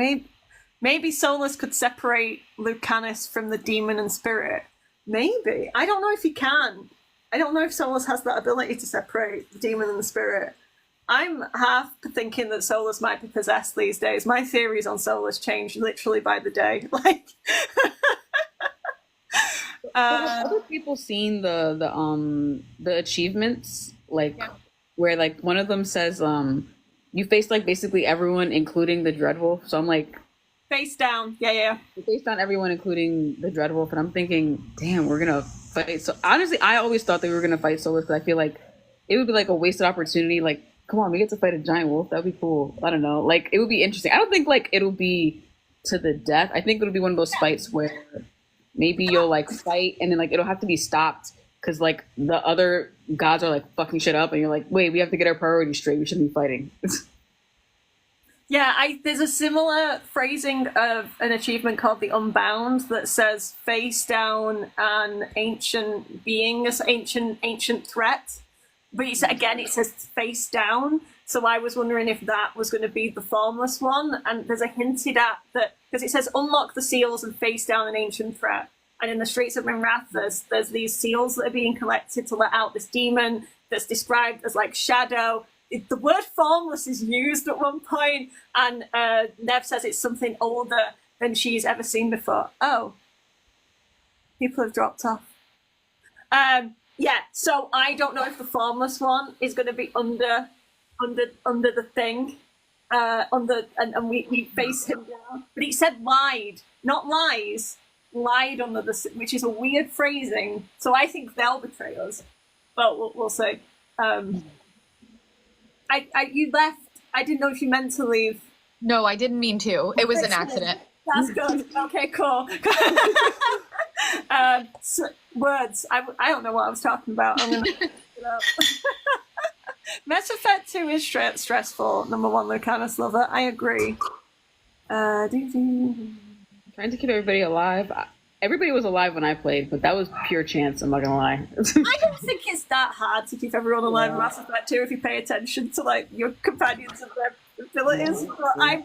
maybe Solus could separate Lucanus from the demon and spirit. Maybe. I don't know if he can. I don't know if Solus has that ability to separate the demon and the spirit. I'm half thinking that Solus might be possessed these days. My theories on Solus change literally by the day. Like, have other people seen the achievements? Like, where like one of them says, you face like basically everyone, including the Dreadwolf. So I'm like, face down. Yeah. Based on everyone, including the Dreadwolf, and I'm thinking, damn, we're gonna fight. So honestly, I always thought they were gonna fight Solus because I feel like it would be like a wasted opportunity. Like, come on, we get to fight a giant wolf. That'd be cool. I don't know. Like, it would be interesting. I don't think like it'll be to the death. I think it'll be one of those fights where maybe you'll like fight and then like it'll have to be stopped because like the other gods are like fucking shit up, and you're like, wait, we have to get our priorities straight. We shouldn't be fighting. Yeah, there's a similar phrasing of an achievement called the Unbound that says face down an ancient being, as ancient threat. But it says face down. So I was wondering if that was going to be the formless one. And there's a hinted at that, because it says unlock the seals and face down an ancient threat. And in the Streets of Minrath, there's these seals that are being collected to let out this demon that's described as like shadow. The word formless is used at one point, and Nev says it's something older than she's ever seen before. Oh, people have dropped off. Yeah, so I don't know if the formless one is going to be under the thing, and we face him down. But he said lied, not lies, lied under the, which is a weird phrasing. So I think they'll betray us, but we'll see. You left. I didn't know if you meant to leave. No, I didn't mean to. It was an accident. That's good. Okay, cool. So, words. I don't know what I was talking about. I'm gonna look it up. Mass Effect 2 is stressful. Number one, Lucanus lover. I agree. Trying to keep everybody alive. Everybody was alive when I played, but that was pure chance. I'm not gonna lie. I don't think it's that hard to keep everyone alive in Mass Effect 2 if you pay attention to like your companions and their abilities. But I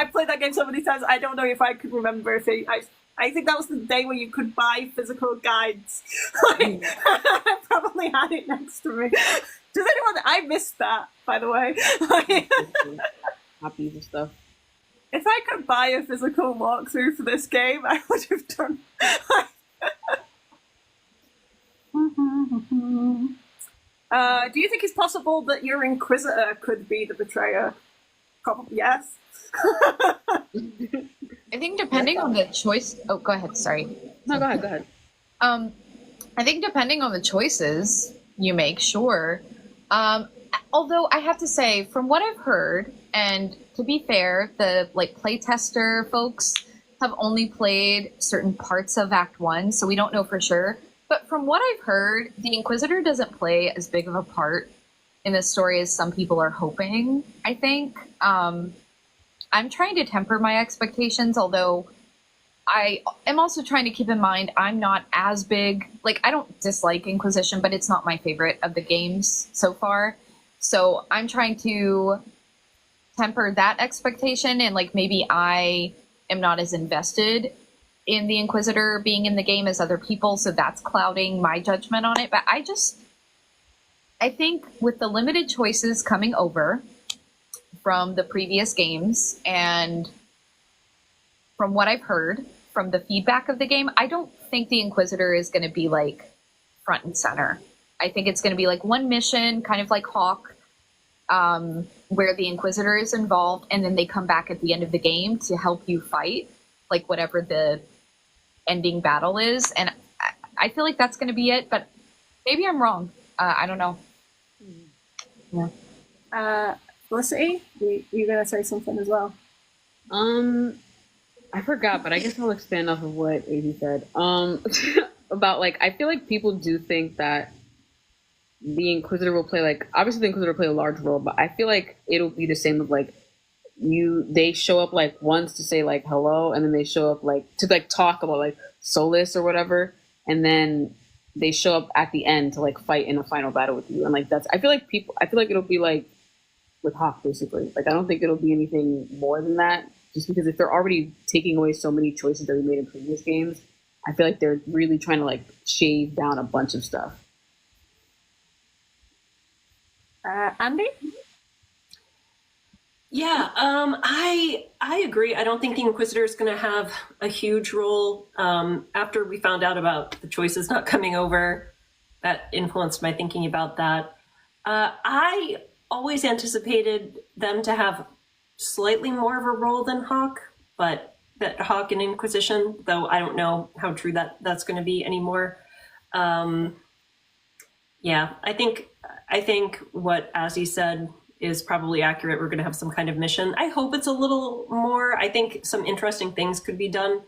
played that game so many times. I don't know if I could remember if I think that was the day where you could buy physical guides. I probably had it next to me. Does anyone? I missed that, by the way. Copies and stuff. If I could buy a physical walkthrough for this game, I would have done. Do you think it's possible that your Inquisitor could be the betrayer? Probably yes. I think depending on the choice. Oh, go ahead. Sorry. No, go ahead. I think depending on the choices you make, sure. Although I have to say, from what I've heard, and to be fair, the like playtester folks have only played certain parts of Act 1, so we don't know for sure. But from what I've heard, the Inquisitor doesn't play as big of a part in the story as some people are hoping, I think. I'm trying to temper my expectations, although I am also trying to keep in mind I'm not as big. Like, I don't dislike Inquisition, but it's not my favorite of the games so far. So I'm trying to temper that expectation, and like maybe I am not as invested in the Inquisitor being in the game as other people, so that's clouding my judgment on it. But I think with the limited choices coming over from the previous games, and from what I've heard from the feedback of the game, I don't think the Inquisitor is going to be like front and center. I think it's going to be like one mission, kind of like Hawk, where the Inquisitor is involved, and then they come back at the end of the game to help you fight, like whatever the ending battle is. And I feel like that's going to be it, but maybe I'm wrong. I don't know. Yeah. Felicity, you're going to say something as well? I forgot, but I guess I'll expand off of what AD said. About like, I feel like people do think that the Inquisitor will play like, obviously the Inquisitor will play a large role, but I feel like it'll be the same with like they show up like once to say like hello, and then they show up like to like talk about like Solus or whatever, and then they show up at the end to like fight in a final battle with you. And like I feel like it'll be like with Hawk basically. Like I don't think it'll be anything more than that, just because if they're already taking away so many choices that we made in previous games, I feel like they're really trying to like shave down a bunch of stuff. Andy? Yeah, I agree. I don't think the Inquisitor is going to have a huge role. After we found out about the choices not coming over, that influenced my thinking about that. I always anticipated them to have slightly more of a role than Hawk, but that Hawk and Inquisition, though I don't know how true that's going to be anymore. Yeah, I think what Azzy said is probably accurate. We're going to have some kind of mission. I hope it's a little more. I think some interesting things could be done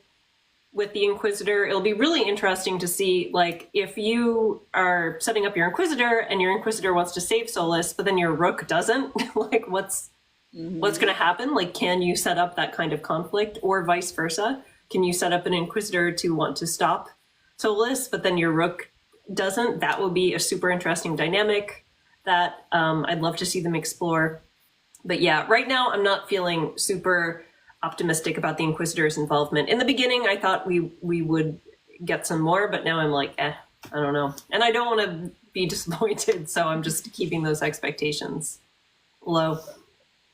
with the Inquisitor. It'll be really interesting to see, like, if you are setting up your Inquisitor and your Inquisitor wants to save Solus, but then your Rook doesn't, like, what's going to happen? Like, can you set up that kind of conflict, or vice versa? Can you set up an Inquisitor to want to stop Solus, but then your Rook doesn't? That would be a super interesting dynamic that I'd love to see them explore. But yeah, right now I'm not feeling super optimistic about the Inquisitor's involvement. In the beginning, I thought we would get some more, but now I'm like, I don't know. And I don't want to be disappointed, so I'm just keeping those expectations low.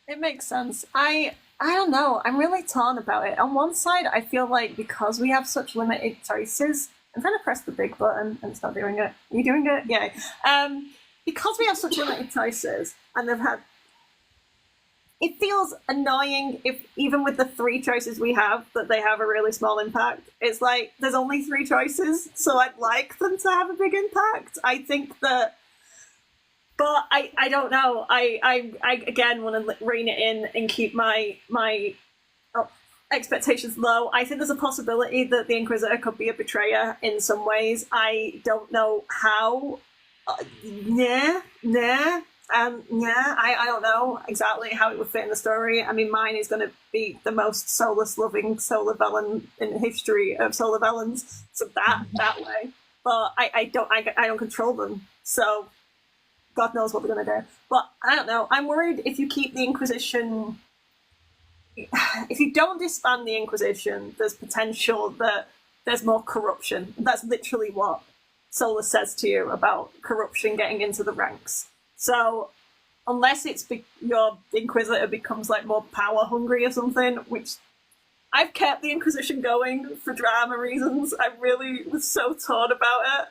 It makes sense. I don't know. I'm really torn about it. On one side, I feel like because we have such limited choices, I'm trying to press the big button and it's not doing it. Are you doing it? Yeah. Because we have such limited choices, and they've had, it feels annoying if even with the 3 choices we have, that they have a really small impact. It's like there's only 3 choices, so I'd like them to have a big impact. I think that, but I don't know. I again want to rein it in and keep my expectations low. I think there's a possibility that the Inquisitor could be a betrayer in some ways. I don't know how. I don't know exactly how it would fit in the story. I mean, mine is going to be the most Solus-loving solar villain in the history of solar villains, so that way. But I don't control them, so God knows what they're going to do. But I don't know. I'm worried if you keep the Inquisition. If you don't disband the Inquisition, there's potential that there's more corruption. That's literally what Solus says to you about corruption getting into the ranks. So unless your Inquisitor becomes like more power hungry or something, which I've kept the Inquisition going for drama reasons. I really was so torn about it,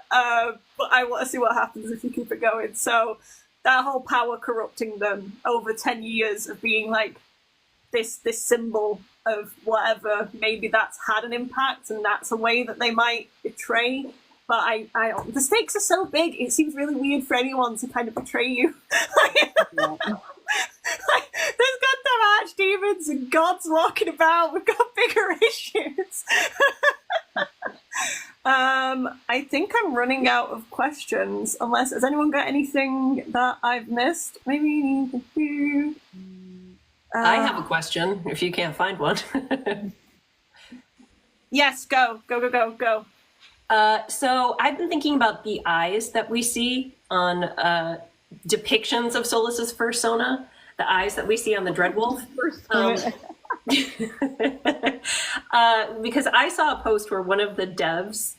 but I want to see what happens if you keep it going. So that whole power corrupting them over 10 years of being like this symbol of whatever, maybe that's had an impact, and that's a way that they might betray. But I don't, the stakes are so big, it seems really weird for anyone to kind of betray you. There's goddamn archdemons and gods walking about. We've got bigger issues. I think I'm running out of questions. Unless, has anyone got anything that I've missed? Maybe. I have a question, if you can't find one. Yes, go. So I've been thinking about the eyes that we see on depictions of Solus's persona, the eyes that we see on the Dreadwolf. Because I saw a post where one of the devs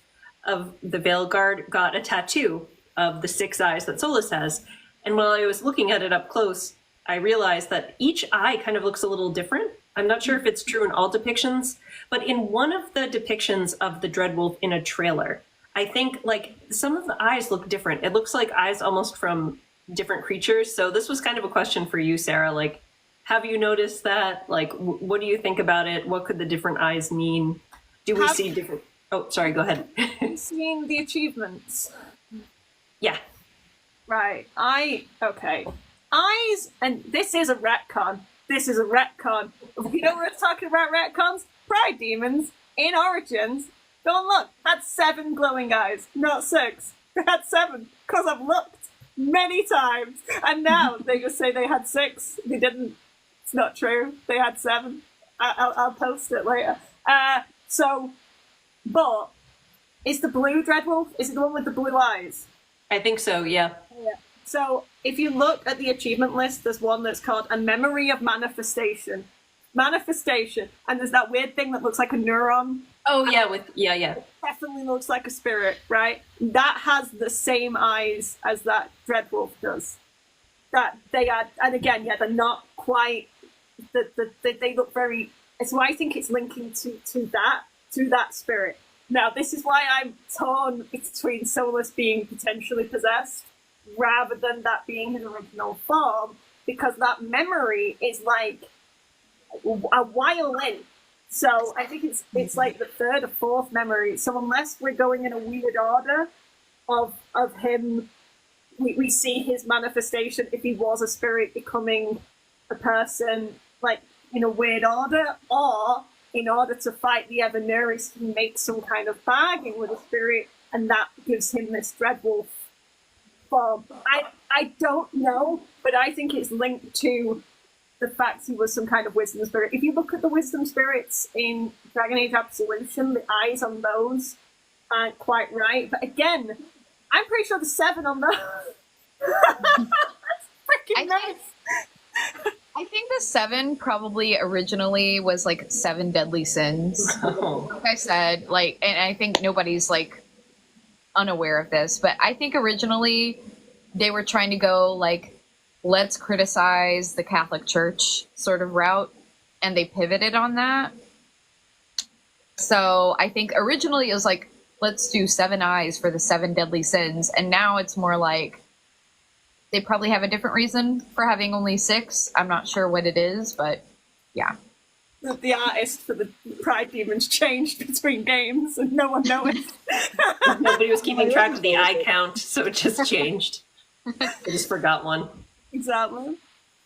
of the Veilguard got a tattoo of the 6 eyes that Solus has. And while I was looking at it up close, I realized that each eye kind of looks a little different. I'm not sure if it's true in all depictions, but in one of the depictions of the Dreadwolf in a trailer, I think like some of the eyes look different. It looks like eyes almost from different creatures. So this was kind of a question for you, Sarah. Like, have you noticed that? Like, what do you think about it? What could the different eyes mean? Do we see different? Oh, sorry, go ahead. Have you seen the achievements? Yeah. Right. Okay. Eyes, and this is a retcon. You know we're talking about retcons? Pride Demons in Origins. Go and look. Had 7 glowing eyes, not 6. They had 7 because I've looked many times, and now they just say they had 6. They didn't. It's not true. They had 7. I'll post it later. But is the blue Dreadwolf? Is it the one with the blue eyes? I think so. Yeah. So if you look at the achievement list, there's one that's called A Memory of Manifestation. And there's that weird thing that looks like a neuron. Oh, yeah, Definitely looks like a spirit, right? That has the same eyes as that Dreadwolf does. That they are, and again, they're not quite, they look very, so I think it's linking to that spirit. Now, this is why I'm torn between Solus being potentially possessed rather than that being his original form, because that memory is like a violin So I think it's like the third or fourth memory. So unless we're going in a weird order of him, we see his manifestation if he was a spirit becoming a person, like in a weird order, or in order to fight the Evernuris, he makes some kind of bargain with a spirit, and that gives him this Dreadwolf form. I don't know, but I think it's linked to the fact he was some kind of wisdom spirit. If you look at the wisdom spirits in Dragon Age Absolution, the eyes on those aren't quite right. But again, I'm pretty sure the 7 on those. Freaking nice. I think the 7 probably originally was like 7 deadly sins. Like I said, like, and I think nobody's like unaware of this, but I think originally they were trying to go like, let's criticize the Catholic Church sort of route, and they pivoted on that. So I think originally it was like, let's do 7 eyes for the 7 deadly sins, and now it's more like they probably have a different reason for having only 6. I'm not sure what it is, but yeah. The artist for the Pride Demons changed between games, and no one noticed. Nobody was keeping track of the eye count, so it just changed. I just forgot one. Exactly.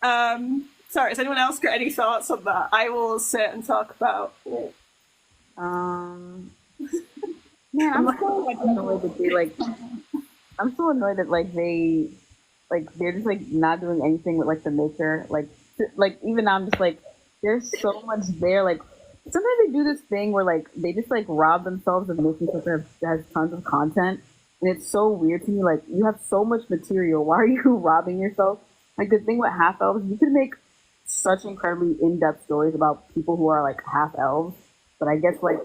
Sorry, has anyone else got any thoughts on that? I will sit and talk about it. Man, I'm so annoyed that they like. I'm so annoyed that like they're just like not doing anything with like the Maker. Like even now I'm just like, there's so much there. Like sometimes they do this thing where like they just like rob themselves of making something that has tons of content, and it's so weird to me. Like you have so much material. Why are you robbing yourself? Like the thing with half elves, you could make such incredibly in-depth stories about people who are like half elves, but I guess like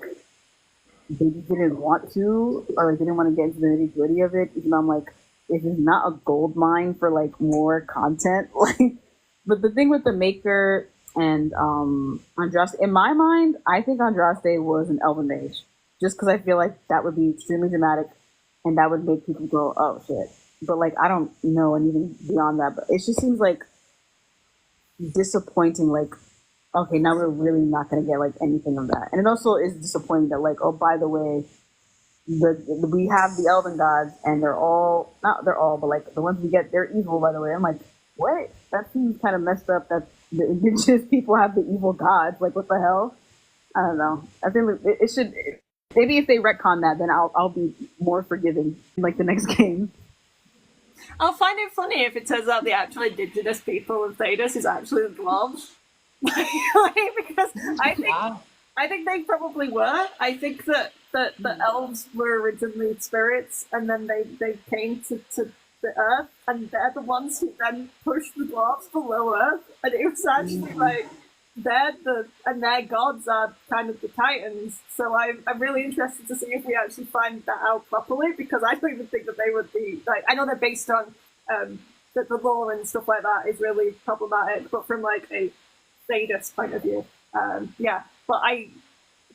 they just didn't want to, or like they didn't want to get into the nitty-gritty of it. Even though I'm like, this is not a gold mine for like more content. Like, but the thing with the Maker and Andraste, in my mind, I think Andraste was an elven mage, just because I feel like that would be extremely dramatic, and that would make people go, "Oh shit." But like, I don't know anything beyond that. But it just seems like disappointing. Like, okay, now we're really not going to get like anything of that. And it also is disappointing that like, oh, by the way, we have the elven gods, and they're all but like the ones we get, they're evil. By the way, I'm like, what? That seems kind of messed up. That the indigenous people have the evil gods. Like, what the hell? I don't know. I think it should. Maybe if they retcon that, then I'll be more forgiving in like the next game. I'll find it funny if it turns out the actual indigenous people of Thedas is actually the dwarves. Because I think they probably were. I think that the elves were originally spirits, and then they came to the earth, and they're the ones who then pushed the dwarves below earth. And it was actually like and their gods are kind of the titans. So I'm really interested to see if we actually find that out properly, because I don't even think that they would be like, I know they're based on the lore and stuff like that is really problematic, but from like a Thedas point of view, yeah. But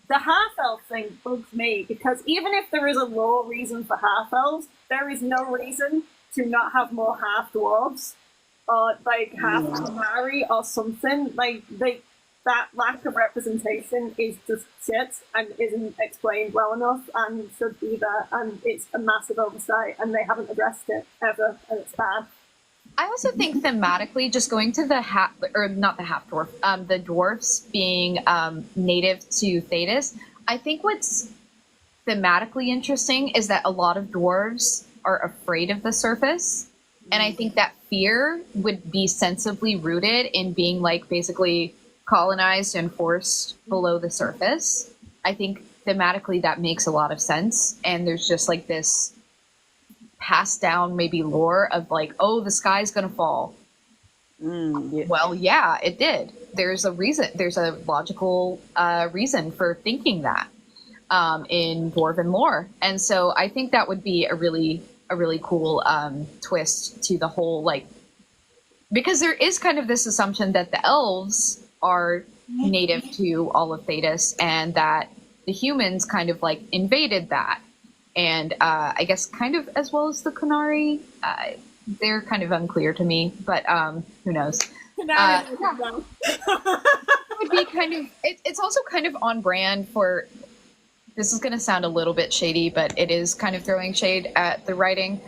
the half elf thing bugs me, because even if there is a lore reason for half elves, there is no reason to not have more half dwarves or like half Tamari or something. Like that lack of representation is just shit and isn't explained well enough and should be there, and it's a massive oversight and they haven't addressed it ever, and it's bad. I also think thematically, just going to the the dwarfs being native to Thedas, I think what's thematically interesting is that a lot of dwarves are afraid of the surface, and I think that fear would be sensibly rooted in being like basically colonized and forced below the surface. I think thematically that makes a lot of sense, and there's just like this passed down maybe lore of like, oh, the sky's gonna fall. Yeah. Well, yeah, it did. There's a reason. There's a logical reason for thinking that in dwarven lore, and so I think that would be a really cool twist to the whole, like, because there is kind of this assumption that the elves are native to all of Thedas, and that the humans kind of like invaded that. And I guess kind of as well as the Qunari, they're kind of unclear to me, but who knows? Which could be kind of. It's also kind of on brand for. This is going to sound a little bit shady, but it is kind of throwing shade at the writing.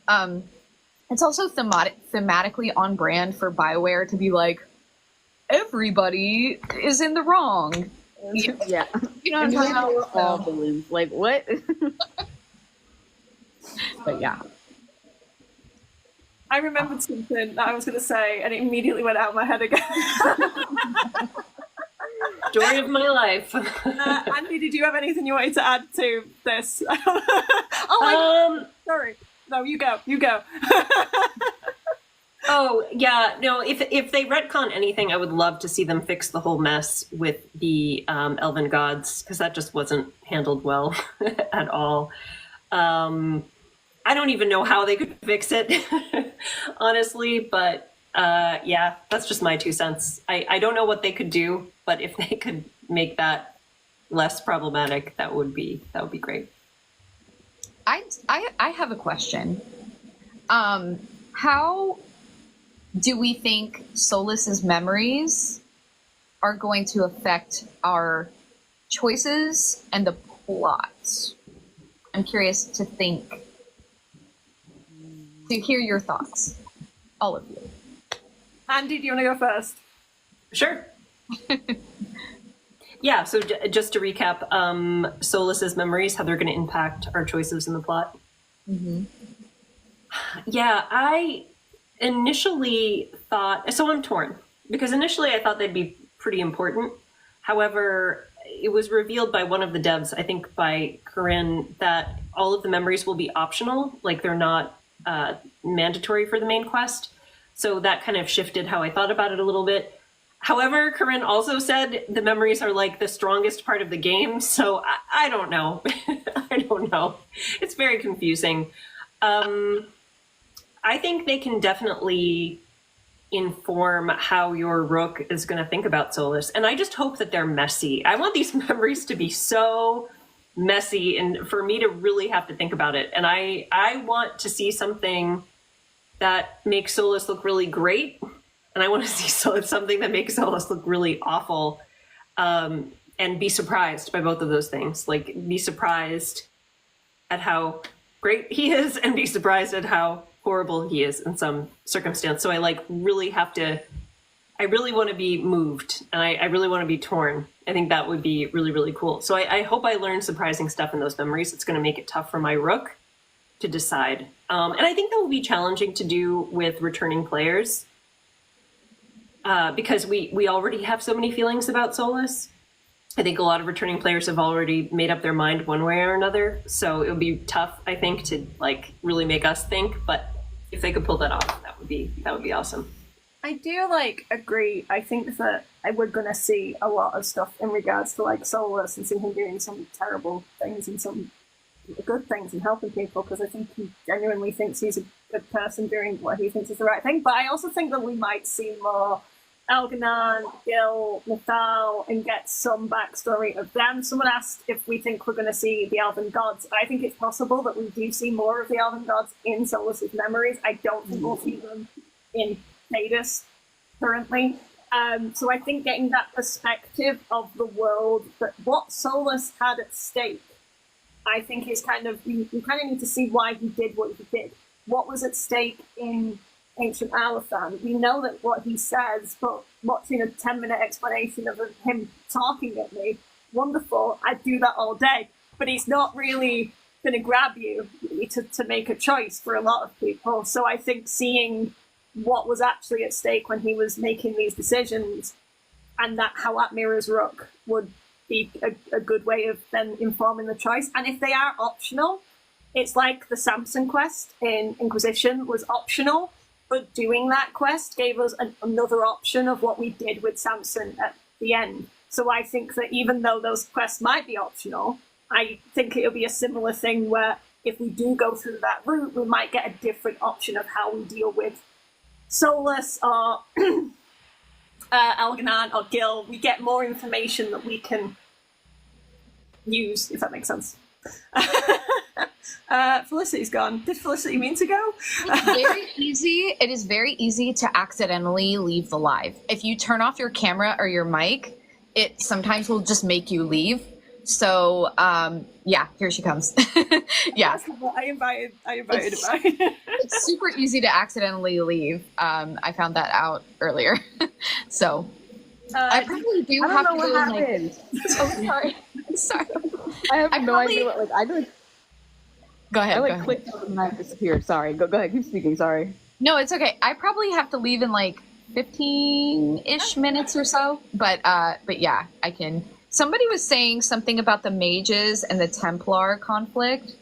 It's also thematically on brand for BioWare to be like, everybody is in the wrong. Yeah. You know what I'm talking about? All balloons. Like, what? But yeah. I remembered something that I was going to say, and it immediately went out of my head again. Story of my life. Andy, did you have anything you wanted to add to this? Sorry. No, you go. You go. Oh, yeah. No, if they retcon anything, I would love to see them fix the whole mess with the elven gods, because that just wasn't handled well at all. I don't even know how they could fix it, honestly, but yeah, that's just my 2 cents. I don't know what they could do, but if they could make that less problematic, that would be great. I have a question. How do we think Solas's memories are going to affect our choices and the plot? I'm curious to hear your thoughts, all of you. Andy, do you want to go first? Sure. Yeah, so just to recap, Solas's memories, how they're going to impact our choices in the plot. Mm-hmm. Yeah, I initially thought, so I'm torn, because initially I thought they'd be pretty important. However, it was revealed by one of the devs, I think by Corinne, that all of the memories will be optional, like they're not mandatory for the main quest. So that kind of shifted how I thought about it a little bit. However, Corinne also said the memories are like the strongest part of the game, so I don't know. I don't know. It's very confusing. I think they can definitely inform how your rook is going to think about Solas, and I just hope that they're messy. I want these memories to be so messy and for me to really have to think about it. And I want to see something that makes Solas look really great, and I want to see something that makes Solas look really awful, and be surprised by both of those things. Like, be surprised at how great he is and be surprised at how horrible he is in some circumstance. So I really want to be moved, and I really want to be torn. I think that would be really, really cool. So I hope I learn surprising stuff in those memories. It's going to make it tough for my rook to decide. And I think that will be challenging to do with returning players, because we already have so many feelings about Solas. I think a lot of returning players have already made up their mind one way or another. So it would be tough, I think, to really make us think. But if they could pull that off, that would be awesome. I do agree. I think that we're gonna see a lot of stuff in regards to Solas and see him doing some terrible things and some good things and helping people, because I think he genuinely thinks he's a good person doing what he thinks is the right thing. But I also think that we might see more Elganan, Gil, Nathal, and get some backstory of them. Someone asked if we think we're going to see the Elven Gods. I think it's possible that we do see more of the Elven Gods in Solas's memories. I don't think we'll see them in Cadus currently. So I think getting that perspective of the world, that what Solas had at stake, I think is you kind of need to see why he did what he did. What was at stake in Ancient Alathan? We know that what he says, but watching a 10-minute explanation of him talking at me, wonderful, I'd do that all day. But he's not really going to grab you to make a choice for a lot of people. So I think seeing what was actually at stake when he was making these decisions, and how that mirrors Rook, would be a good way of then informing the choice. And if they are optional, it's like the Samson quest in Inquisition was optional, but doing that quest gave us another option of what we did with Samson at the end. So I think that even though those quests might be optional, I think it'll be a similar thing where if we do go through that route, we might get a different option of how we deal with Solas or Elganan or Gil. We get more information that we can use, if that makes sense. Felicity's gone. Did Felicity mean to go? It's very easy. It is very easy to accidentally leave the live. If you turn off your camera or your mic, it sometimes will just make you leave. So yeah, here she comes. Yeah, I invited It's- back. it's super easy to accidentally leave. I found that out earlier. So I probably do I have don't know to what go in, happened. oh, sorry. Sorry. I have I no probably- idea what, like, I just, Go ahead. I go like ahead. clicked on it and I disappeared. Sorry. Go ahead. Keep speaking. Sorry. No, it's okay. I probably have to leave in like 15-ish minutes or so. But yeah, I can. Somebody was saying something about the mages and the Templar conflict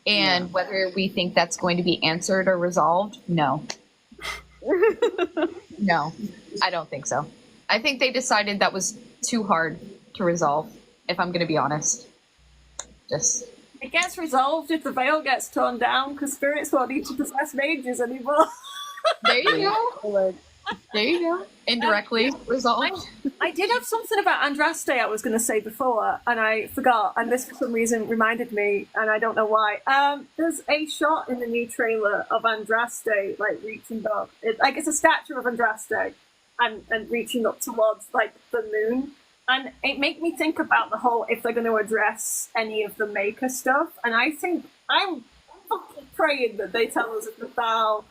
and whether we think that's going to be answered or resolved. No. No, I don't think so. I think they decided that was too hard to resolve, if I'm going to be honest. Just It gets resolved if the veil gets torn down, because spirits won't need to possess mages anymore. there you go. Like, There you go. Indirectly resolved. I did have something about Andraste I was going to say before, and I forgot, and this for some reason reminded me, and I don't know why. There's a shot in the new trailer of Andraste, like, reaching up. It's a statue of Andraste, and reaching up towards, like, the moon. And it made me think about the whole, if they're going to address any of the Maker stuff, and I think, I'm fucking praying that they tell us if Nathal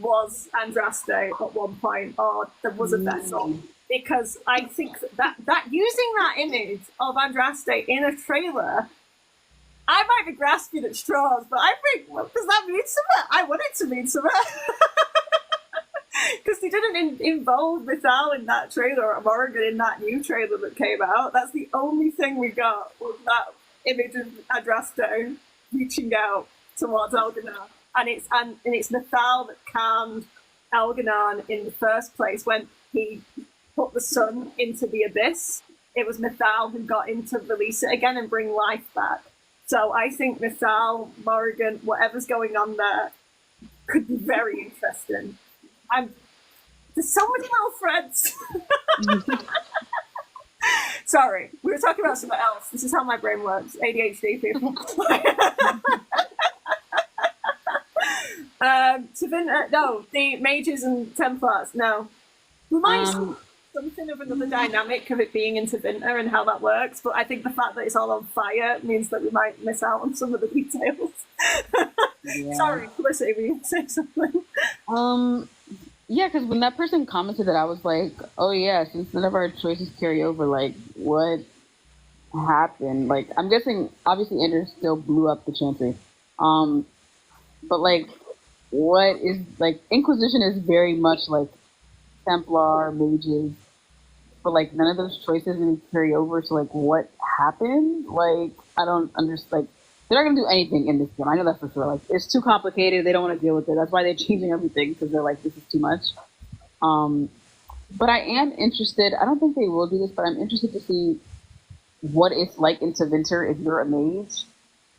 was Andraste at one point, or there was a vessel, because I think that using that image of Andraste in a trailer, I might be grasping at straws, but I think, well, does that mean something? I want it to mean something. Because they didn't involve Nathal in that trailer, or Morrigan in that new trailer that came out. That's the only thing we got, was that image of Andraste reaching out towards Elganon. And it's Nathal that calmed Elganon in the first place when he put the sun into the abyss. It was Nathal who got him to release it again and bring life back. So I think Nathal, Morrigan, whatever's going on there, could be very interesting. There's so many little threads. Sorry, we were talking about something else. This is how my brain works. ADHD people. The mages and Templars. No, we might see something of another dynamic of it being into Vinter and how that works. But I think the fact that it's all on fire means that we might miss out on some of the details. yeah. Sorry, Felicity, were you gonna say something? Yeah, because when that person commented that, I was like, oh yeah, since none of our choices carry over, like, what happened? Like, I'm guessing, obviously, Ender still blew up the Chantry. But, like, what is, like, Inquisition is very much like Templar, mages, but, like, none of those choices really carry over, so, like, what happened? Like, I don't understand, like, they're not going to do anything in this game. I know that for sure. Like, it's too complicated. They don't want to deal with it. That's why they're changing everything, because they're like, this is too much. But I am interested. I don't think they will do this, but I'm interested to see what it's like in Tevinter if you're a mage,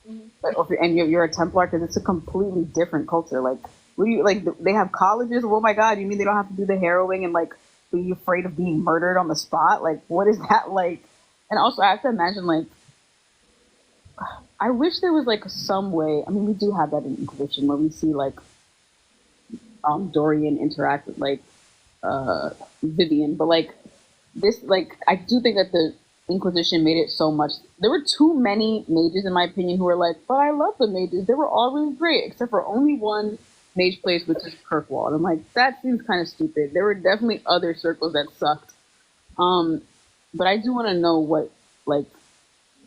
and you're a Templar, because it's a completely different culture. Like, what do you like? They have colleges. Oh my God! You mean they don't have to do the harrowing and like be afraid of being murdered on the spot? Like, what is that like? And also, I have to imagine like. I wish there was like some way. I mean, we do have that in Inquisition where we see like Dorian interact with like Vivian, but like this, like I do think that the Inquisition made it so much. There were too many mages, in my opinion, who were like, "But I love the mages. They were all really great, except for only one mage place, which is Kirkwall." I'm like, that seems kind of stupid. There were definitely other circles that sucked. But I do want to know what like.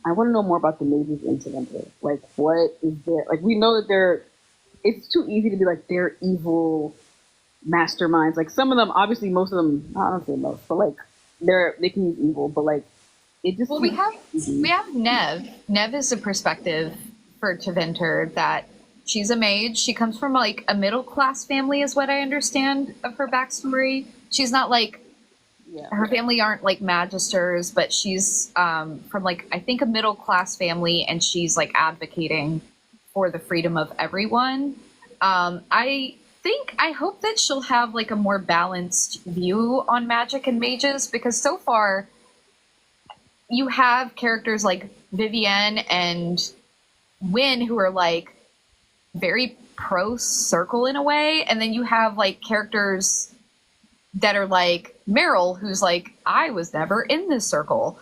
I want to know more about the mages incident. Like, what is there? Like, we know that they're. It's too easy to be like they're evil masterminds. Like some of them, obviously, most of them. I don't say most, but like they can use evil. But like, it just. Well, we have Nev. Nev is a perspective for Tevinter that she's a mage. She comes from like a middle class family, is what I understand of her backstory. She's not like. Yeah. Her family aren't like magisters, but she's from like I think a middle class family, and she's like advocating for the freedom of everyone. I hope that she'll have like a more balanced view on magic and mages, because so far you have characters like Vivienne and Wynn who are like very pro circle in a way, and then you have like characters that are like Meryl, who's like, I was never in this circle.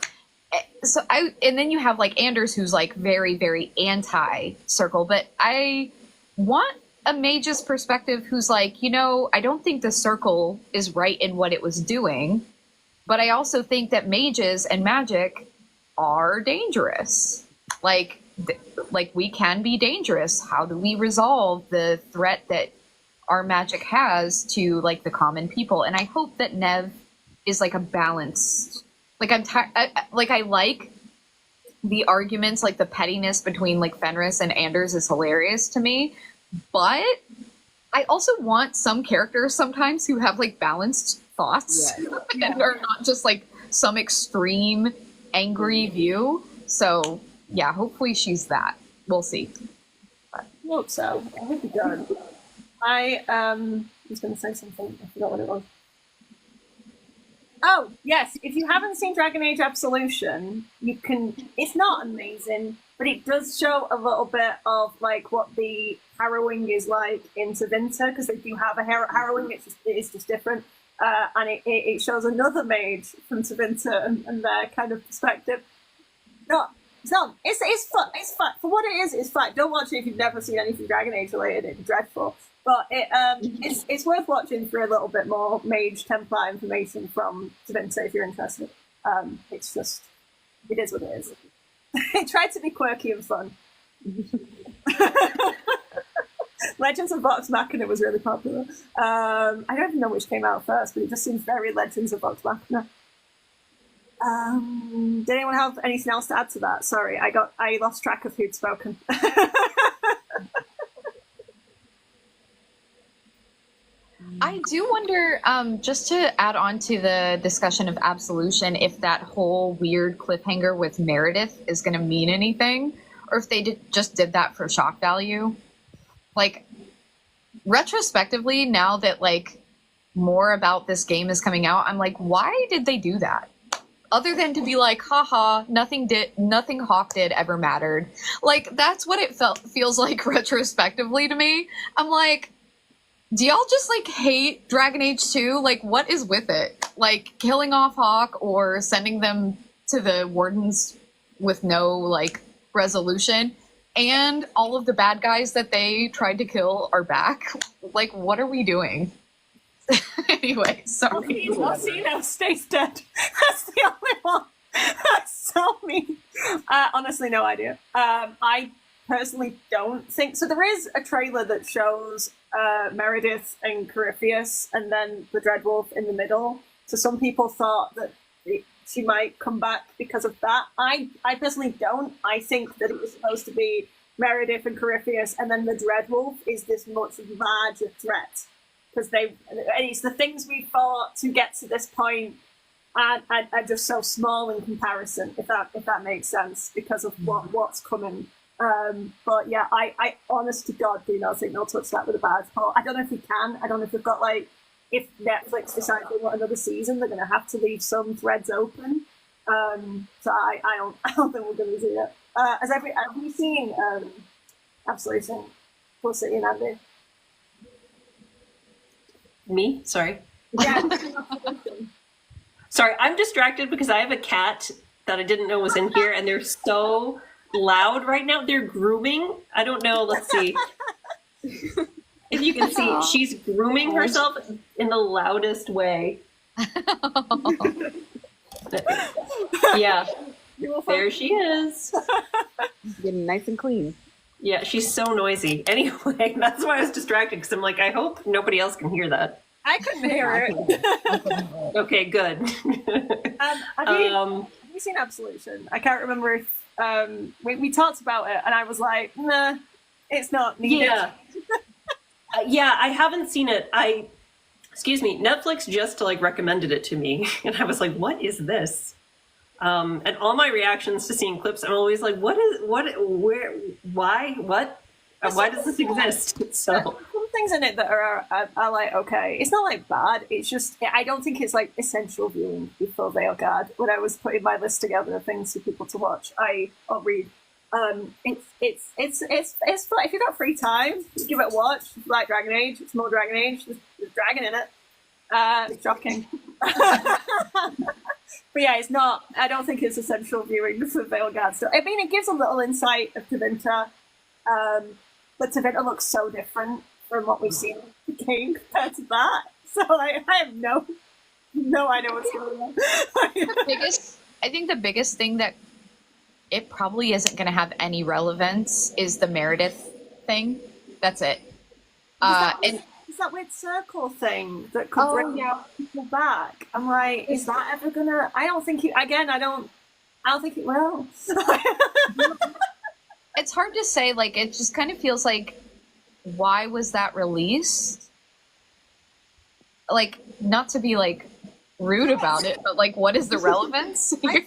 And then you have like Anders, who's like very, very anti-circle. But I want a mage's perspective who's like, I don't think the circle is right in what it was doing, but I also think that mages and magic are dangerous. Like we can be dangerous. How do we resolve the threat that our magic has to like the common people? And I hope that Nev is like a balanced. Like I like the arguments, like the pettiness between like Fenris and Anders is hilarious to me, but I also want some characters sometimes who have like balanced thoughts and are not just like some extreme angry view. So yeah, hopefully she's that. We'll see. I hope so. I hope it does. I was going to say something. I forgot what it was. Oh, yes. If you haven't seen Dragon Age Absolution, you can... It's not amazing, but it does show a little bit of, like, what the harrowing is like in Tevinter, because they do have a harrowing. It's just different. And it shows another mage from Tevinter and their kind of perspective. It's fun. It's fun. For what it is, it's fun. Don't watch it if you've never seen anything Dragon Age related. It's dreadful. But it's worth watching for a little bit more Mage Templar information from Tevinter if you're interested. It's just, it is what it is. It tried to be quirky and fun. Legends of Vox Machina was really popular. I don't even know which came out first, but it just seems very Legends of Vox Machina. Did anyone have anything else to add to that? Sorry, I lost track of who'd spoken. I do wonder, just to add on to the discussion of Absolution, if that whole weird cliffhanger with Meredith is going to mean anything, or if they just did that for shock value. Like, retrospectively, now that, like, more about this game is coming out, I'm like, why did they do that? Other than to be like, haha, nothing Hawk did ever mattered. Like, that's what it feels like retrospectively to me. I'm like, do y'all just, like, hate Dragon Age 2? Like, what is with it? Like, killing off Hawk or sending them to the Wardens with no, like, resolution, and all of the bad guys that they tried to kill are back? Like, what are we doing? Anyway, sorry. Orsino stays dead. That's the only one. That's so mean. Honestly, no idea. I personally don't think so. There is a trailer that shows Meredith and Corypheus and then the Dreadwolf in the middle. So some people thought that she might come back because of that. I personally don't. I think that it was supposed to be Meredith and Corypheus, and then the Dreadwolf is this much larger threat. Because it's the things we fought to get to this point are just so small in comparison, if that makes sense, because of what's coming. But yeah, I honest to God do not think they'll touch that with a barge pole. I don't know if we can. I don't know if they've got, like, if Netflix decides they want another season, they're going to have to leave some threads open. So I don't think we're going to do it. Have you seen Absolution? Full City and Andy? Me? Sorry. Yeah. Sorry, I'm distracted because I have a cat that I didn't know was in here, and they're so loud right now. They're grooming. I don't know. Let's see. If you can see, she's grooming herself in the loudest way. Yeah. There she is. Getting nice and clean. Yeah, she's so noisy. Anyway, that's why I was distracted, because I'm like, I hope nobody else can hear that. I couldn't hear it. Okay, good. Have you seen Absolution? I can't remember if we talked about it, and I was like, nah, it's not needed. Yeah. Yeah, I haven't seen it. Excuse me, Netflix just like recommended it to me, and I was like, what is this? And all my reactions to seeing clips, I'm always like, why does this exist? So some things in it that are like, okay, it's not like bad. It's just, I don't think it's like essential viewing before Veilguard. When I was putting my list together of things for people to watch, or read, it's fun. If you've got free time, give it a watch. If you like Dragon Age, it's more Dragon Age. There's dragon in it. It's shocking. But yeah, it's not. I don't think it's essential viewing for Veilguard. So I mean, it gives a little insight of Tevinter, but Tevinter looks so different from what we've seen in the game compared to that. So I have no idea what's going on. I think the biggest thing that it probably isn't going to have any relevance is the Meredith thing. That's it. Is that weird circle thing that could bring people back? I'm like, is that ever gonna? I don't think I don't think it will. It's hard to say. Like, it just kind of feels like, why was that released? Like, not to be like rude about it, but like, what is the relevance here?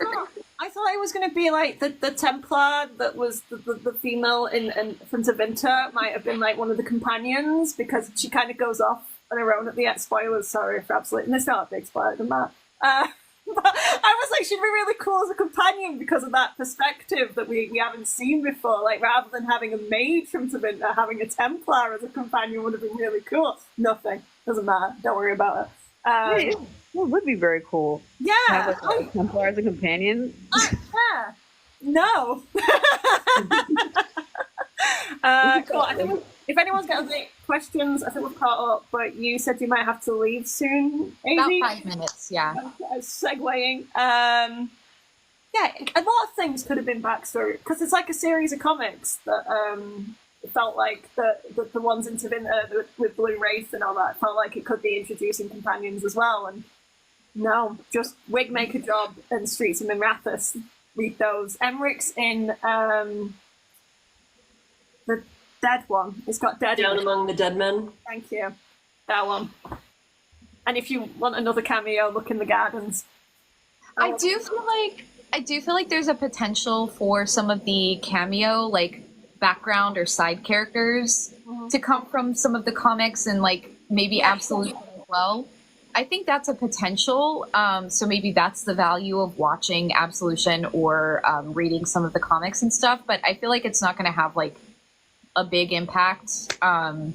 I thought it was going to be like the Templar that was the female in from Tevinter might have been like one of the companions, because she kind of goes off on her own at the end. Spoilers, sorry for absolutely, and it's not a big spoiler than that. But I was like, she'd be really cool as a companion because of that perspective that we haven't seen before. Like, rather than having a maid from Tevinter, having a Templar as a companion would have been really cool. Nothing, doesn't matter. Don't worry about it. It would be very cool. Yeah, to have like a Templar as a companion. Yeah. No. Cool. I think if anyone's got any questions, I think we've caught up. But you said you might have to leave soon. About Amy? 5 minutes, yeah. Segueing. Yeah, a lot of things could have been backstory, because it's like a series of comics that felt like the ones in Tevinter with Blue Wraith and all that felt like it could be introducing companions as well. And no, just Wigmaker Job and Streets of Minrathous. Read those. Emmerich's in the dead one. It's got dead Down Among the Dead Men. Thank you. That one. And if you want another cameo, look in the gardens. I do feel like there's a potential for some of the cameo, like, background or side characters to come from some of the comics, and like maybe Absolution as well. I think that's a potential. So maybe that's the value of watching Absolution or reading some of the comics and stuff. But I feel like it's not going to have like a big impact. I don't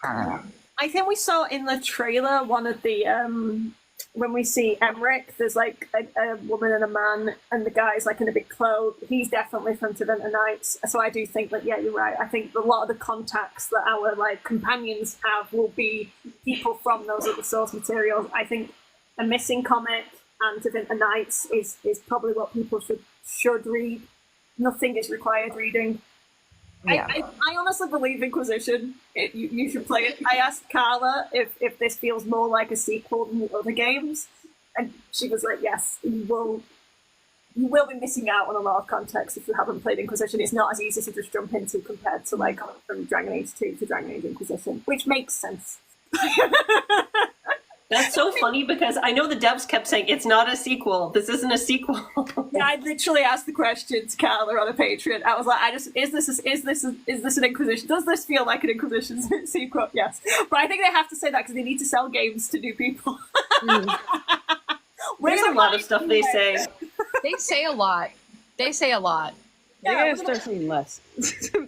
know. I think we saw in the trailer one of the when we see Emmerich, there's like a woman and a man, and the guy's like in a big cloak. He's definitely from Tevinter Nights. So I do think that, yeah, you're right. I think a lot of the contacts that our like companions have will be people from those other source materials. I think a missing comic and Tevinter Nights is probably what people should read. Nothing is required reading. Yeah. I honestly believe Inquisition. You should play it. I asked Carla if this feels more like a sequel than the other games, and she was like, yes, you will be missing out on a lot of context if you haven't played Inquisition. It's not as easy to just jump into compared to like from Dragon Age 2 to Dragon Age Inquisition, which makes sense. That's so funny, because I know the devs kept saying it's not a sequel. This isn't a sequel. Yeah, I literally asked the question to Carla on a Patreon. I was like, is this an Inquisition? Does this feel like an Inquisition sequel? Yes, but I think they have to say that because they need to sell games to new people. There's a lot of stuff they say. They say a lot. They say a lot. They gotta start saying less,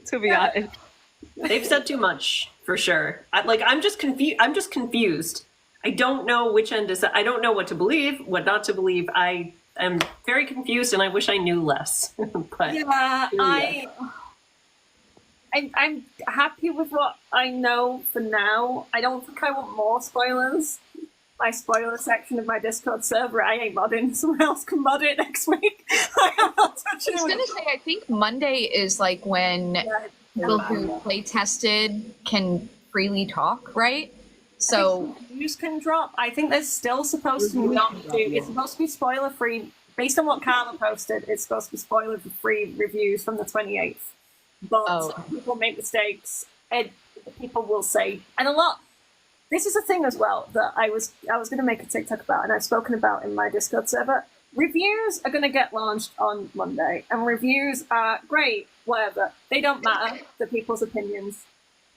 to be honest. They've said too much, for sure. I'm just confused. I don't know which end is. I don't know what to believe, what not to believe. I am very confused, and I wish I knew less. But yeah, I'm happy with what I know for now. I don't think I want more spoilers. My spoiler section of my Discord server, I ain't modding. Someone else can mod it next week. I'm not touching it. I was gonna say, I think Monday is like when people who play tested can freely talk, right? So reviews can drop. I think there's still supposed to not do. It's supposed to be spoiler free. Based on what Carla posted, it's supposed to be spoiler free reviews from the 28th. But people make mistakes, and people will say, and a lot. This is a thing as well that I was going to make a TikTok about, and I've spoken about in my Discord server. Reviews are going to get launched on Monday, and reviews are great, whatever. They don't matter. They're people's opinions.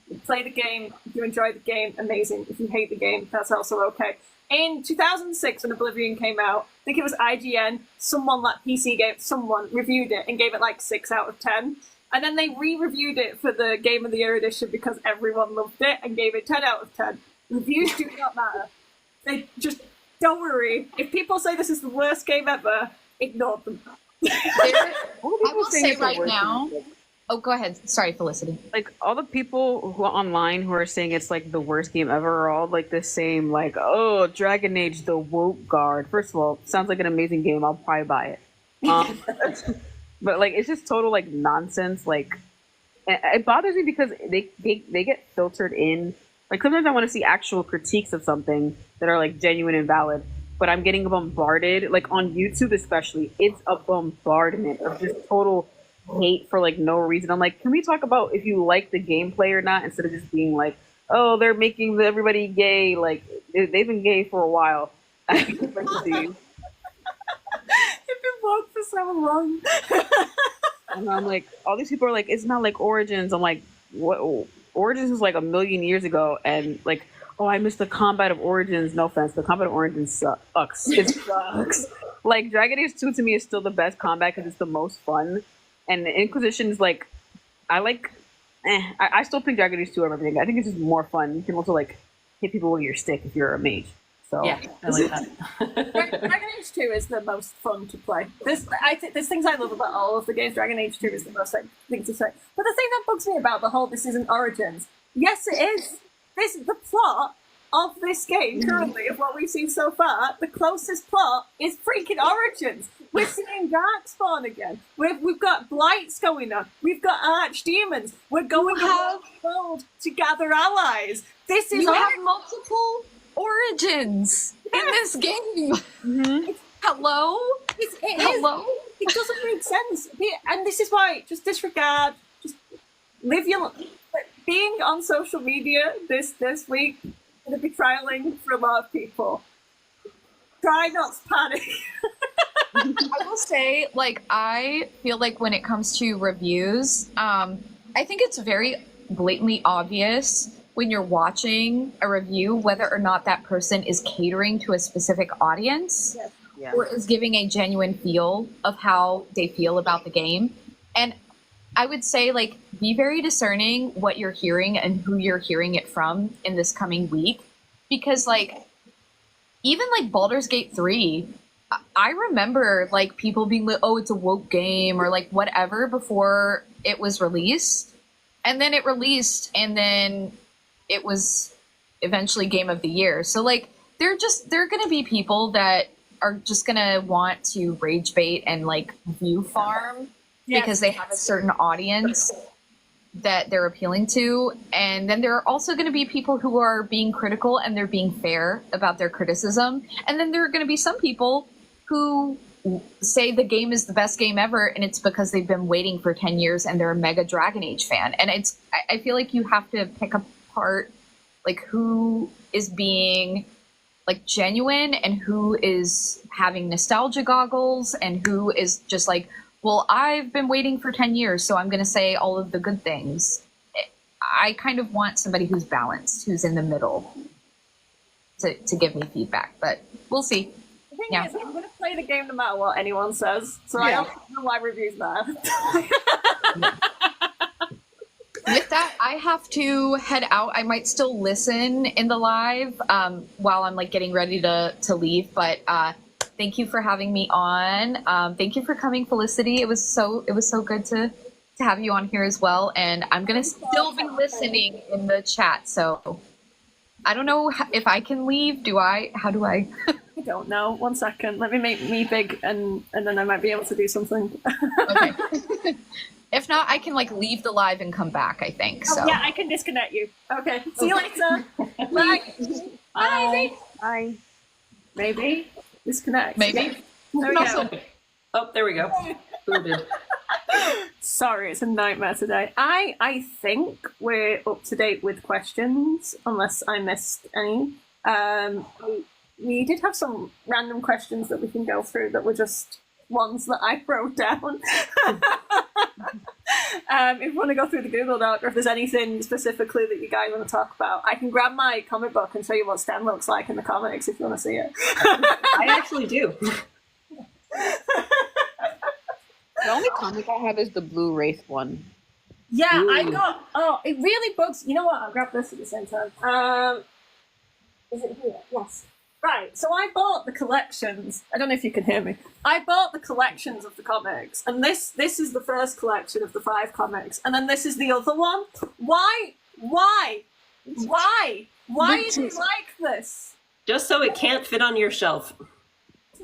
You play the game, if you enjoy the game, amazing. If you hate the game, that's also okay. In 2006, when Oblivion came out, I think it was IGN, someone reviewed it and gave it like 6 out of 10. And then they re-reviewed it for the Game of the Year edition because everyone loved it and gave it 10 out of 10. Reviews do not matter. They just Don't worry. If people say this is the worst game ever, ignore them. I will say right now. Oh, go ahead. Sorry, Felicity. Like all the people who are online who are saying it's like the worst game ever are all like the same. Like, oh, Dragon Age: The Veilguard. First of all, sounds like an amazing game. I'll probably buy it. But like, it's just total like nonsense. Like, it bothers me because they get filtered in. Like sometimes I want to see actual critiques of something that are like genuine and valid, but I'm getting bombarded. Like on YouTube especially, it's a bombardment of just total hate for like no reason. I'm like, can we talk about if you like the gameplay or not, instead of just being like, oh, they're making everybody gay. Like they've been gay for a while. You've been woke for so long. And I'm like, all these people are like, it's not like Origins. I'm like, what? Origins was like a million years ago, and like, oh, I missed the combat of Origins. No offense, the combat of Origins sucks. It sucks. Like Dragon Age 2 to me is still the best combat because it's the most fun. And the Inquisition's like, I still pick Dragon Age 2 over everything. I think it's just more fun. You can also like hit people with your stick if you're a mage. So Yeah, I like that. Dragon Age 2 is the most fun to play. There's things I love about all of the games. Dragon Age 2 is the most thing to say. But the thing that bugs me about the whole this isn't Origins, yes it is. The plot of this game currently, of what we've seen so far, the closest plot is freaking Origins. We're seeing Darkspawn again. We've got blights going on. We've got archdemons. We're going around the world to gather allies. This is You have multiple origins in this game. Hello? Hello? It doesn't make sense. And this is why, just disregard, just live your life. Being on social media this week is going to be trialing for a lot of people. Try not to panic. I will say, like, I feel like when it comes to reviews, I think it's very blatantly obvious when you're watching a review whether or not that person is catering to a specific audience or is giving a genuine feel of how they feel about the game. And I would say, like, be very discerning what you're hearing and who you're hearing it from in this coming week. Because, like, even, like, Baldur's Gate 3, I remember, like, people being like, oh, it's a woke game or, like, whatever before it was released. And then it released, and then it was eventually Game of the Year. So, like, they're going to be people that are just going to want to rage bait and, like, view farm because they have a certain audience that they're appealing to. And then there are also going to be people who are being critical and they're being fair about their criticism. And then there are going to be some people who say the game is the best game ever, and it's because they've been waiting for 10 years and they're a mega Dragon Age fan. And I feel like you have to pick apart, like, who is being, like, genuine and who is having nostalgia goggles and who is just like, well, I've been waiting for 10 years, so I'm going to say all of the good things. I kind of want somebody who's balanced, who's in the middle to give me feedback, but we'll see. The thing is, I'm going to play the game no matter what anyone says, so I don't know why reviews matter. With that, I have to head out. I might still listen in the live while I'm, like, getting ready to leave, but thank you for having me on. Thank you for coming, Felicity. It was so good to have you on here as well. And I'm gonna still be listening in the chat. So I don't know if I can leave. Do I? How do I? I don't know. 1 second. Let me make me big, and then I might be able to do something. Okay. If not, I can, like, leave the live and come back, I think. So yeah, I can disconnect you. Okay. See you later. Bye. Bye. Bye. Maybe. Disconnect. maybe. There we go. Oh, there we go. Booted. Sorry, it's a nightmare today. I think we're up to date with questions, unless I missed any. We did have some random questions that we can go through that were just ones that I wrote down. If you want to go through the Google Doc, or if there's anything specifically that you guys want to talk about, I can grab my comic book and show you what Stan looks like in the comics if you want to see it. I actually do. The only comic I have is the blue Wraith one. Yeah, Ooh. I got. Oh, it really bugs. You know what? I'll grab this at the same time. Is it here? Yes. Right, so I bought the collections. I don't know if you can hear me. I bought the collections of the comics, and this is the first collection of the 5 comics, and then this is the other one. Why? Why did you like this? Just so it can't fit on your shelf.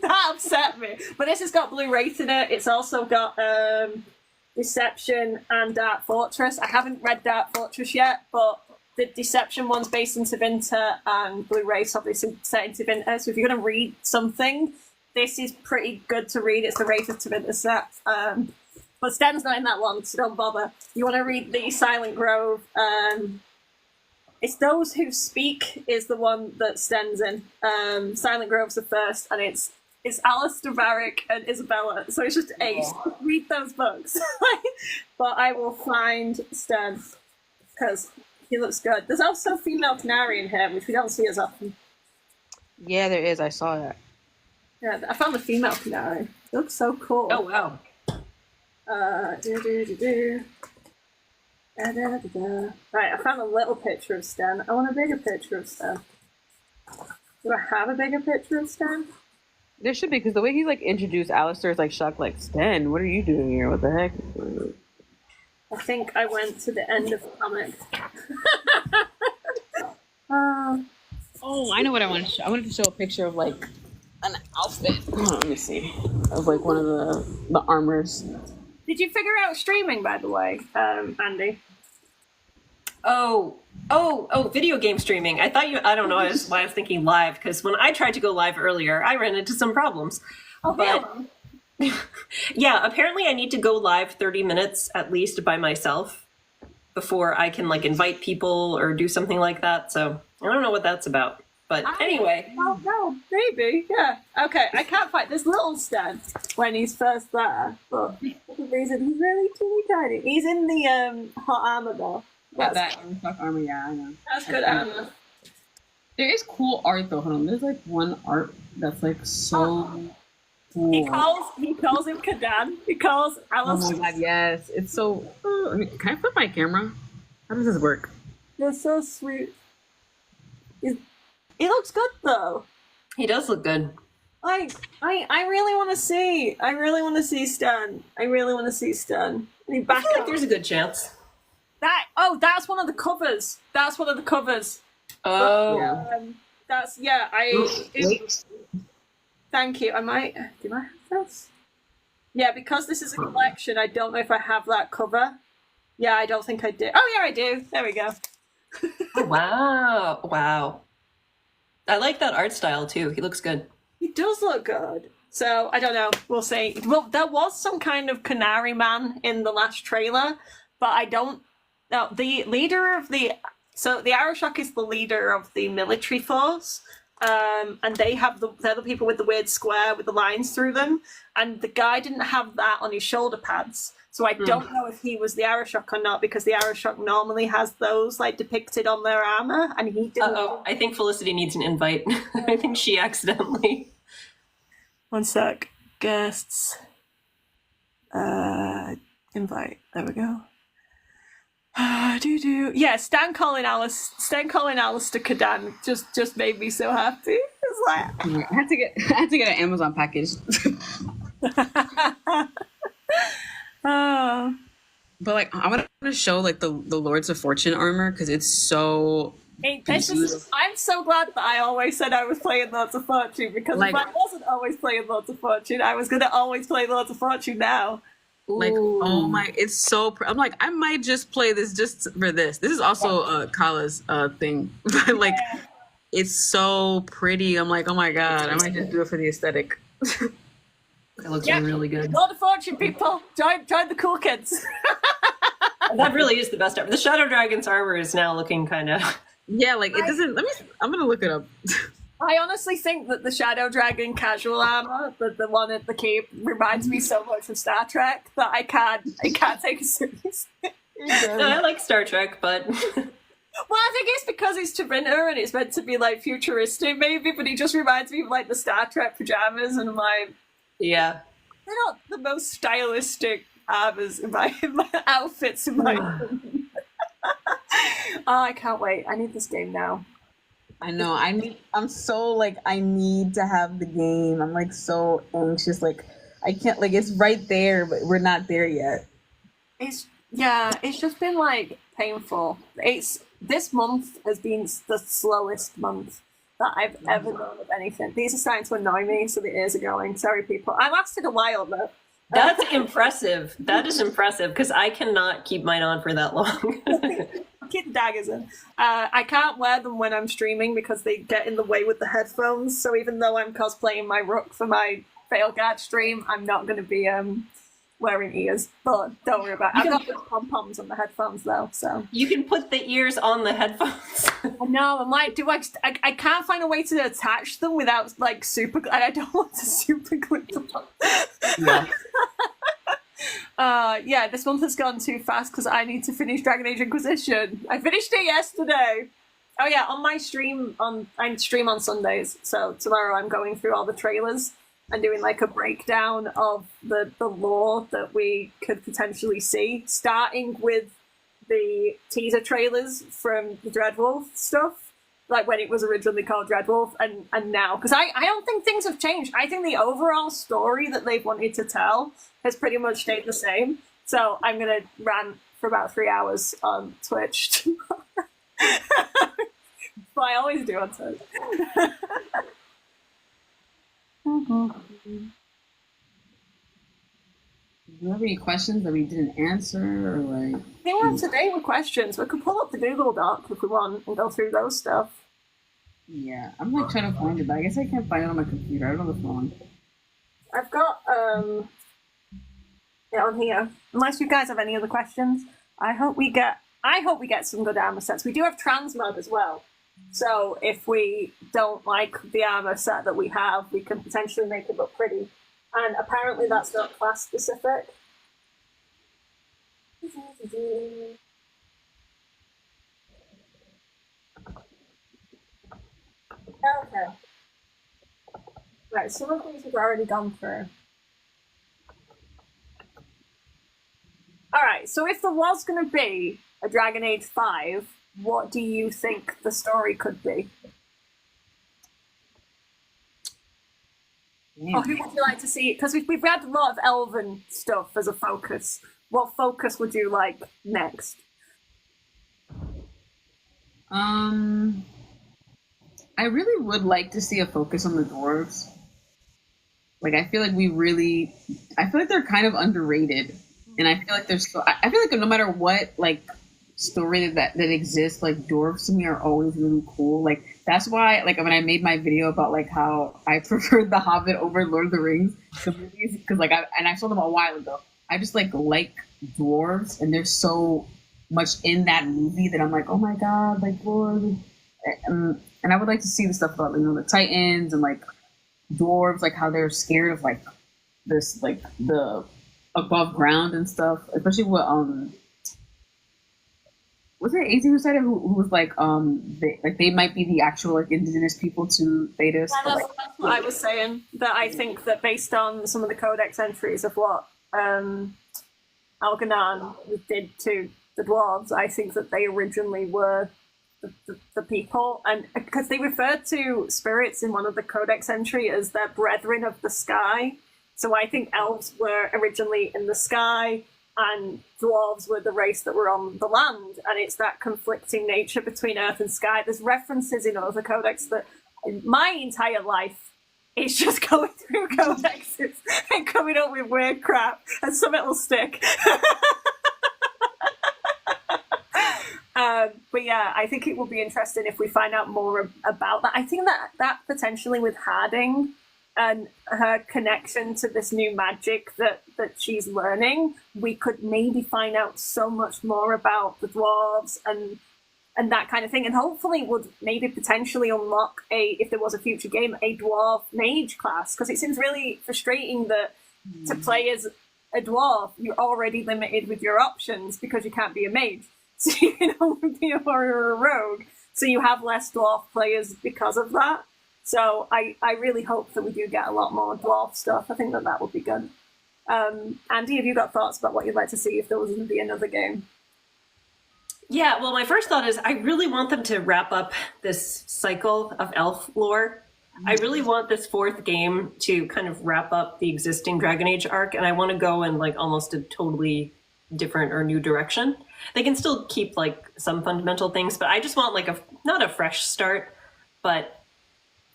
That upset me. But this has got Blu-ray in it. It's also got Deception and Dark Fortress. I haven't read Dark Fortress yet, but the Deception one's based in Tevinter, and Blu-ray's obviously set in Tevinter. So if you're going to read something, this is pretty good to read. It's the Wraith of Tevinter set. But Sten's not in that one, so don't bother. You want to read the Silent Grove. It's Those Who Speak is the one that Sten's in. Silent Grove's the first, and it's Alistair Varick and Isabella. So it's just ace. Read those books. But I will find Sten, because he looks good. There's also Female Canary in here, which we don't see as often. Yeah, there is. I saw that. Yeah, I found the Female Canary. It looks so cool. Oh, wow. Right, I found a little picture of Sten. I want a bigger picture of Sten. Do I have a bigger picture of Sten? There should be, because the way he like introduced Alistair is like shocked, like, Sten, what are you doing here? What the heck? I think I went to the end of the comic. Oh, I know what I want to show. I wanted to show a picture of like an outfit. Let me see. Of like one of the armors. Did you figure out streaming, by the way, Andy? Oh, video game streaming. I don't know, that's why I was thinking live, because when I tried to go live earlier, I ran into some problems. Oh, but yeah, apparently I need to go live 30 minutes at least by myself before I can like invite people or do something like that. So I don't know what that's about. But anyway. Oh, no, maybe, yeah. Okay, I can't find this little Sten when he's first there, but for some reason he's really teeny tiny. He's in the hot armor though. That armor, yeah, I know. That's good armor. There is cool art though. Hold on, there's like one art that's like so cool. He calls him Kadan. He calls Alice. Oh my god, yes. It's so... can I flip my camera? How does this work? You're so sweet. He looks good though. He does look good. I really want to see. I really want to see Stan. I really want to see Stan. I feel like there's a good chance. That's one of the covers. That's one of the covers. Oh. Yeah. Thank you. Do I have this? Yeah, because this is a collection, I don't know if I have that cover. Yeah, I don't think I do. Oh, yeah, I do. There we go. Oh, wow. Wow. I like that art style, too. He looks good. He does look good. So, I don't know. We'll see. Well, there was some kind of Canary Man in the last trailer, but I don't... No, the leader of the... So, the Arashok is the leader of the military force, and they're the people with the weird square with the lines through them, and the guy didn't have that on his shoulder pads. So I don't know if he was the Arashok or not, because the Arashok normally has those like depicted on their armor, and he didn't. I think Felicity needs an invite. I think she accidentally. One sec. Guests. Invite. There we go. Yeah, Stan calling Alistair Kadan just made me so happy. It's like I had to get an Amazon package. But like I want to show like the Lords of Fortune armor, because it's so I'm so glad that I always said I was playing Lords of Fortune, because if I wasn't always playing Lords of Fortune, I was gonna always play Lords of Fortune now. Like, oh my, it's so I'm like, I might just play this just for this. This is also Kala's thing. But like it's so pretty. I'm like, oh my god, I might just do it for the aesthetic. It looks really good. Lord of Fortune, people, join the cool kids. That really is the best ever. The Shadow Dragon's armor is now looking kind of... Yeah, like it doesn't... I'm gonna look it up. I honestly think that the Shadow Dragon casual armor, the one at the cape, reminds me so much of Star Trek that I can't take it seriously. I like Star Trek, but... Well, I think it's because it's Tevinter and it's meant to be like futuristic, maybe, but it just reminds me of like the Star Trek pajamas, and like... Yeah. They're not the most stylistic armors in my outfits in my opinion. Oh, I can't wait. I need this game now. I know. I'm so like I need to have the game. I'm like so anxious. Like I can't like it's right there, but we're not there yet. It's just been like painful. It's this month has been the slowest month that I've ever known of anything. These are starting to annoy me, so the ears are going. Sorry, people. I lasted a while though. That's impressive. That is impressive because I cannot keep mine on for that long. Keep the daggers in. I can't wear them when I'm streaming because they get in the way with the headphones. So even though I'm cosplaying my Rook for my Veilguard stream, I'm not going to be wearing ears. But don't worry about it. I've got the pom-poms on the headphones though, so. You can put the ears on the headphones. No, I'm like, I can't find a way to attach them without like super, I don't want to super clip them on. Yeah. Yeah, this month has gone too fast because I need to finish Dragon Age Inquisition. I finished it yesterday. Oh yeah, on my stream, I stream on Sundays, so tomorrow I'm going through all the trailers and doing like a breakdown of the lore that we could potentially see, starting with the teaser trailers from the Dreadwolf stuff, like when it was originally called Dreadwolf, and now, because I don't think things have changed. I think the overall story that they've wanted to tell has pretty much stayed the same. So I'm gonna rant for about 3 hours on Twitch tomorrow. But I always do on Twitch. Do you have any questions that we didn't answer, or like? I think we're up to date with questions. We could pull up the Google Doc if we want and go through those stuff. Yeah, I'm like trying to find it, but I guess I can't find it on my computer. I don't know the phone. I've got it on here. Unless you guys have any other questions, I hope we get some good armor sets. We do have transmog as well. So if we don't like the armor set that we have, we can potentially make it look pretty. And apparently that's not class specific. Okay. Right, some of these we've already gone through. Alright, so if there was going to be a Dragon Age 5, what do you think the story could be? Or who would you like to see? Because we've had a lot of elven stuff as a focus. What focus would you like next? I really would like to see a focus on the dwarves. Like, I feel like they're kind of underrated. And I feel like I feel like no matter what, like, story that exists, like, dwarves to me are always really cool. Like, that's why, like, when I made my video about, like, how I preferred The Hobbit over Lord of the Rings, the movies, because, like, I saw them a while ago. I just, like dwarves, and there's so much in that movie that I'm like, oh my god, like, dwarves. And I would like to see the stuff about, you know, the Titans and, like, dwarves, like, how they're scared of, like, this, like, the above ground and stuff, especially with, was it AZ who said it? Who was like, they might be the actual, like, indigenous people to Thedas? Yeah, that's what I was saying. That I think that based on some of the codex entries of what Algernon did to the dwarves, I think that they originally were the people, and because they referred to spirits in one of the codex entry as their brethren of the sky. So I think elves were originally in the sky, and dwarves were the race that were on the land, and it's that conflicting nature between earth and sky. There's references in other codex that my entire life is just going through codexes and coming up with weird crap, and some it'll stick. But yeah, I think it will be interesting if we find out more about that. I think that potentially with Harding and her connection to this new magic that she's learning, we could maybe find out so much more about the dwarves and that kind of thing, and hopefully would maybe potentially unlock if there was a future game, a dwarf mage class, because it seems really frustrating that to play as a dwarf, you're already limited with your options because you can't be a mage. So you can only be a warrior or a rogue. So you have less dwarf players because of that. So I really hope that we do get a lot more dwarf stuff. I think that would be good. Andy, have you got thoughts about what you'd like to see if there was going to be another game? Yeah, well, my first thought is I really want them to wrap up this cycle of elf lore. I really want this fourth game to kind of wrap up the existing Dragon Age arc, and I want to go in like almost a totally different or new direction. They can still keep like some fundamental things, but I just want like a not a fresh start, but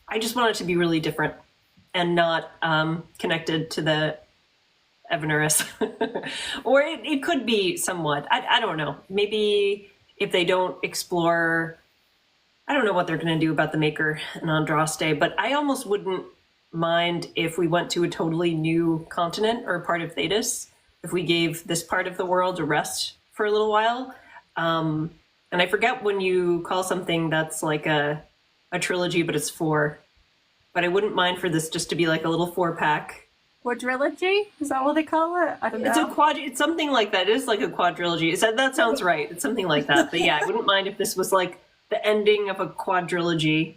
I just want it to be really different and not connected to the Evanuris. Or it could be somewhat. I don't know. Maybe if they don't explore, I don't know what they're going to do about the Maker and Andraste, but I almost wouldn't mind if we went to a totally new continent or part of Thetis, if we gave this part of the world a rest for a little while. And I forget when you call something that's like a trilogy, but it's 4. But I wouldn't mind for this just to be like a little 4-pack. Quadrilogy? Is that what they call it? I don't know. It's something like that. It is like a quadrilogy. That sounds right. It's something like that. But yeah, I wouldn't mind if this was like the ending of a quadrilogy,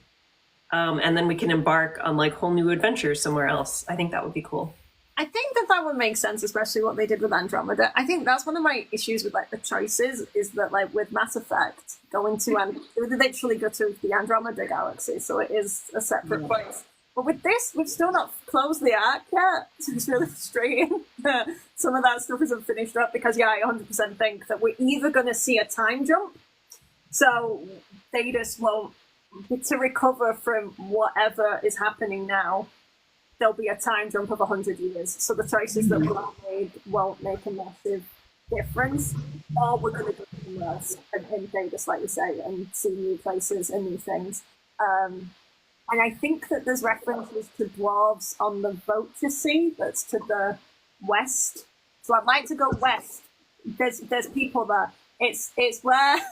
and then we can embark on like whole new adventures somewhere else. I think that would be cool. I think that would make sense, especially what they did with Andromeda. I think that's one of my issues with like the choices is that like with Mass Effect going to they literally go to the Andromeda galaxy, so it is a separate place. But with this, we've still not closed the arc yet, so it's really frustrating that some of that stuff isn't finished up because, yeah, I 100% think that we're either going to see a time jump, so Thetis won't, to recover from whatever is happening now, there'll be a time jump of 100 years, so the choices that we've made won't make a massive difference, or we're going to go immerse in Thetis, like you say, and see new places and new things. And I think that there's references to dwarves on the Vulture Sea that's to the west. So I'd like to go west. There's people there. It's where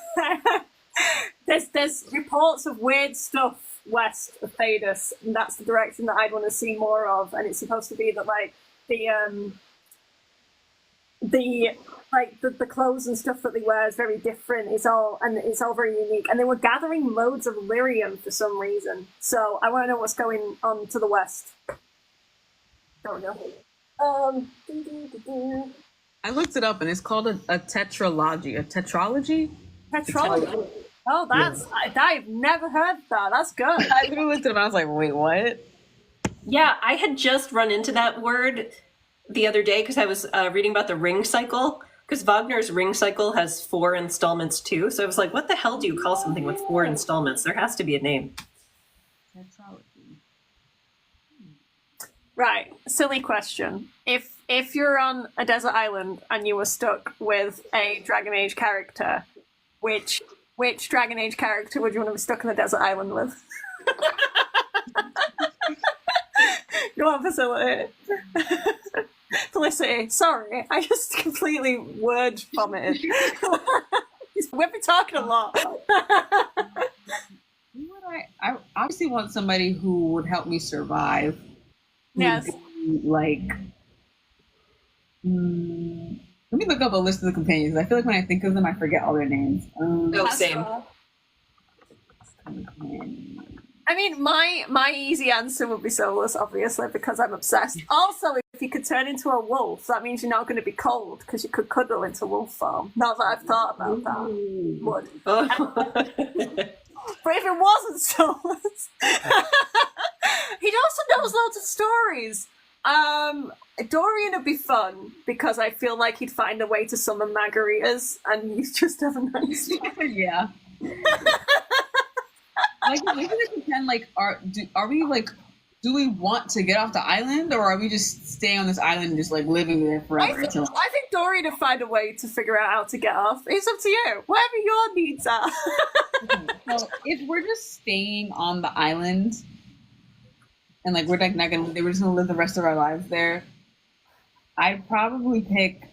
there's reports of weird stuff west of Thetis, and that's the direction that I'd want to see more of. And it's supposed to be that like the clothes and stuff that they wear is very different. It's all very unique. And they were gathering loads of lyrium for some reason. So I want to know what's going on to the west. Don't know. I looked it up and it's called a tetralogy. A tetralogy? Tetralogy. Oh, I've never heard that. That's good. I looked it up and I was like, wait, what? Yeah, I had just run into that word the other day because I was reading about the ring cycle. Because Wagner's ring cycle has 4 installments too. So I was like, what the hell do you call something with 4 installments? There has to be a name. Right. Silly question. If you're on a desert island and you were stuck with a Dragon Age character, which Dragon Age character would you want to be stuck in a desert island with? Go on, Facility. Felicity, sorry, I just completely word vomited. We've been talking a lot. I obviously want somebody who would help me survive. Yes. Like, let me look up a list of the companions. I feel like when I think of them, I forget all their names. Same. I mean, my easy answer would be Solus, obviously, because I'm obsessed. Also, if you could turn into a wolf, that means you're not going to be cold, because you could cuddle into wolf form. Not that I've thought about that. Would. But if it wasn't Solus, he also knows loads of stories. Dorian would be fun, because I feel like he'd find a way to summon margaritas, and you just have a nice Yeah. Like, maybe they pretend like, are we like, do we want to get off the island, or are we just staying on this island and just like living there forever? I think Dorian would find a way to figure out how to get off. It's up to you. Whatever your needs are. So if we're just staying on the island and like we're like not gonna, we're just gonna live the rest of our lives there, I'd probably pick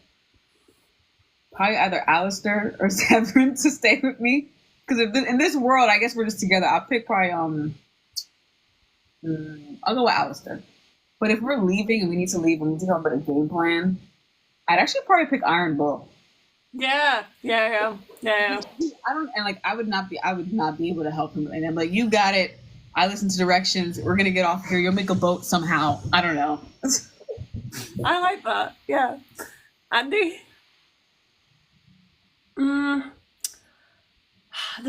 either Alistair or Severin to stay with me. Because in this world, I guess we're just together. I'll pick probably, I'll go with Alistair. But if we're leaving and we need to leave, we need to come up with a game plan. I'd actually probably pick Iron Bull. Yeah. I would not be able to help him. And I'm like, you got it. I listen to directions. We're gonna get off here. You'll make a boat somehow. I don't know. I like that. Yeah. Andy?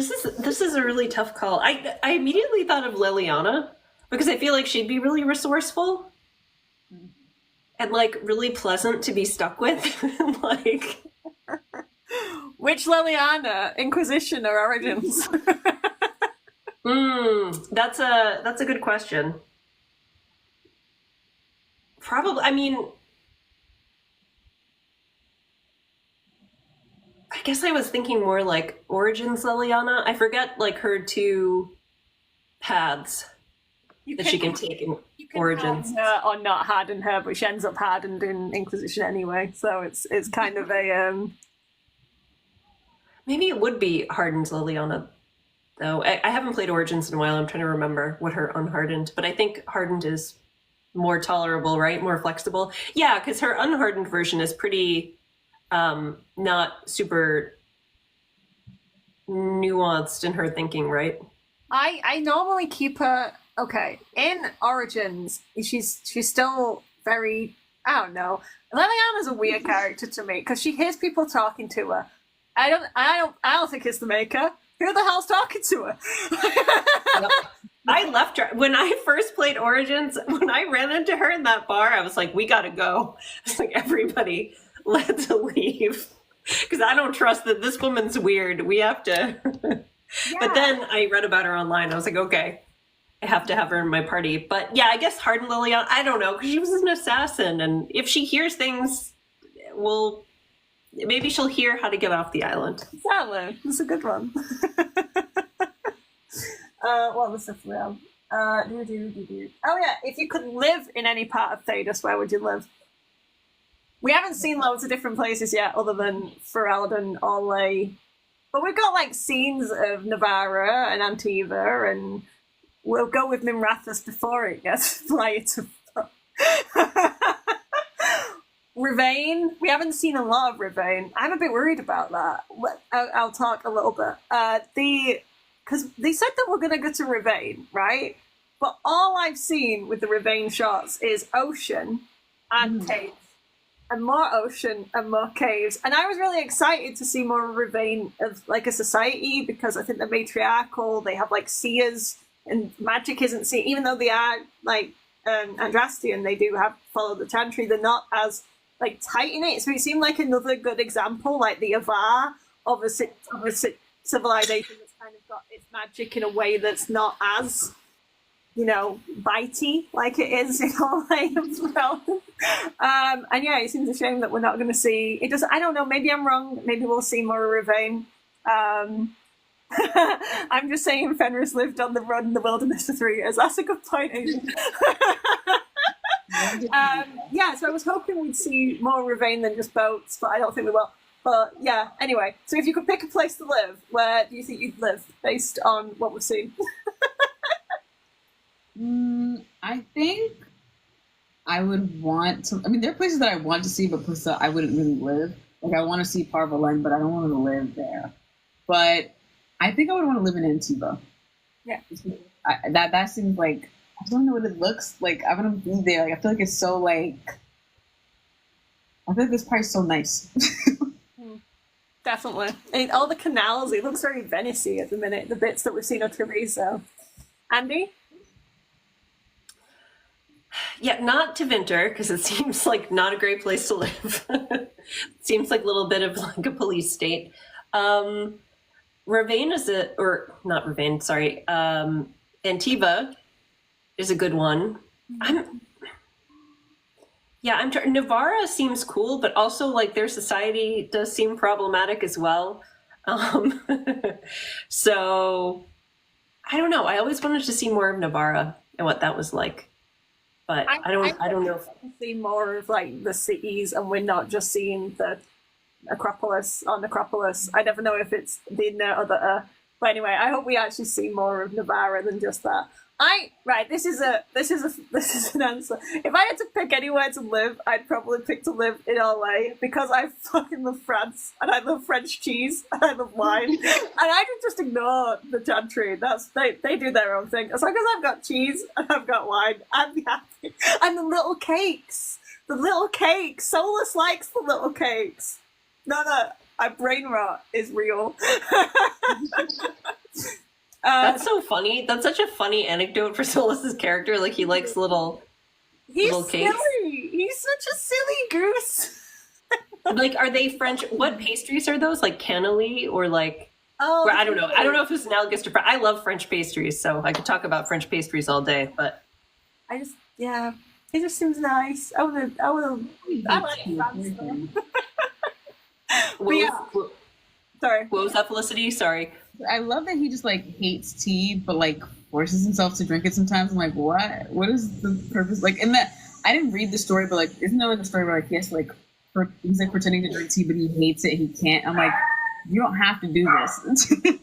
This is a really tough call. I immediately thought of Liliana because I feel like she'd be really resourceful and like really pleasant to be stuck with. Like, which Liliana, Inquisition or Origins? that's a good question. Probably, I mean, I guess I was thinking more like Origins Liliana. I forget like her two paths that she can take in Origins. Or not harden her, but she ends up hardened in Inquisition anyway. So it's kind of a Maybe it would be hardened Liliana, though. I haven't played Origins in a while. I'm trying to remember what her unhardened, but I think hardened is more tolerable, right? More flexible. Yeah, because her unhardened version is pretty not super nuanced in her thinking, right? I normally keep her okay. In Origins, she's still very, I don't know. Liliana's a weird character to me because she hears people talking to her. I don't think it's the maker. Who the hell's talking to her? I left her when I first played Origins. When I ran into her in that bar, I was like, "We gotta go." It's like, everybody, let's leave, because I don't trust that this woman's weird. We have to. Yeah. But then I read about her online. I was like, okay, I have to have her in my party. But yeah, I guess Hardened Liliana, I don't know, because she was an assassin, and if she hears things, well, maybe she'll hear how to get off the island. Exactly. That's a good one. What was the film? Oh yeah, if you could live in any part of Thedas, where would you live? We haven't seen loads of different places yet, other than Ferelden or Ley. But we've got like scenes of Navarra and Antiva, and we'll go with Mimrathas before it gets flying to Rivain. We haven't seen a lot of Rivain. I'm a bit worried about that. I'll talk a little bit. Because they said that we're going to go to Rivain, right? But all I've seen with the Rivain shots is ocean and caves. And more ocean and more caves. And I was really excited to see more Rivain of like a society, because I think they're matriarchal, they have like seers, and magic isn't seen, even though they are like Andrastian, they do have follow the Chantry, they're not as like tight in it. So it seemed like another good example, like the Avar of a civilization that's kind of got its magic in a way that's not as, you know, bitey like it is in all Lions. And yeah, it seems a shame that we're not going to see it. Does I don't know, maybe I'm wrong, maybe we'll see more Rivain. I'm just saying Fenris lived on the road in the wilderness for 3 years. That's a good point, Adrian. Yeah, so I was hoping we'd see more Rivain than just boats, but I don't think we will. But yeah, anyway, so if you could pick a place to live, where do you think you'd live based on what we've seen? I think I would want to. I mean, there are places that I want to see, but places that I wouldn't really live. Like, I want to see Parvalen, but I don't want to live there. But I think I would want to live in Antiva. Yeah. That seems like, I don't know what it looks like. I want to be there. Like, I feel like it's so like, I feel like this part is so nice. Definitely. And all the canals, it looks very Venice-y at the minute, the bits that we've seen of Treviso. Andy? Yeah, not to Vinter, because it seems like not a great place to live. Seems like a little bit of like a police state. Rivain is not Rivain, sorry. Antiva is a good one. Navarra seems cool, but also like their society does seem problematic as well. So I don't know. I always wanted to see more of Navarra and what that was like. But I don't know if I can see more of like the cities, and we're not just seeing the Acropolis on Acropolis. I never know if it's the inner or the but anyway, I hope we actually see more of Navarra than just that. This is an answer. If I had to pick anywhere to live, I'd probably pick to live in LA, because I fucking love France, and I love French cheese, and I love wine, and I can just ignore the Chantry. They do their own thing. As long as I've got cheese and I've got wine, I'd be happy. And the little cakes, Solus likes the little cakes. No, My brain rot is real. That's so funny. That's such a funny anecdote for Solas's character. Like, he likes little He's cakes. silly. He's such a silly goose. Like, are they French? What pastries are those? Like cannoli or like? Oh, I don't know. I don't know if it's analogous to. I love French pastries, so I could talk about French pastries all day. But yeah, it just seems nice. I like France stuff. Sorry. What was that, Felicity? Sorry. I love that he just like hates tea, but like forces himself to drink it sometimes. I'm like, what? What is the purpose? Like, in that, I didn't read the story, but like, isn't there like a story where like he has to like, he's like pretending to drink tea, but he hates it. He can't. I'm like, you don't have to do this.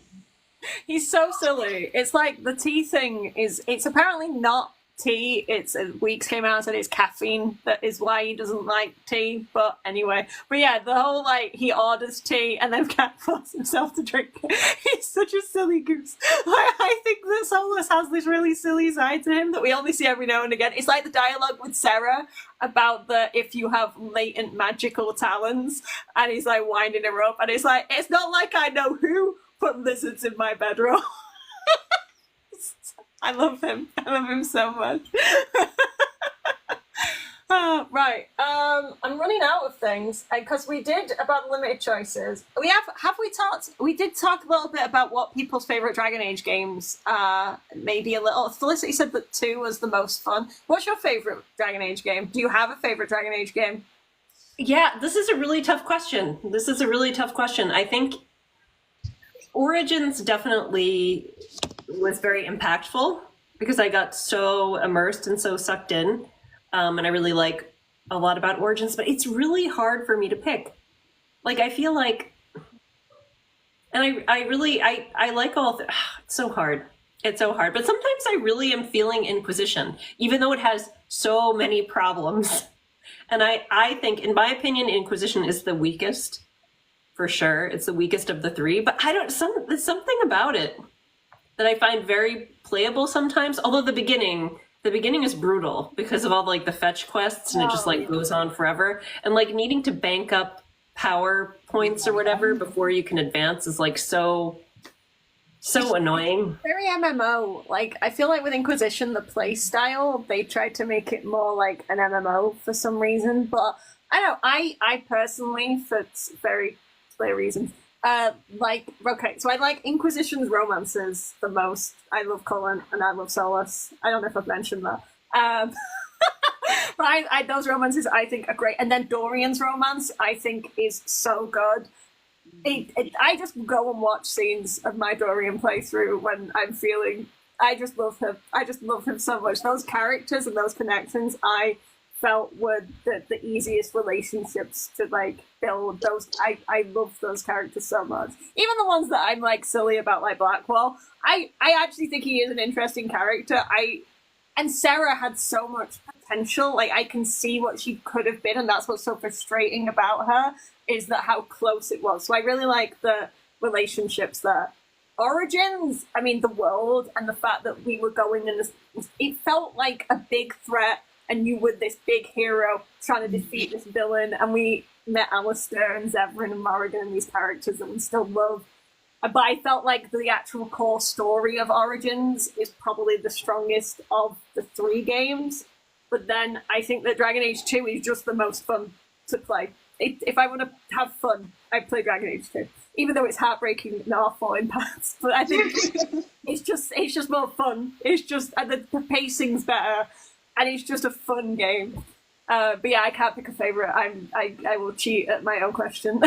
He's so silly. It's like the tea thing it's apparently not tea. It's Weeks came out and said it's caffeine. That is why he doesn't like tea. But anyway, but yeah, the whole like he orders tea and then can't force himself to drink it. He's such a silly goose. I think that Solus has this really silly side to him that we only see every now and again. It's like the dialogue with Sarah about if you have latent magical talents, and he's like winding her up, and it's like, it's not like I know who put lizards in my bedroll. I love him. I love him so much. Right. I'm running out of things because we did about limited choices. We did talk a little bit about what people's favorite Dragon Age games. Maybe a little. Felicity said that 2 was the most fun. What's your favorite Dragon Age game? Do you have a favorite Dragon Age game? Yeah, this is a really tough question. I think Origins definitely was very impactful because I got so immersed and so sucked in. And I really like a lot about Origins, but it's really hard for me to pick. Like, I feel like, and I like all, it's so hard. It's so hard. But sometimes I really am feeling Inquisition, even though it has so many problems. And I think, in my opinion, Inquisition is the weakest, for sure. It's the weakest of the 3, but there's something about it that I find very playable sometimes, although the beginning is brutal because of all like the fetch quests, and it just like goes on forever, and like needing to bank up power points or whatever before you can advance is like so annoying. Very MMO. Like, I feel like with Inquisition, the play style, they tried to make it more like an MMO for some reason, but I don't know, I personally, for very clear reasons, so I like Inquisition's romances the most. I love Cullen and I love Solus. I don't know if I've mentioned that. But those romances I think are great. And then Dorian's romance I think is so good. I just go and watch scenes of my Dorian playthrough when I'm feeling. I just love him. I just love him so much. Those characters and those connections I felt were the easiest relationships to like build. Those I love those characters so much. Even the ones that I'm like silly about, like Blackwall. I actually think he is an interesting character. And Sarah had so much potential. Like, I can see what she could have been, and that's what's so frustrating about her, is that how close it was. So I really like the relationships there. Origins, I mean, the world and the fact that we were going in this, it felt like a big threat, and you were this big hero trying to defeat this villain, and we met Alistair and Zevran and Morrigan and these characters that we still love. But I felt like the actual core story of Origins is probably the strongest of the 3 games. But then I think that Dragon Age 2 is just the most fun to play. If I want to have fun, I play Dragon Age 2. Even though it's heartbreaking and awful in parts. But I think it's just more fun. It's just, and the pacing's better. And it's just a fun game. But yeah, I can't pick a favourite. I will cheat at my own question.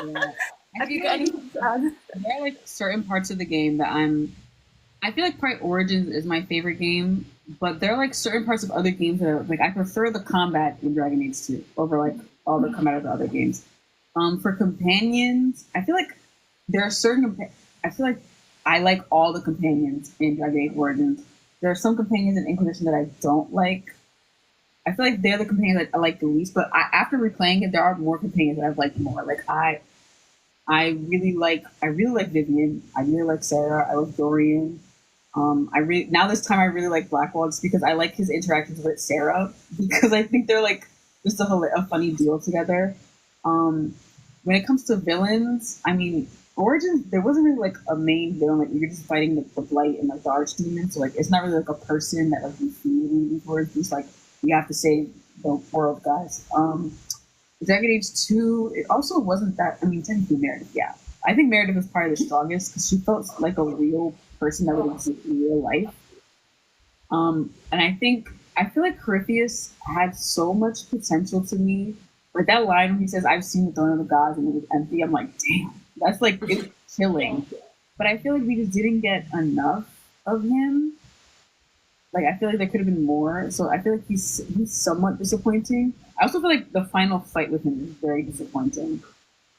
Yeah. Have you got anything to add? There are like certain parts of the game that I feel like probably Origins is my favorite game, but there are like certain parts of other games that are like, I prefer the combat in Dragon Age 2 over like all the combat of the other games. For companions, I feel like there are certain, I feel like I like all the companions in Dragon Age Origins. There are some companions in Inquisition that I don't like. I feel like they're the companions that I like the least, but after replaying it, there are more companions that I've liked more. Like I really like Vivian. I really like Sarah. I love Dorian. Now this time I really like Blackwall just because I like his interactions with Sarah, because I think they're like just a funny deal together. when it comes to villains, I mean, Origins, there wasn't really like a main villain. Like you're just fighting the blight and like the archdemon. So like it's not really like a person that like you feel leaning towards. Just like you have to save the world, guys. Dragon Age 2, it also wasn't that. I mean, technically Meredith, yeah. I think Meredith was probably the strongest because she felt like a real person that would exist in real life. And I feel like Corypheus had so much potential to me. Like that line when he says, "I've seen the throne of the gods and it was empty." I'm like, damn, that's like it's chilling. But I feel like we just didn't get enough of him. Like I feel like there could have been more. So I feel like he's somewhat disappointing. I also feel like the final fight with him is very disappointing.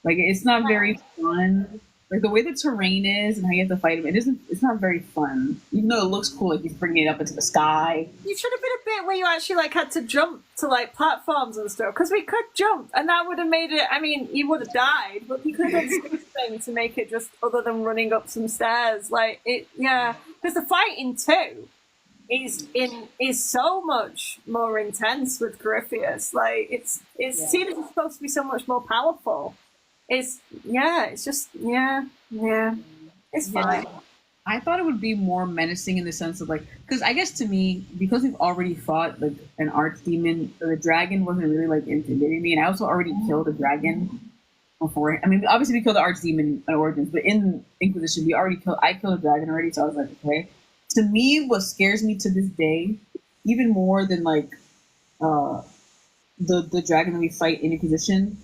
Like it's not very fun. Like the way the terrain is and how you have to fight him, it's not very fun. Even though it looks cool, like he's bringing it up into the sky. You should have been a bit where you actually like had to jump to like platforms and stuff, because we could jump and that would have made it. I mean, you would have died, but you could have done something to make it just other than running up some stairs. Like it, yeah, because the fight in 2 is so much more intense with Corypheus. Like it's seen as supposed to be so much more powerful. It's just it's fine. I thought it would be more menacing in the sense of like, because I guess to me, because we've already fought like an archdemon, the dragon wasn't really like intimidating me, and I also already killed a dragon before. I mean, obviously we killed the archdemon in Origins, but in Inquisition I killed a dragon already, so I was like, okay. To me, what scares me to this day, even more than like the dragon that we fight in Inquisition,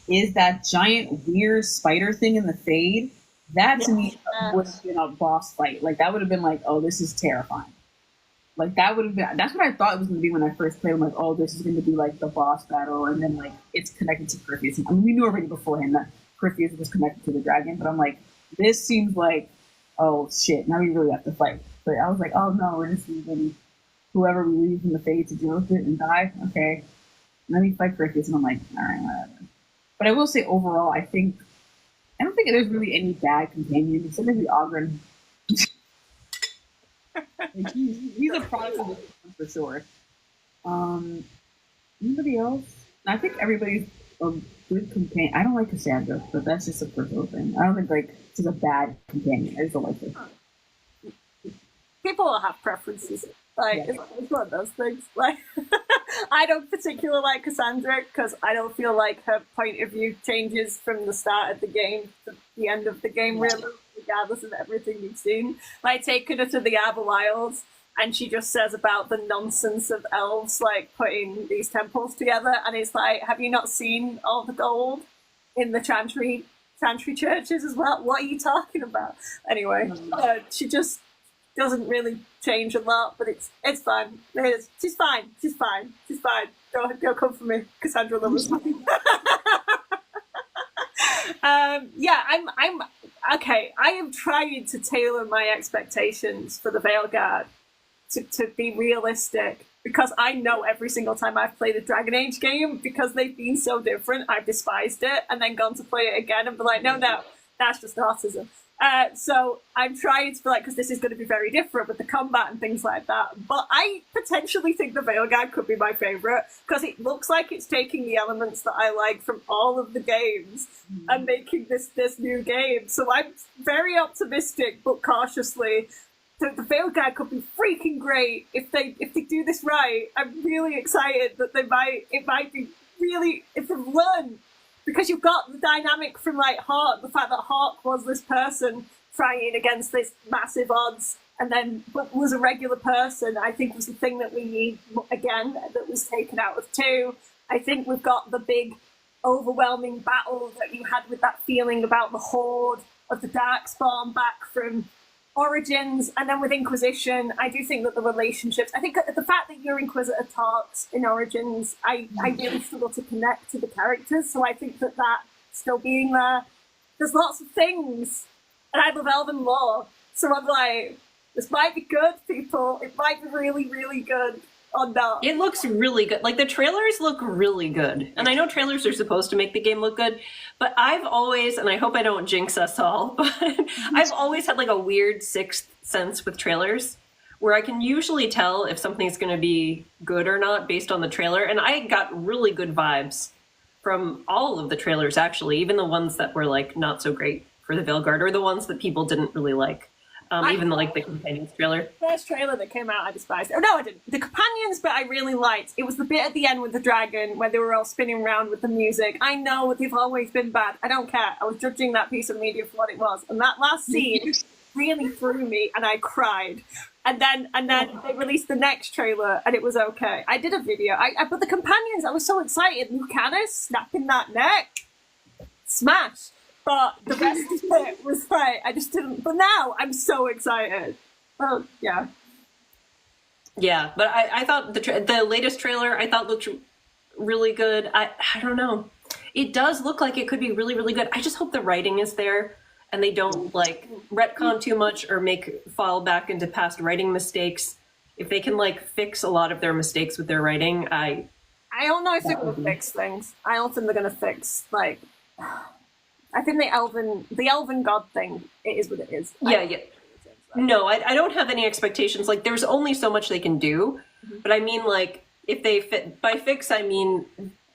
is that giant weird spider thing in the Fade. That to me would have been a boss fight. Like that would have been like, oh, this is terrifying. Like that would have been. That's what I thought it was going to be when I first played. I'm like, oh, this is going to be like the boss battle, and then like it's connected to Corypheus. I mean, we knew already beforehand that Corypheus was connected to the dragon, but I'm like, this seems like, oh shit, now we really have to fight. But I was like, oh no, we're just leaving whoever we leave in the Fade to deal with it and die. Okay, and then we fight Corypheus, and I'm like, all right, whatever. But I will say overall, I don't think there's really any bad companion except maybe Ogren. Like he's a product of this one for sure. Anybody else? I think everybody's a good companion. I don't like Cassandra, but that's just a personal thing. I don't think like she's a bad companion. I just don't like her. People will have preferences. Like it's one of those things. Like I don't particularly like Cassandra because I don't feel like her point of view changes from the start of the game to the end of the game, really, regardless of everything we've seen. Like taking her to the Outer Wilds, and she just says about the nonsense of elves like putting these temples together, and it's like, have you not seen all the gold in the chantry churches as well? What are you talking about? Anyway, she just doesn't really change a lot, but it's fine. She's fine. Don't come for me, Cassandra loves me. I'm okay. I am trying to tailor my expectations for the Veilguard to be realistic, because I know every single time I've played a Dragon Age game, because they've been so different, I've despised it and then gone to play it again and be like, no, that's just autism. So I'm trying to feel like, because this is going to be very different with the combat and things like that. But I potentially think the Veilguard could be my favourite, because it looks like it's taking the elements that I like from all of the games and making this new game. So I'm very optimistic, but cautiously. The Veilguard could be freaking great if they do this right. I'm really excited that it might be really, if they've learned. Because you've got the dynamic from like Hawk, the fact that Hawk was this person fighting against this massive odds, and then was a regular person, I think was the thing that we need again, that was taken out of 2. I think we've got the big, overwhelming battle that you had with that feeling about the horde of the Darkspawn back from Origins, and then with Inquisition, I do think that the relationships, I think the fact that your Inquisitor talks in Origins, I really struggle to connect to the characters, so I think that still being there's lots of things, and I love Elven lore, so I'm like, this might be good, people, it might be really, really good, or not. It looks really good. Like the trailers look really good, and I know trailers are supposed to make the game look good, but I've always, and I hope I don't jinx us all, but I've always had like a weird sixth sense with trailers where I can usually tell if something's going to be good or not based on the trailer, and I got really good vibes from all of the trailers, actually, even the ones that were like not so great for the Veilguard, or the ones that people didn't really like. Even like the Companions trailer. First trailer that came out, I despised. Oh no, I didn't. The Companions bit I really liked. It was the bit at the end with the dragon where they were all spinning around with the music. I know they've always been bad. I don't care. I was judging that piece of media for what it was, and that last scene really threw me, and I cried. And then they released the next trailer, and it was okay. I did a video. But the Companions, I was so excited. Lucanus snapping that neck, smash. But the rest of it was like, I just didn't. But now I'm so excited. Oh, yeah. Yeah, but I thought the latest trailer I thought looked really good. I don't know. It does look like it could be really, really good. I just hope the writing is there and they don't like retcon too much or fall back into past writing mistakes. If they can like fix a lot of their mistakes with their writing, I don't know if they're going to fix things. I don't think they're going to fix like. I think the elven god thing, it is what it is. Yeah. No, I don't have any expectations. Like, there's only so much they can do. But I mean, like, if they by fix, I mean,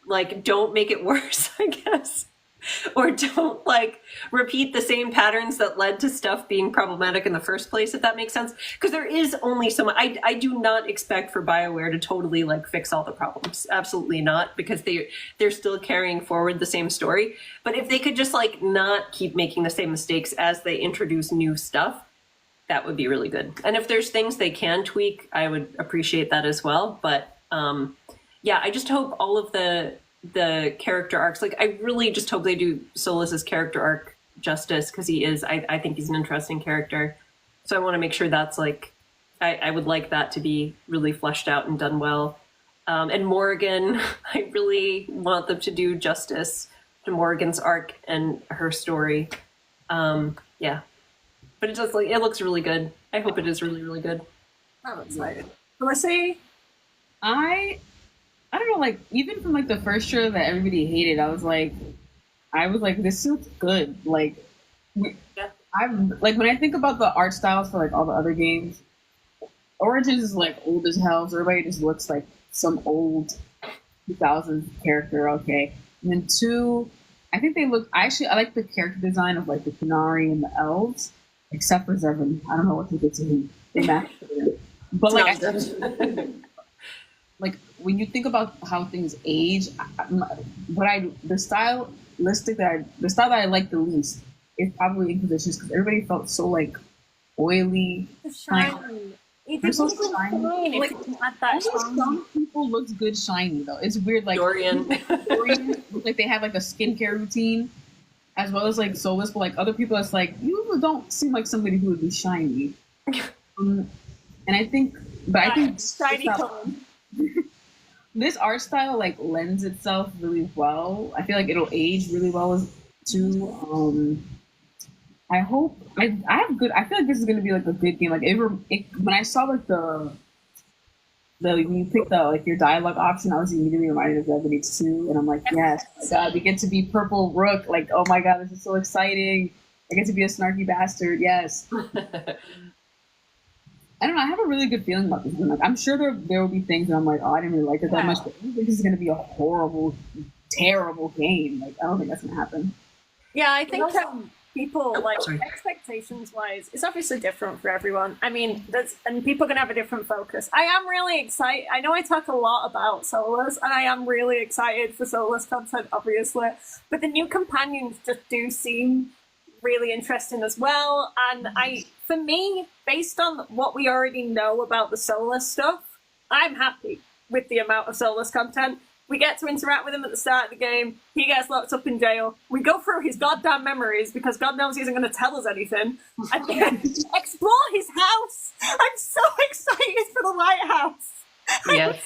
like, don't make it worse, I guess. Or don't, like, repeat the same patterns that led to stuff being problematic in the first place, if that makes sense. Because there is only so much. I do not expect for BioWare to totally, like, fix all the problems. Absolutely not, because they're still carrying forward the same story. But if they could just, like, not keep making the same mistakes as they introduce new stuff, that would be really good. And if there's things they can tweak, I would appreciate that as well. But, yeah, I just hope all of the character arcs, like I really just hope they do Solas's character arc justice, because I think he's an interesting character. So I want to make sure that's like, I would like that to be really fleshed out and done well. And Morrigan, I really want them to do justice to Morrigan's arc and her story. Yeah, but it looks really good. I hope it is really, really good. I'm excited. Felicity? I don't know, like, even from, like, the first trailer that everybody hated, I was like, this looks good. Like, I'm, like, when I think about the art styles for, like, all the other games, Origins is, like, old as hell, so everybody just looks like some old 2000s character, okay. And then 2, I think they look, I like the character design of, like, the Qunari and the elves, except for Zevon. I don't know what they did to him. They matched him. But, like, like when you think about how things age, the style that I like the least is probably Inquisitions, because everybody felt so like oily. Shiny. They're so shiny. Like, some people looks good shiny though. It's weird. Like Dorian, like they have like a skincare routine, as well as like Solus, but like other people, it's like you don't seem like somebody who would be shiny. And I think shiny color. This art style like lends itself really well. I feel like it'll age really well too. I hope I feel like this is gonna be like a good game. Like when I saw like when you pick the like your dialogue option, I was immediately reminded of Revenue 2, and I'm like, yes, oh my God, we get to be Purple Rook. Like, oh my God, this is so exciting. I get to be a snarky bastard. Yes. I don't know. I have a really good feeling about this game. Like, I'm sure there will be things that I'm like, oh, I didn't really like it that much, but I don't think this is going to be a horrible, terrible game. Like, I don't think that's going to happen. Yeah, I think people, like, expectations-wise, it's obviously different for everyone. I mean, and people are going to have a different focus. I am really excited. I know I talk a lot about Solus, and I am really excited for Solus content, obviously. But the new companions just do seem really interesting as well. And for me, based on what we already know about the Solus stuff, I'm happy with the amount of Solus content. We get to interact with him at the start of the game. He gets locked up in jail. We go through his goddamn memories because God knows he isn't going to tell us anything. And then explore his house. I'm so excited for the lighthouse. yes.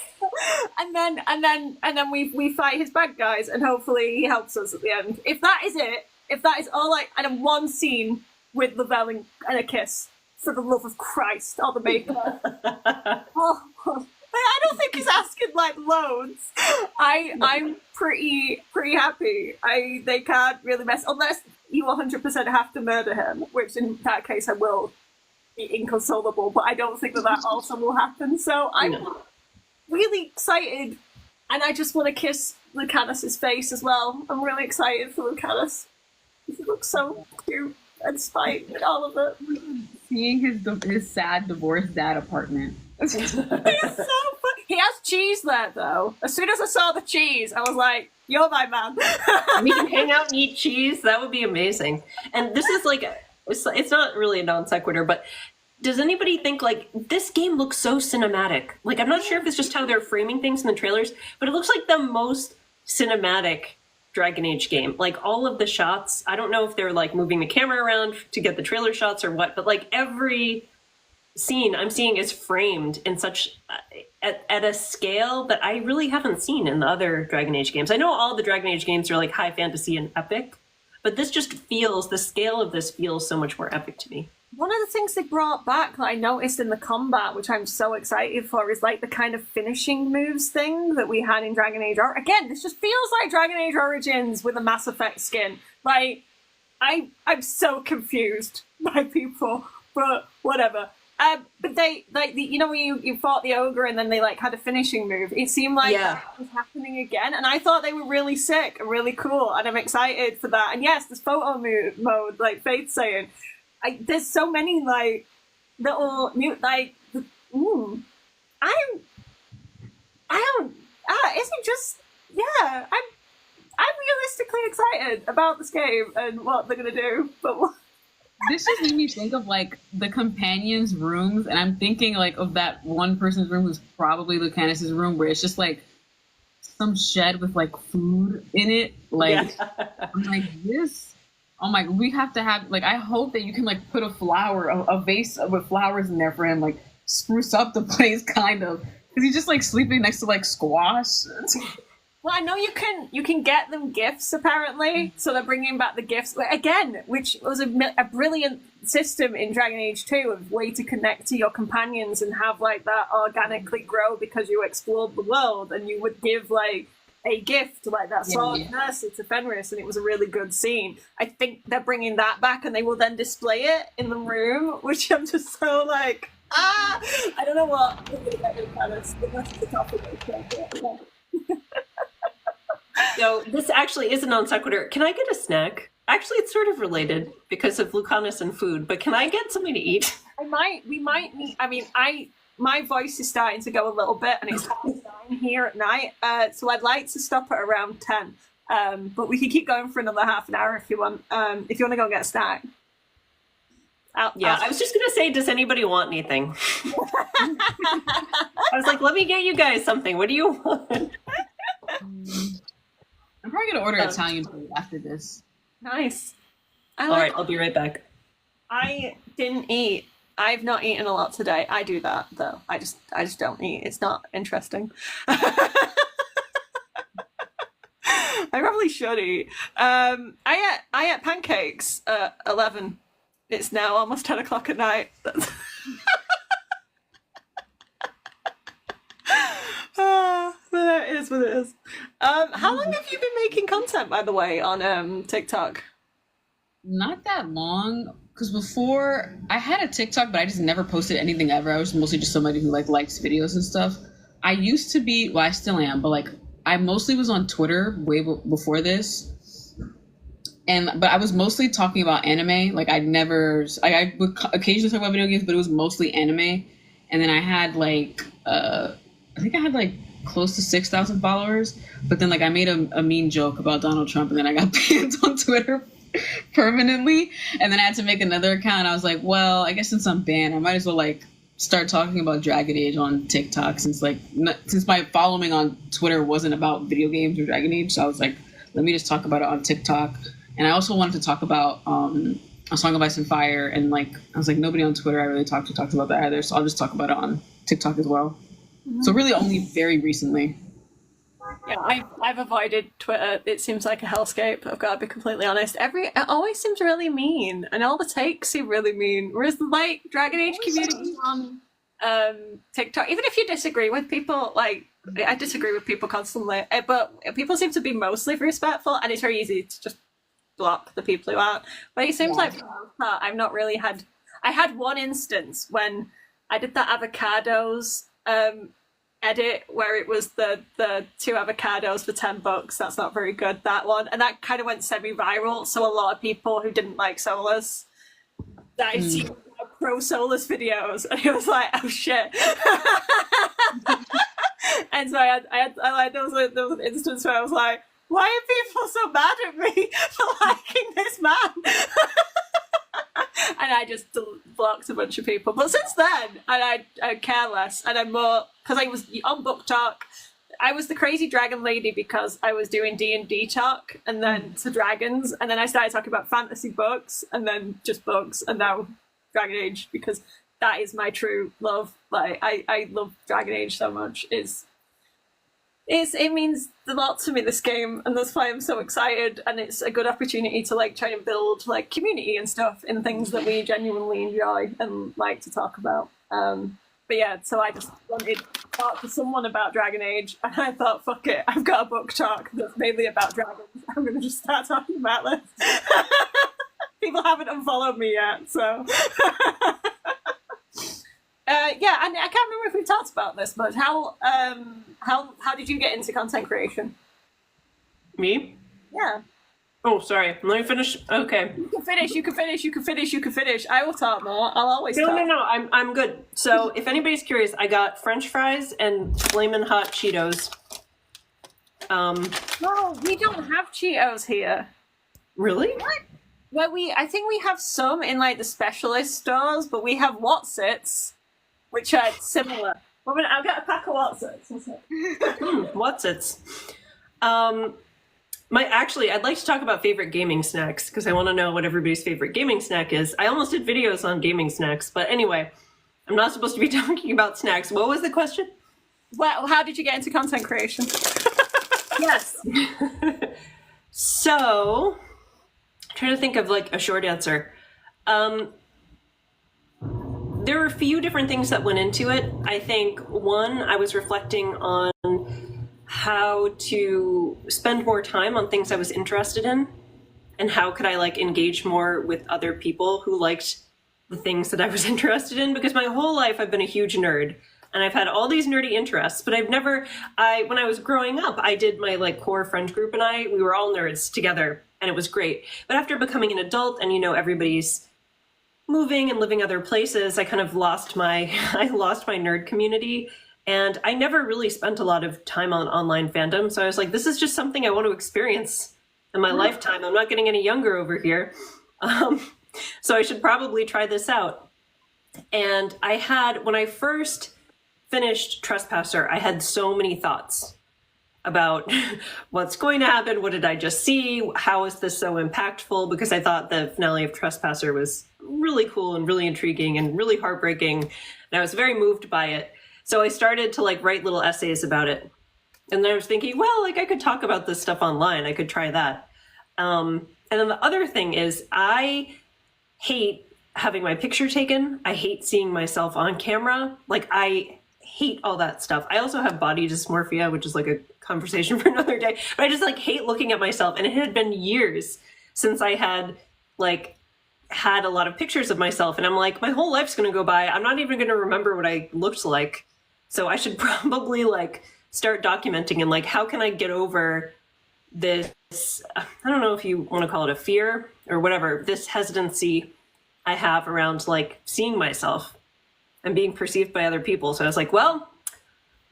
And then we fight his bad guys, and hopefully he helps us at the end. If that is it, if that is all and then one scene with Lavelle and a kiss, for the love of Christ, or the maker. I don't think he's asking like loads. I'm pretty happy. They can't really mess, unless you 100% have to murder him, which in that case I will be inconsolable. But I don't think that also will happen. So I'm really excited And I just want to kiss Lucanus's face as well. I'm really excited for Lucanus. He looks so cute and spite and all of it. Seeing his sad divorced dad apartment. He's so fun. He has cheese there though. As soon as I saw the cheese, I was like, "You're my man." We can hang out and eat cheese. That would be amazing. And this is like, it's not really a non sequitur, but does anybody think like this game looks so cinematic? Like, I'm not sure if it's just how they're framing things in the trailers, but it looks like the most cinematic Dragon Age game. Like all of the shots, I don't know if they're like moving the camera around to get the trailer shots or what, but like every scene I'm seeing is framed in such at a scale that I really haven't seen in the other Dragon Age games. I know all the Dragon Age games are like high fantasy and epic, but this just feels, the scale of this feels so much more epic to me. One of the things they brought back that I noticed in the combat, which I'm so excited for, is like the kind of finishing moves thing that we had in Dragon Age. Again, this just feels like Dragon Age Origins with a Mass Effect skin. Like, I'm so confused by people, but whatever. But they, like, you know, when you fought the ogre and then they, like, had a finishing move, it seemed like that was happening again. And I thought they were really sick and really cool, and I'm excited for that. And yes, this photo mode, like Faith's saying, there's so many, like, little new, like, is it just, yeah, I'm realistically excited about this game and what they're going to do, but what? This just made me think of like the companions' rooms, and I'm thinking like of that one person's room who's probably Lucanus's room, where it's just like some shed with like food in it. Like, I'm like, this. Oh my! We have to have like. I hope that you can like put a vase with flowers in there for him, like spruce up the place, kind of. Because he's just like sleeping next to like squash. Well, I know you can get them gifts apparently, so they're bringing back the gifts again, which was a brilliant system in Dragon Age 2 of way to connect to your companions and have like that organically grow because you explored the world, and you would give like a gift like that sword Mercy to Fenris, and it was a really good scene. I think they're bringing that back, and they will then display it in the room, which I'm just so like I don't know what we're gonna get with Fenris, but that's the topic. So this actually is a non sequitur. Can I get a snack? Actually, it's sort of related because of Lucanus and food, but can I get something to eat? We might need, I mean, my voice is starting to go a little bit, and it's dying here at night, so I'd like to stop at around 10, but we can keep going for another half an hour if you want to go get a snack. I was just going to say, does anybody want anything? I was like, let me get you guys something. What do you want? I'm probably gonna order Italian food after this. Nice. All right, I'll be right back. I didn't eat. I've not eaten a lot today. I do that though. I just don't eat. It's not interesting. I probably should eat. I ate pancakes at 11. It's now almost 10 o'clock at night. That is what it is. How long have you been making content, by the way, on TikTok? Not that long, because before I had a TikTok, but I just never posted anything ever. I was mostly just somebody who like likes videos and stuff. I used to be, well, I still am, but like I mostly was on Twitter way before this, but I was mostly talking about anime. Like I would occasionally talk about video games, but it was mostly anime. And then I had like I think I had like close to 6,000 followers, but then like I made a mean joke about Donald Trump, and then I got banned on Twitter permanently, and then I had to make another account. I was like, well, I guess since I'm banned, I might as well like start talking about Dragon Age on TikTok, since my following on Twitter wasn't about video games or Dragon Age. So I was like, let me just talk about it on TikTok. And I also wanted to talk about A Song of Ice and Fire, and like I was like, nobody on Twitter I really talked about that either, so I'll just talk about it on TikTok as well. So really only very recently. Yeah, I've avoided Twitter. It seems like a hellscape. I've got to be completely honest. It always seems really mean, and all the takes seem really mean. Whereas the like Dragon Age community on TikTok, even if you disagree with people, like I disagree with people constantly, but people seem to be mostly respectful, and it's very easy to just block the people who aren't. But it seems like for the most part, I've not really had. I had one instance when I did that avocados edit where it was the 2 avocados for $10. That's not very good, that one. And that kind of went semi-viral. So a lot of people who didn't like Solus, that I've seen pro Solus videos, and it was like, oh shit. And so I had those instances where I was like, why are people so mad at me for liking this man? And I just blocked a bunch of people. But since then, and I care less, and I'm more, because I was on Book Talk, I was the crazy dragon lady because I was doing D&D talk, and then to dragons, and then I started talking about fantasy books, and then just books, and now Dragon Age, because that is my true love. Like, I love Dragon Age so much. It means a lot to me, this game, and that's why I'm so excited, and it's a good opportunity to like try and build like community and stuff in things that we genuinely enjoy and like to talk about. But yeah, so I just wanted to talk to someone about Dragon Age, and I thought, fuck it, I've got a book talk that's mainly about dragons. I'm going to just start talking about this. People haven't unfollowed me yet, so... yeah, and I can't remember if we talked about this, but how did you get into content creation? Me? Yeah. Oh, sorry. Let me finish. Okay. You can finish. I will talk more. I'll always talk. No. I'm good. So, if anybody's curious, I got French fries and flamin' hot Cheetos. No, we don't have Cheetos here. Really? What? Well, I think we have some in like the specialist stores, but we have Wotsits, which are similar. Well, I'll get a pack of Wotsits. Wotsits. I'd like to talk about favorite gaming snacks, because I want to know what everybody's favorite gaming snack is. I almost did videos on gaming snacks, but anyway, I'm not supposed to be talking about snacks. What was the question? Well, how did you get into content creation? Yes. So, I'm trying to think of like a short answer. There were a few different things that went into it. I think one, I was reflecting on how to spend more time on things I was interested in, and how could I like engage more with other people who liked the things that I was interested in, because my whole life I've been a huge nerd and I've had all these nerdy interests, but when I was growing up, I did my like core friend group and we were all nerds together and it was great. But after becoming an adult and everybody's moving and living other places, I kind of lost my nerd community. And I never really spent a lot of time on online fandom. So I was like, this is just something I want to experience in my lifetime. I'm not getting any younger over here. So I should probably try this out. And when I first finished Trespasser, I had so many thoughts about what's going to happen. What did I just see? How is this so impactful? Because I thought the finale of Trespasser was really cool and really intriguing and really heartbreaking. And I was very moved by it. So I started to like write little essays about it. And then I was thinking, well, like I could talk about this stuff online. I could try that. And then the other thing is I hate having my picture taken. I hate seeing myself on camera. Like I hate all that stuff. I also have body dysmorphia, which is like a conversation for another day. But I just like hate looking at myself. And it had been years since I had a lot of pictures of myself. And I'm like, my whole life's going to go by. I'm not even going to remember what I looked like. So I should probably like start documenting and like, how can I get over this, I don't know if you want to call it a fear or whatever, this hesitancy I have around like seeing myself and being perceived by other people. So I was like, well,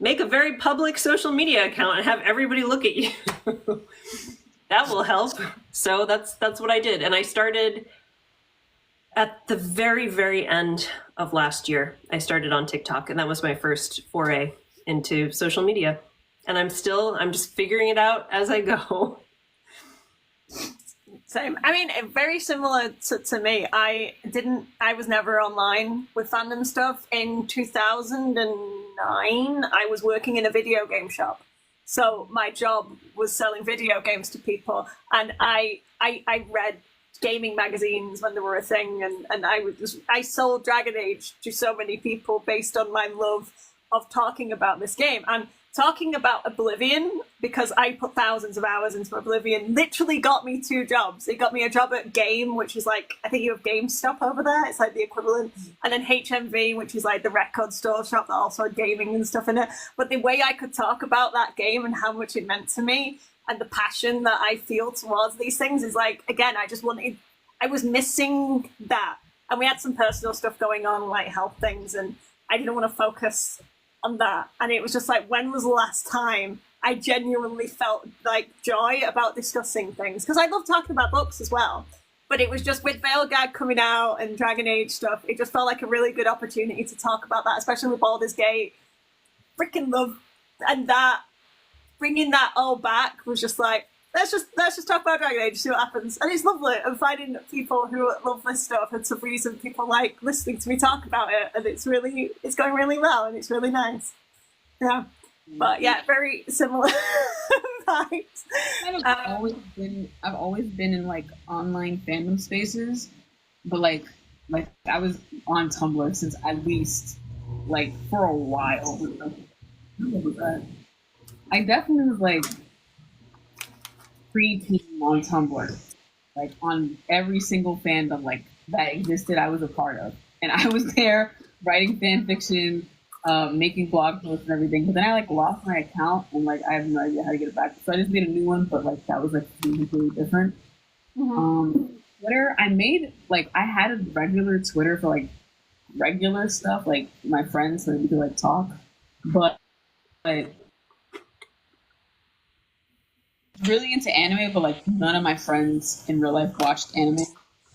make a very public social media account and have everybody look at you. That will help. So that's what I did. And I started at the very, very end of last year. I started on TikTok, and that was my first foray into social media. And I'm just figuring it out as I go. Same. I mean, very similar to me. I was never online with fandom stuff. In 2009, I was working in a video game shop. So my job was selling video games to people. And I read gaming magazines when they were a thing. And I sold Dragon Age to so many people based on my love of talking about this game. And talking about Oblivion, because I put thousands of hours into Oblivion, literally got me 2 jobs. It got me a job at Game, which is like, I think you have GameStop over there, it's like the equivalent, and then HMV, which is like the record store shop that also had gaming and stuff in it. But the way I could talk about that game and how much it meant to me, and the passion that I feel towards these things is like, again, I was missing that. And we had some personal stuff going on, like health things, and I didn't want to focus on that. And it was just like, when was the last time I genuinely felt like joy about discussing things? Because I love talking about books as well. But it was just with Veilguard coming out and Dragon Age stuff, it just felt like a really good opportunity to talk about that, especially with Baldur's Gate. Freaking love. And that, bringing that all back was just like, let's just talk about Dragon Age, see what happens. And it's lovely. I'm finding people who love this stuff, and some reason people like listening to me talk about it, and it's going really well, and it's really nice. Yeah. But yeah, very similar vibes. I've always been in like online fandom spaces, but like I was on Tumblr since at least like for a while. What was that? I definitely was like pre-teen on Tumblr, like on every single fandom like that existed, I was a part of, and I was there writing fan fiction, making blog posts and everything. But then I like lost my account, and like I have no idea how to get it back. So I just made a new one, but like that was like completely different. Twitter, I made like I had a regular Twitter for like regular stuff, like my friends, so we could like talk, but like really into anime, but like none of my friends in real life watched anime,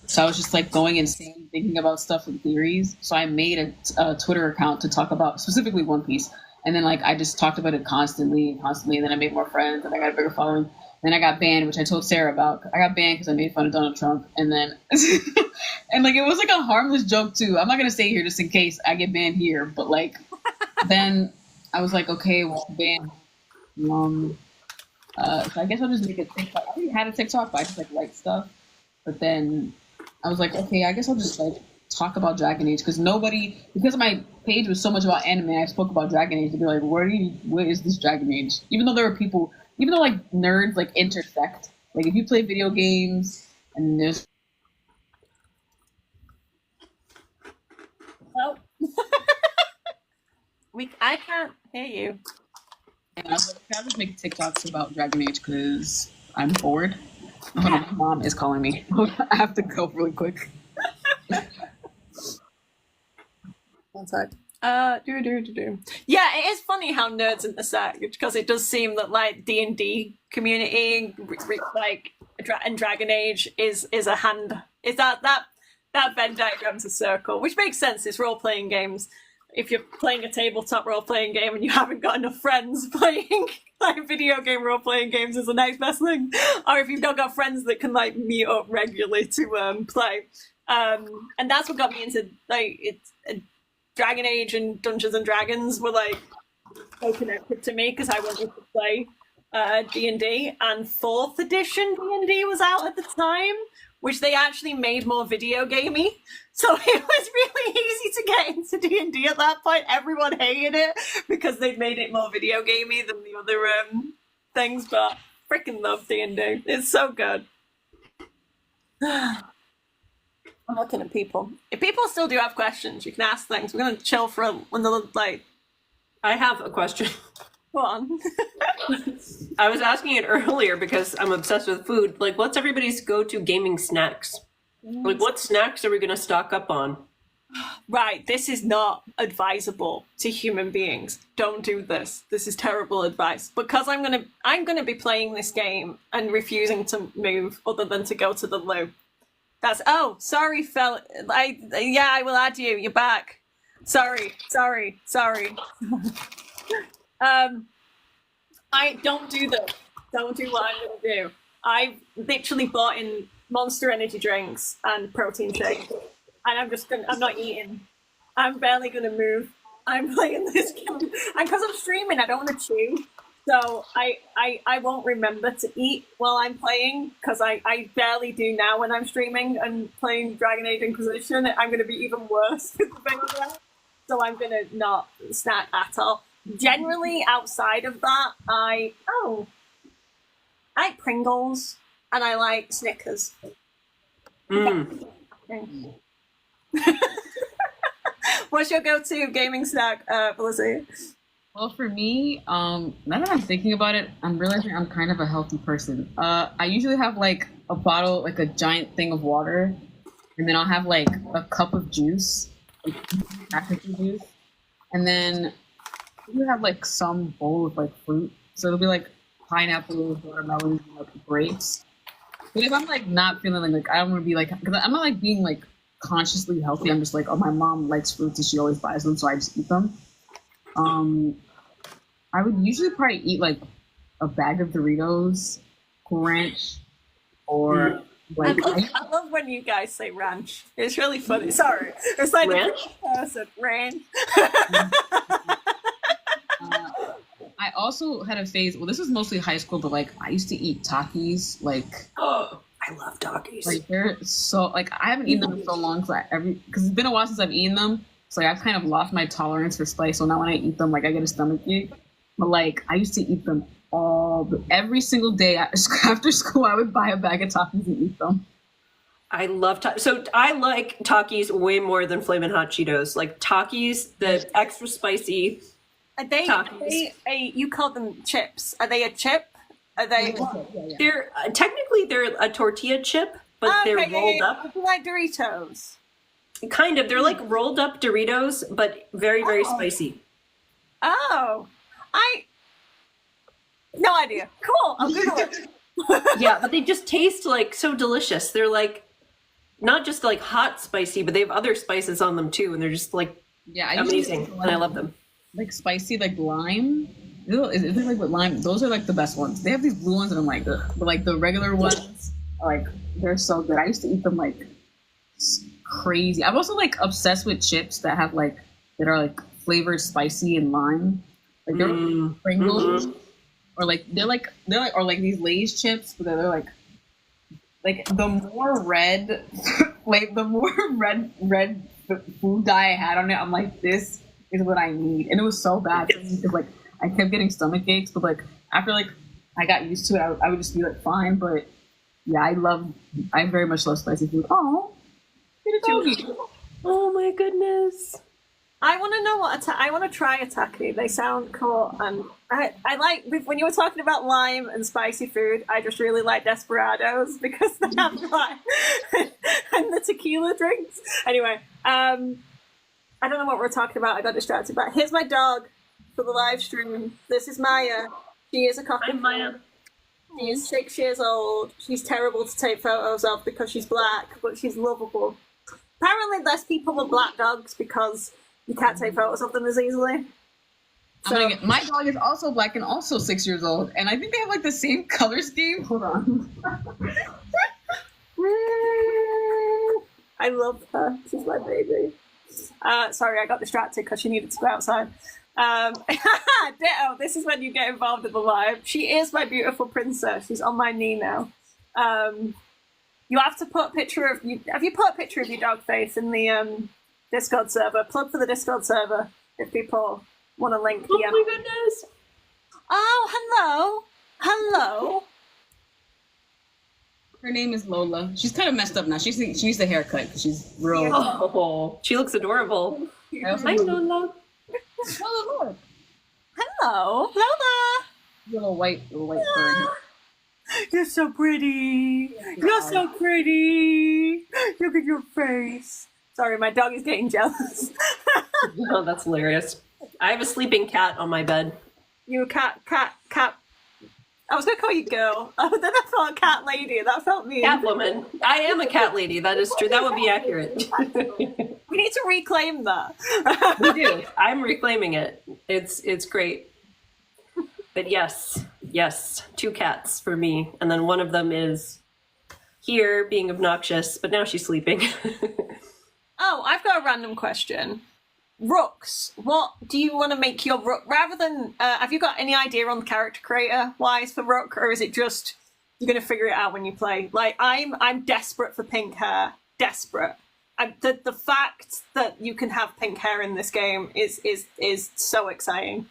so I was just like going insane thinking about stuff and theories. So I made a Twitter account to talk about specifically One Piece, and then like I just talked about it constantly, and then I made more friends, and I got a bigger following. Then I got banned, which I told Sarah about. I got banned because I made fun of Donald Trump, and then and like it was like a harmless joke too. I'm not gonna say here just in case I get banned here, but like then I was like, okay, well, banned. So I guess I'll just make a TikTok. I already had a TikTok, but I just like stuff. But then I was like, okay, I guess I'll just like talk about Dragon Age, because my page was so much about anime, I spoke about Dragon Age to be like, where is this Dragon Age? Even though like nerds like intersect. Like if you play video games and there's I can't hear you. And I was like, can I just make TikToks about Dragon Age because I'm bored? Hold on, my mom is calling me. I have to go really quick. One sec. Yeah, it is funny how nerds intersect, because it does seem that like D&D community, like and Dragon Age is a hand. Is that Venn diagram's a circle, which makes sense. It's role playing games. If you're playing a tabletop role-playing game and you haven't got enough friends playing like video game role-playing games is the next best thing, or if you've not got friends that can like meet up regularly to play, and that's what got me into like Dragon Age and Dungeons and Dragons were like so connected to me, because I wanted to play D&D, and 4th edition D&D was out at the time, which they actually made more video gamey. So it was really easy to get into D&D at that point. Everyone hated it because they'd made it more video gamey than the other things, but freaking love D&D. It's so good. I'm looking at people. If people still do have questions, you can ask things. We're going to chill for another, like... I have a question. Go on. I was asking it earlier because I'm obsessed with food. Like, what's everybody's go-to gaming snacks? Like, what snacks are we going to stock up on? Right, this is not advisable to human beings. Don't do this. This is terrible advice. Because I'm gonna be playing this game and refusing to move other than to go to the loo. Sorry, fella. I will add you. You're back. Sorry. I don't do this. Don't do what I'm gonna do. I've literally bought in Monster energy drinks and protein shakes, and I'm not eating. I'm barely gonna move. I'm playing this game, and because I'm streaming, I don't want to chew, so I won't remember to eat while I'm playing, because I barely do now when I'm streaming and playing Dragon Age Inquisition. I'm gonna be even worse with the finger, so I'm gonna not snack at all. generally, outside of that, I like Pringles and I like Snickers. Mm. What's your go-to gaming snack, Felicity? Well, for me, now that I'm thinking about it, I'm realizing I'm kind of a healthy person. I usually have like a bottle, like a giant thing of water, and then I'll have like a cup of juice, like packaged juice, and then you have like some bowl of like fruit. So it'll be like pineapple, watermelon, like grapes. But if I'm like not feeling like I don't want to be like, because I'm not like being like consciously healthy. I'm just like, oh, my mom likes fruits and she always buys them, so I just eat them. I would usually probably eat like a bag of Doritos, Ranch, or like. I love when you guys say ranch. It's really funny. Sorry, it's like Ranch? a person. Ranch. I also had a phase. Well, this was mostly high school, but like I used to eat Takis. Like, Oh, I love doggies. like they're so like I haven't eaten them in so long because it's been a while since I've eaten them. So like, I've kind of lost my tolerance for spice. So now when I eat them, like I get a stomach ache. But like I used to eat them every single day after school. I would buy a bag of Takis and eat them. I love so I like Takis way more than Flamin' Hot Cheetos. Like Takis, the extra spicy. Are they, Takis. you call them chips. Are they a chip? Are they? They're technically they're a tortilla chip, but they're rolled up. Like Doritos. Kind of. They're like rolled up Doritos, but very, very spicy. Oh, no idea. Cool. I'll Google it. Yeah, but they just taste like so delicious. They're like not just like hot spicy, but they have other spices on them too, and they're just like amazing. And I love them. Like spicy, like lime. Is it like with lime? Those are like the best ones. They have these blue ones, and I'm like, ugh. But like the regular ones, like they're so good. I used to eat them like crazy. I'm also like obsessed with chips that have like that are like flavored spicy and lime. Like they're Pringles, or like they're like or like these Lay's chips, but they're like the more red, like the more red food dye I had on it. I'm like, this is what I need, and it was so bad because like I kept getting stomach aches, but like after like I got used to it, I would just be like fine. But yeah, I very much love spicy food. Oh, Oh my goodness. I want to know I want to try a taki. They sound cool, and I like when you were talking about lime and spicy food. I just really like Desperados because they have lime and the tequila drinks. Anyway, I don't know what we're talking about. I got distracted. But here's my dog for the live stream. This is Maya. She is a cocker. I'm Maya. She is 6 years old. She's terrible to take photos of because she's black, but she's lovable. Apparently, less people with black dogs because you can't take photos of them as easily. So, my dog is also black and also 6 years old, and I think they have like the same color scheme. Hold on. I love her. She's my baby. Sorry, I got distracted because she needed to go outside. Ditto, this is when you get involved in the live. She is my beautiful princess. She's on my knee now. You have to put a picture of you. Have you put a picture of your dog face in the Discord server? Plug for the Discord server if people want to link. Oh my goodness! Oh, hello. Her name is Lola. She's kind of messed up now. She needs a haircut because she's real. Oh, she looks adorable. Hi, Lola. Oh, look. Hello, Lola. Little white bird. You're so pretty. You're so pretty. Look at your face. Sorry, my dog is getting jealous. Oh, that's hilarious. I have a sleeping cat on my bed. You a cat. I was gonna call you girl. Oh, then I thought cat lady. That felt mean. Cat woman. I am a cat lady. That is true. That would be accurate. We need to reclaim that. We do. I'm reclaiming it. It's great. But yes, 2 cats for me, and then one of them is here being obnoxious, but now she's sleeping. Oh, I've got a random question. Rooks. What do you want to make your rook? Rather than, have you got any idea on the character creator wise for rook, or is it just you're gonna figure it out when you play? Like I'm desperate for pink hair. Desperate. The fact that you can have pink hair in this game is so exciting.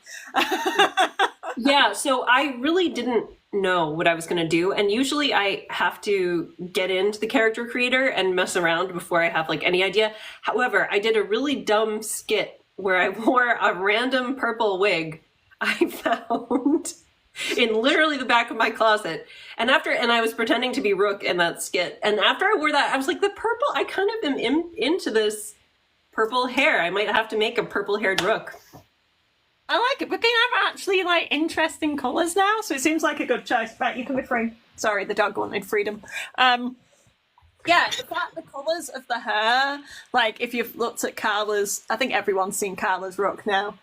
Yeah, so I really didn't know what I was going to do, and usually I have to get into the character creator and mess around before I have like any idea. However, I did a really dumb skit where I wore a random purple wig I found in literally the back of my closet. And I was pretending to be Rook in that skit. And after I wore that, I was like, the purple, I kind of am into this purple hair. I might have to make a purple haired Rook. I like it, but they have actually like interesting colours now, so it seems like a good choice. Right, you can be free. Sorry, the dog wanted freedom. Yeah, the colours of the hair, like if you've looked at Carla's, I think everyone's seen Carla's Rook now.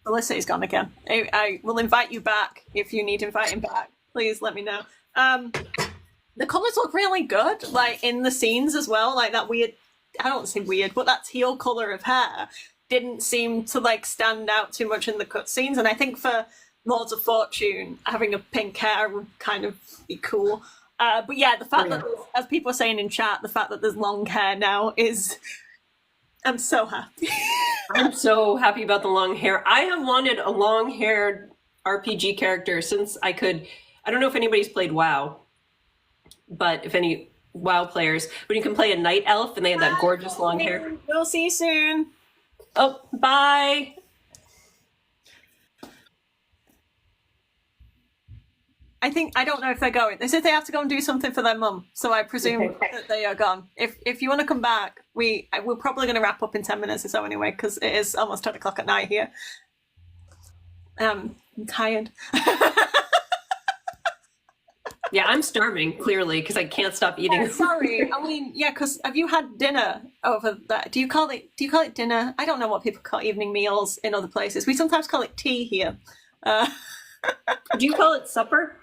Melissa is gone again. I will invite you back if you need inviting back. Please let me know. The colours look really good, like in the scenes as well. Like that weird, I don't say weird, but that teal colour of hair didn't seem to like stand out too much in the cutscenes. And I think for Lords of Fortune, having a pink hair would kind of be cool. But yeah, the fact that, as people are saying in chat, the fact that there's long hair now is, I'm so happy. I'm so happy about the long hair. I have wanted a long-haired RPG character since I don't know if anybody's played WoW, but if any WoW players, when you can play a night elf and they have that gorgeous long hair. We'll see you soon. Oh, bye. I don't know if they're going. They said they have to go and do something for their mum, so I presume that they are gone. If you want to come back, we're probably going to wrap up in 10 minutes or so anyway, because it is almost 10 o'clock at night here. I'm tired. Yeah, I'm starving, clearly, because I can't stop eating. Yeah, sorry. I mean, yeah, because have you had dinner over that? Do you call it dinner? I don't know what people call evening meals in other places. We sometimes call it tea here. Do you call it supper?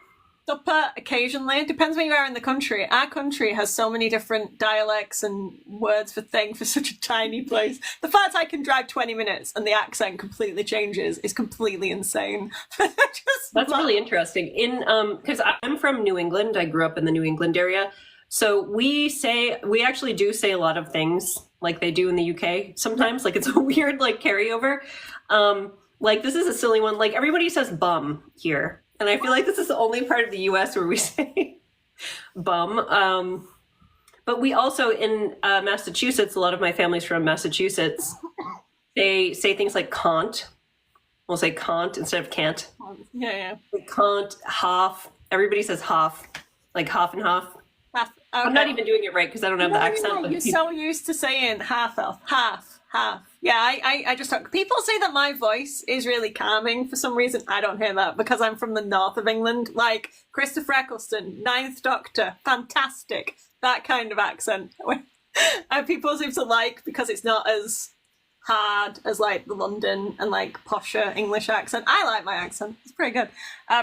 Supper, occasionally. It depends where you are in the country. Our country has so many different dialects and words for thing for such a tiny place. The fact I can drive 20 minutes and the accent completely changes is completely insane. That's really interesting. Because I'm from New England. I grew up in the New England area. So we actually do say a lot of things like they do in the UK sometimes. Like it's a weird like carryover. Like this is a silly one. Like everybody says bum here. And I feel like this is the only part of the US where we say bum. But we also, in Massachusetts, a lot of my family's from Massachusetts, they say things like can't. We'll say can't instead of can't. Yeah. Like can't, half. Everybody says half, like half and half. Half. Okay. I'm not even doing it right because I don't have the accent. You're so used to saying half elf, half. Yeah, I just talk. People say that my voice is really calming for some reason. I don't hear that because I'm from the north of England. Like Christopher Eccleston, Ninth Doctor, fantastic. That kind of accent. And people seem to like because it's not as hard as like the London and like posher English accent. I like my accent. It's pretty good.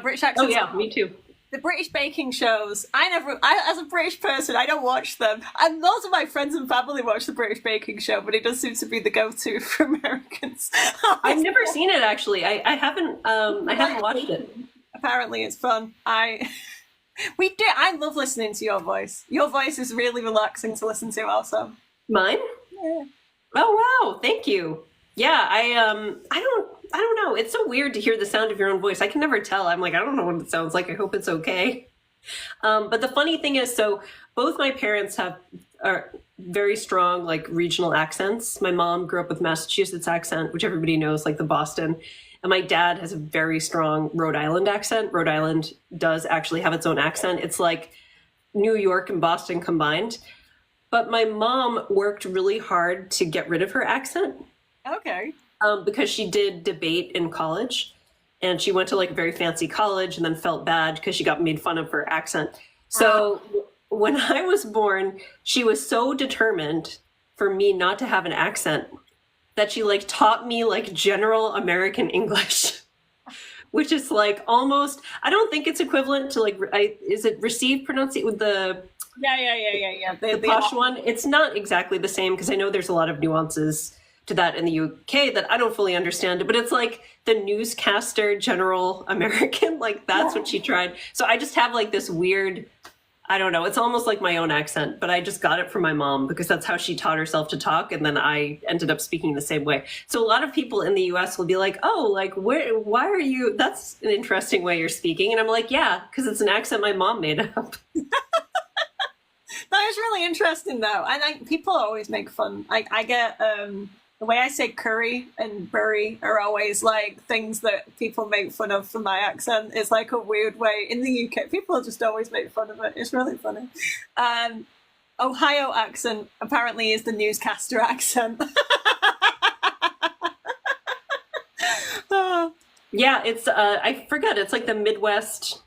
British accent. Oh yeah, me too. The British baking shows, as a British person, I don't watch them. And lots of my friends and family watch the British baking show, but it does seem to be the go-to for Americans. I've never seen it actually. I haven't watched it. Apparently it's fun. I love listening to your voice. Your voice is really relaxing to listen to also. Mine? Yeah. Oh wow, thank you. Yeah, I don't know. It's so weird to hear the sound of your own voice. I can never tell. I'm like, I don't know what it sounds like. I hope it's okay. But the funny thing is, so both my parents are very strong, like regional accents. My mom grew up with Massachusetts accent, which everybody knows, like the Boston. And my dad has a very strong Rhode Island accent. Rhode Island does actually have its own accent. It's like New York and Boston combined. But my mom worked really hard to get rid of her accent. Okay. Because she did debate in college, and she went to like a very fancy college and then felt bad because she got made fun of her accent. So when I was born, she was so determined for me not to have an accent that she like taught me like general American English, which is like almost, I don't think it's equivalent to like, is it received pronunciation with the... Yeah. The posh one? It's not exactly the same because I know there's a lot of nuances to that in the UK that I don't fully understand, but it's like the newscaster general American, like that's what she tried. So I just have like this weird I don't know. It's almost like my own accent, but I just got it from my mom because that's how she taught herself to talk. And then I ended up speaking the same way. So a lot of people in the US will be like, oh, like, why are you, that's an interesting way you're speaking. And I'm like, yeah, because it's an accent my mom made up. That is really interesting, though. And people always make fun. I get the way I say curry and bury are always like things that people make fun of for my accent. It's like a weird way in the UK. People just always make fun of it. It's really funny. Ohio accent apparently is the newscaster accent. Yeah, it's I forget. It's like the Midwest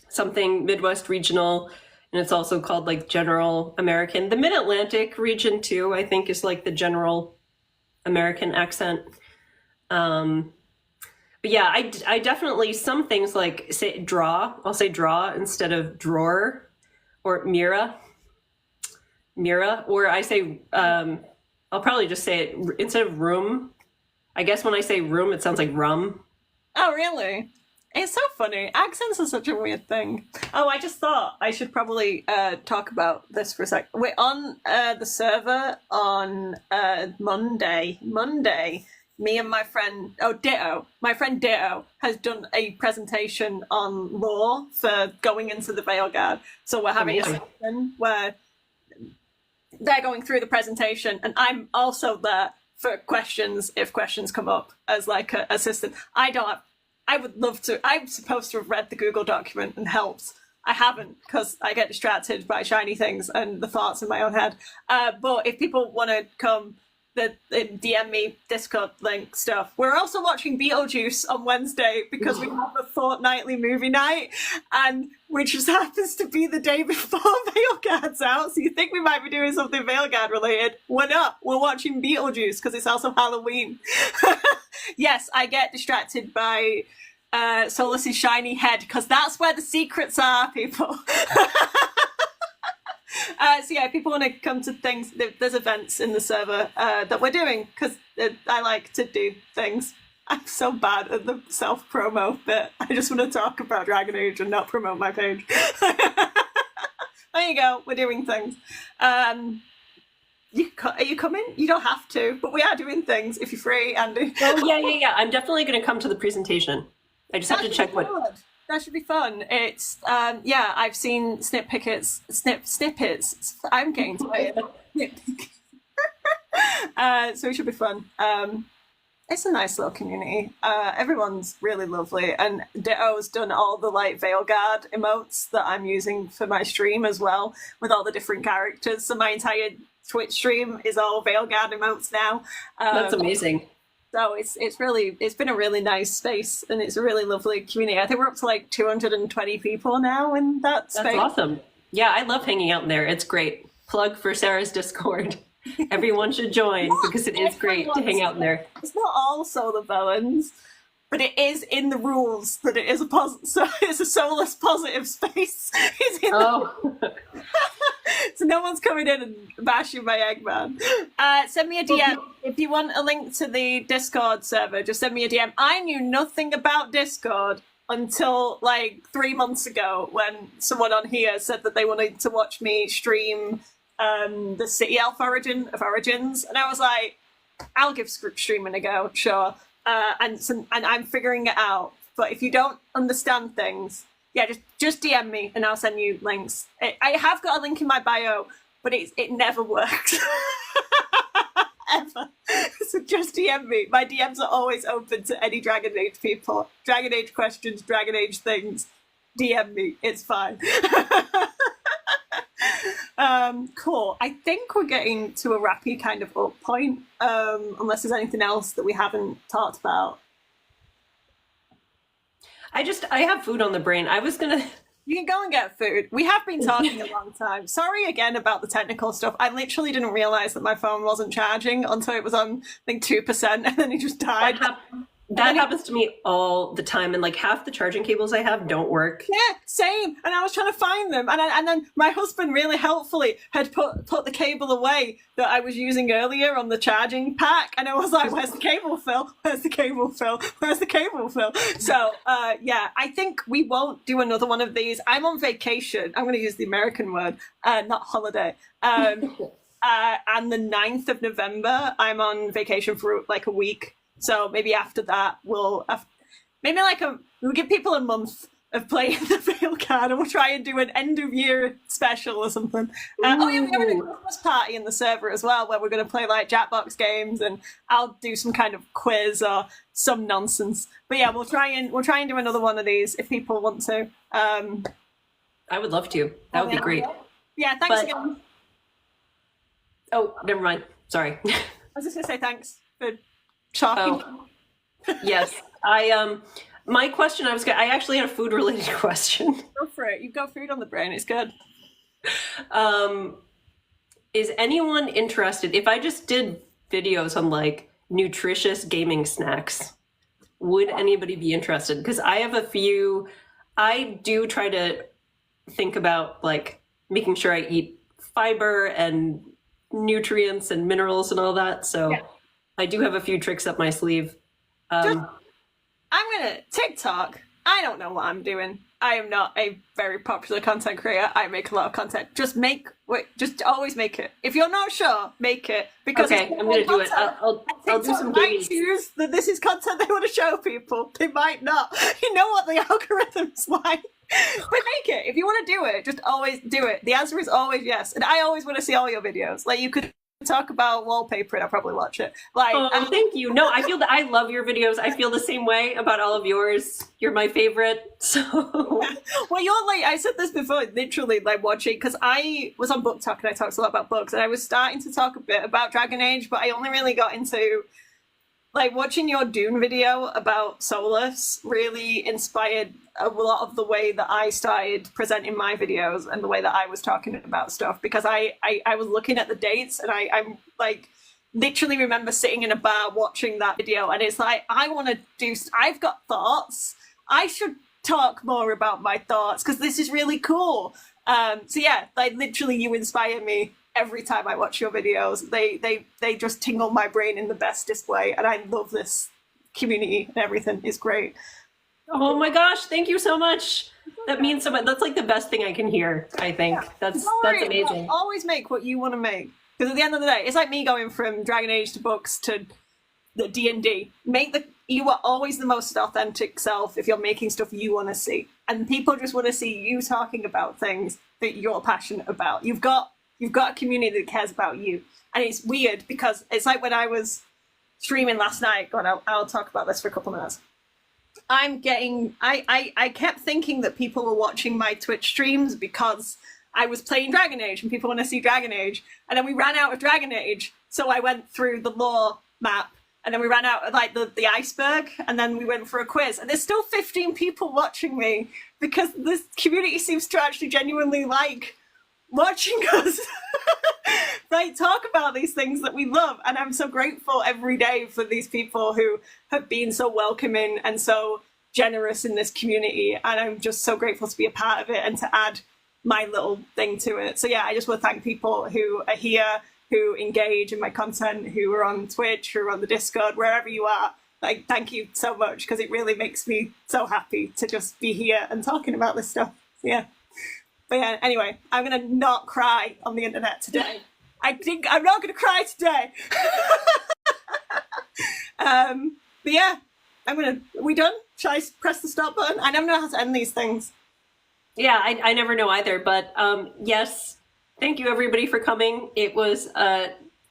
something, Midwest regional. And it's also called like General American. The Mid-Atlantic region too, I think, is like the General American accent. But yeah, I definitely, some things like say draw, I'll say draw instead of drawer, or mira, or I say, I'll probably just say it instead of room. I guess when I say room, it sounds like rum. Oh, really? It's so funny. Accents are such a weird thing. Oh, I just thought I should probably talk about this for a sec. We're on the server on Monday. Me and my friend, my friend Ditto has done a presentation on lore for going into the Veilguard. So we're having a session where they're going through the presentation, and I'm also there for questions if questions come up as like an assistant. I would love to. I'm supposed to have read the Google document and helped. I haven't because I get distracted by shiny things and the thoughts in my own head. But if people want to come, DM me Discord link stuff. We're also watching Beetlejuice on Wednesday because we have a fortnightly movie night, and which just happens to be the day before Veilguard's out. So you think we might be doing something Veilguard related? We're not. We're watching Beetlejuice because it's also Halloween. Yes, I get distracted by Solus's shiny head because that's where the secrets are, people. So yeah, if people want to come to things, there's events in the server that we're doing because I like to do things. I'm so bad at the self-promo bit. I just want to talk about Dragon Age and not promote my page. There you go. We're doing things. Are you coming? You don't have to, but we are doing things if you're free, Andy. Oh, yeah. I'm definitely going to come to the presentation. I just have to check what... That should be fun. It's I've seen snippets. I'm getting tired. So it should be fun. It's a nice little community. Everyone's really lovely, and Ditto's done all the like Veilguard emotes that I'm using for my stream as well, with all the different characters. So my entire Twitch stream is all Veilguard emotes now. That's amazing. So it's been a really nice space, and it's a really lovely community. I think we're up to like 220 people now in that space. That's awesome. Yeah, I love hanging out in there. It's great. Plug for Sarah's Discord. Everyone should join because it is great to hang out in there. It's not all solar villains, but it is in the rules that it is so it's a soulless positive space. So no one's coming in and bashing my Eggman. Send me a DM. If you want a link to the Discord server, just send me a DM. I knew nothing about Discord until like 3 months ago when someone on here said that they wanted to watch me stream the City Elf Origins. And I was like, I'll give streaming a go, sure. And I'm figuring it out. But if you don't understand things, yeah, just DM me and I'll send you links. I have got a link in my bio, but it never works. Ever. So just DM me. My DMs are always open to any Dragon Age people. Dragon Age questions, Dragon Age things. DM me. It's fine. Cool. I think we're getting to a rappy kind of up point, unless there's anything else that we haven't talked about. I have food on the brain. You can go and get food. We have been talking a long time. Sorry again about the technical stuff. I literally didn't realize that my phone wasn't charging until it was on, I think, 2%, and then it just died. That happens to me all the time, and like half the charging cables I have don't work. Yeah, same. And I was trying to find them, and then my husband really helpfully had put the cable away that I was using earlier on the charging pack, and I was like, "Where's the cable, Phil? Where's the cable, Phil? Where's the cable, Phil?" So, yeah, I think we won't do another one of these. I'm on vacation. I'm going to use the American word, not holiday. And the 9th of November, I'm on vacation for like a week. So maybe after that, we'll give people a month of playing the Veilguard, and we'll try and do an end of year special or something. Oh yeah, we're having a Christmas party in the server as well, where we're going to play like Jackbox games, and I'll do some kind of quiz or some nonsense. But yeah, we'll try and do another one of these if people want to. I would love to. That would be great. Yeah, thanks again. Oh, never mind. Sorry. I was just going to say thanks for talking. Oh. Yes. My question I actually had a food related question. Go for it. You've got food on the brain. It's good. Is anyone interested, if I just did videos on like nutritious gaming snacks, would anybody be interested? Because I have a few. I do try to think about like making sure I eat fiber and nutrients and minerals and all that. So yeah. I do have a few tricks up my sleeve. I'm gonna TikTok. I don't know what I'm doing. I am not a very popular content creator. I make a lot of content. Just always make it. If you're not sure, make it. Because okay, I'm gonna do it. I'll do some might choose that this is content they want to show people. They might not. You know what the algorithm's like. But make it. If you want to do it, just always do it. The answer is always yes. And I always want to see all your videos. Like, you could talk about wallpaper and I'll probably watch it. Like, thank you. No, I feel that I love your videos. I feel the same way about all of yours. You're my favorite. So well, you're like, I said this before, literally like watching, because I was on Book Talk and I talked a lot about books, and I was starting to talk a bit about Dragon Age, but I only really got into like watching your Dune video about Solus really inspired a lot of the way that I started presenting my videos and the way that I was talking about stuff, because I was looking at the dates, and I'm like literally remember sitting in a bar watching that video, and it's like, I've got thoughts. I should talk more about my thoughts because this is really cool. So yeah, like literally you inspire me every time I watch your videos. They just tingle my brain in the bestest way, and I love this community and everything. It's great. Oh my gosh, thank you so much. That means so much. That's like the best thing I can hear, I think. Yeah. That's amazing. Always make what you want to make. Because at the end of the day, it's like me going from Dragon Age to books to the D&D. You are always the most authentic self if you're making stuff you want to see. And people just want to see you talking about things that you're passionate about. You've got a community that cares about you. And it's weird because it's like when I was streaming last night. God, I'll talk about this for a couple minutes. I kept thinking that people were watching my Twitch streams because I was playing Dragon Age and people want to see Dragon Age. And then we ran out of Dragon Age. So I went through the lore map, and then we ran out of like the iceberg, and then we went for a quiz. And there's still 15 people watching me because this community seems to actually genuinely like watching us like talk about these things that we love. And I'm so grateful every day for these people who have been so welcoming and so generous in this community, and I'm just so grateful to be a part of it and to add my little thing to it. So yeah, I just want to thank people who are here, who engage in my content, who are on Twitch, who are on the Discord, wherever you are. Like, thank you so much, because it really makes me so happy to just be here and talking about this stuff. So, yeah. But yeah, anyway, I'm going to not cry on the internet today. I think I'm not going to cry today. But yeah, are we done? Shall I press the stop button? I never know how to end these things. Yeah, I never know either. But yes, thank you everybody for coming. It was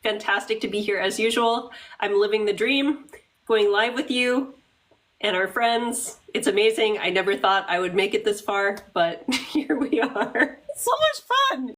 fantastic to be here as usual. I'm living the dream, going live with you and our friends. It's amazing. I never thought I would make it this far, but here we are. So much fun.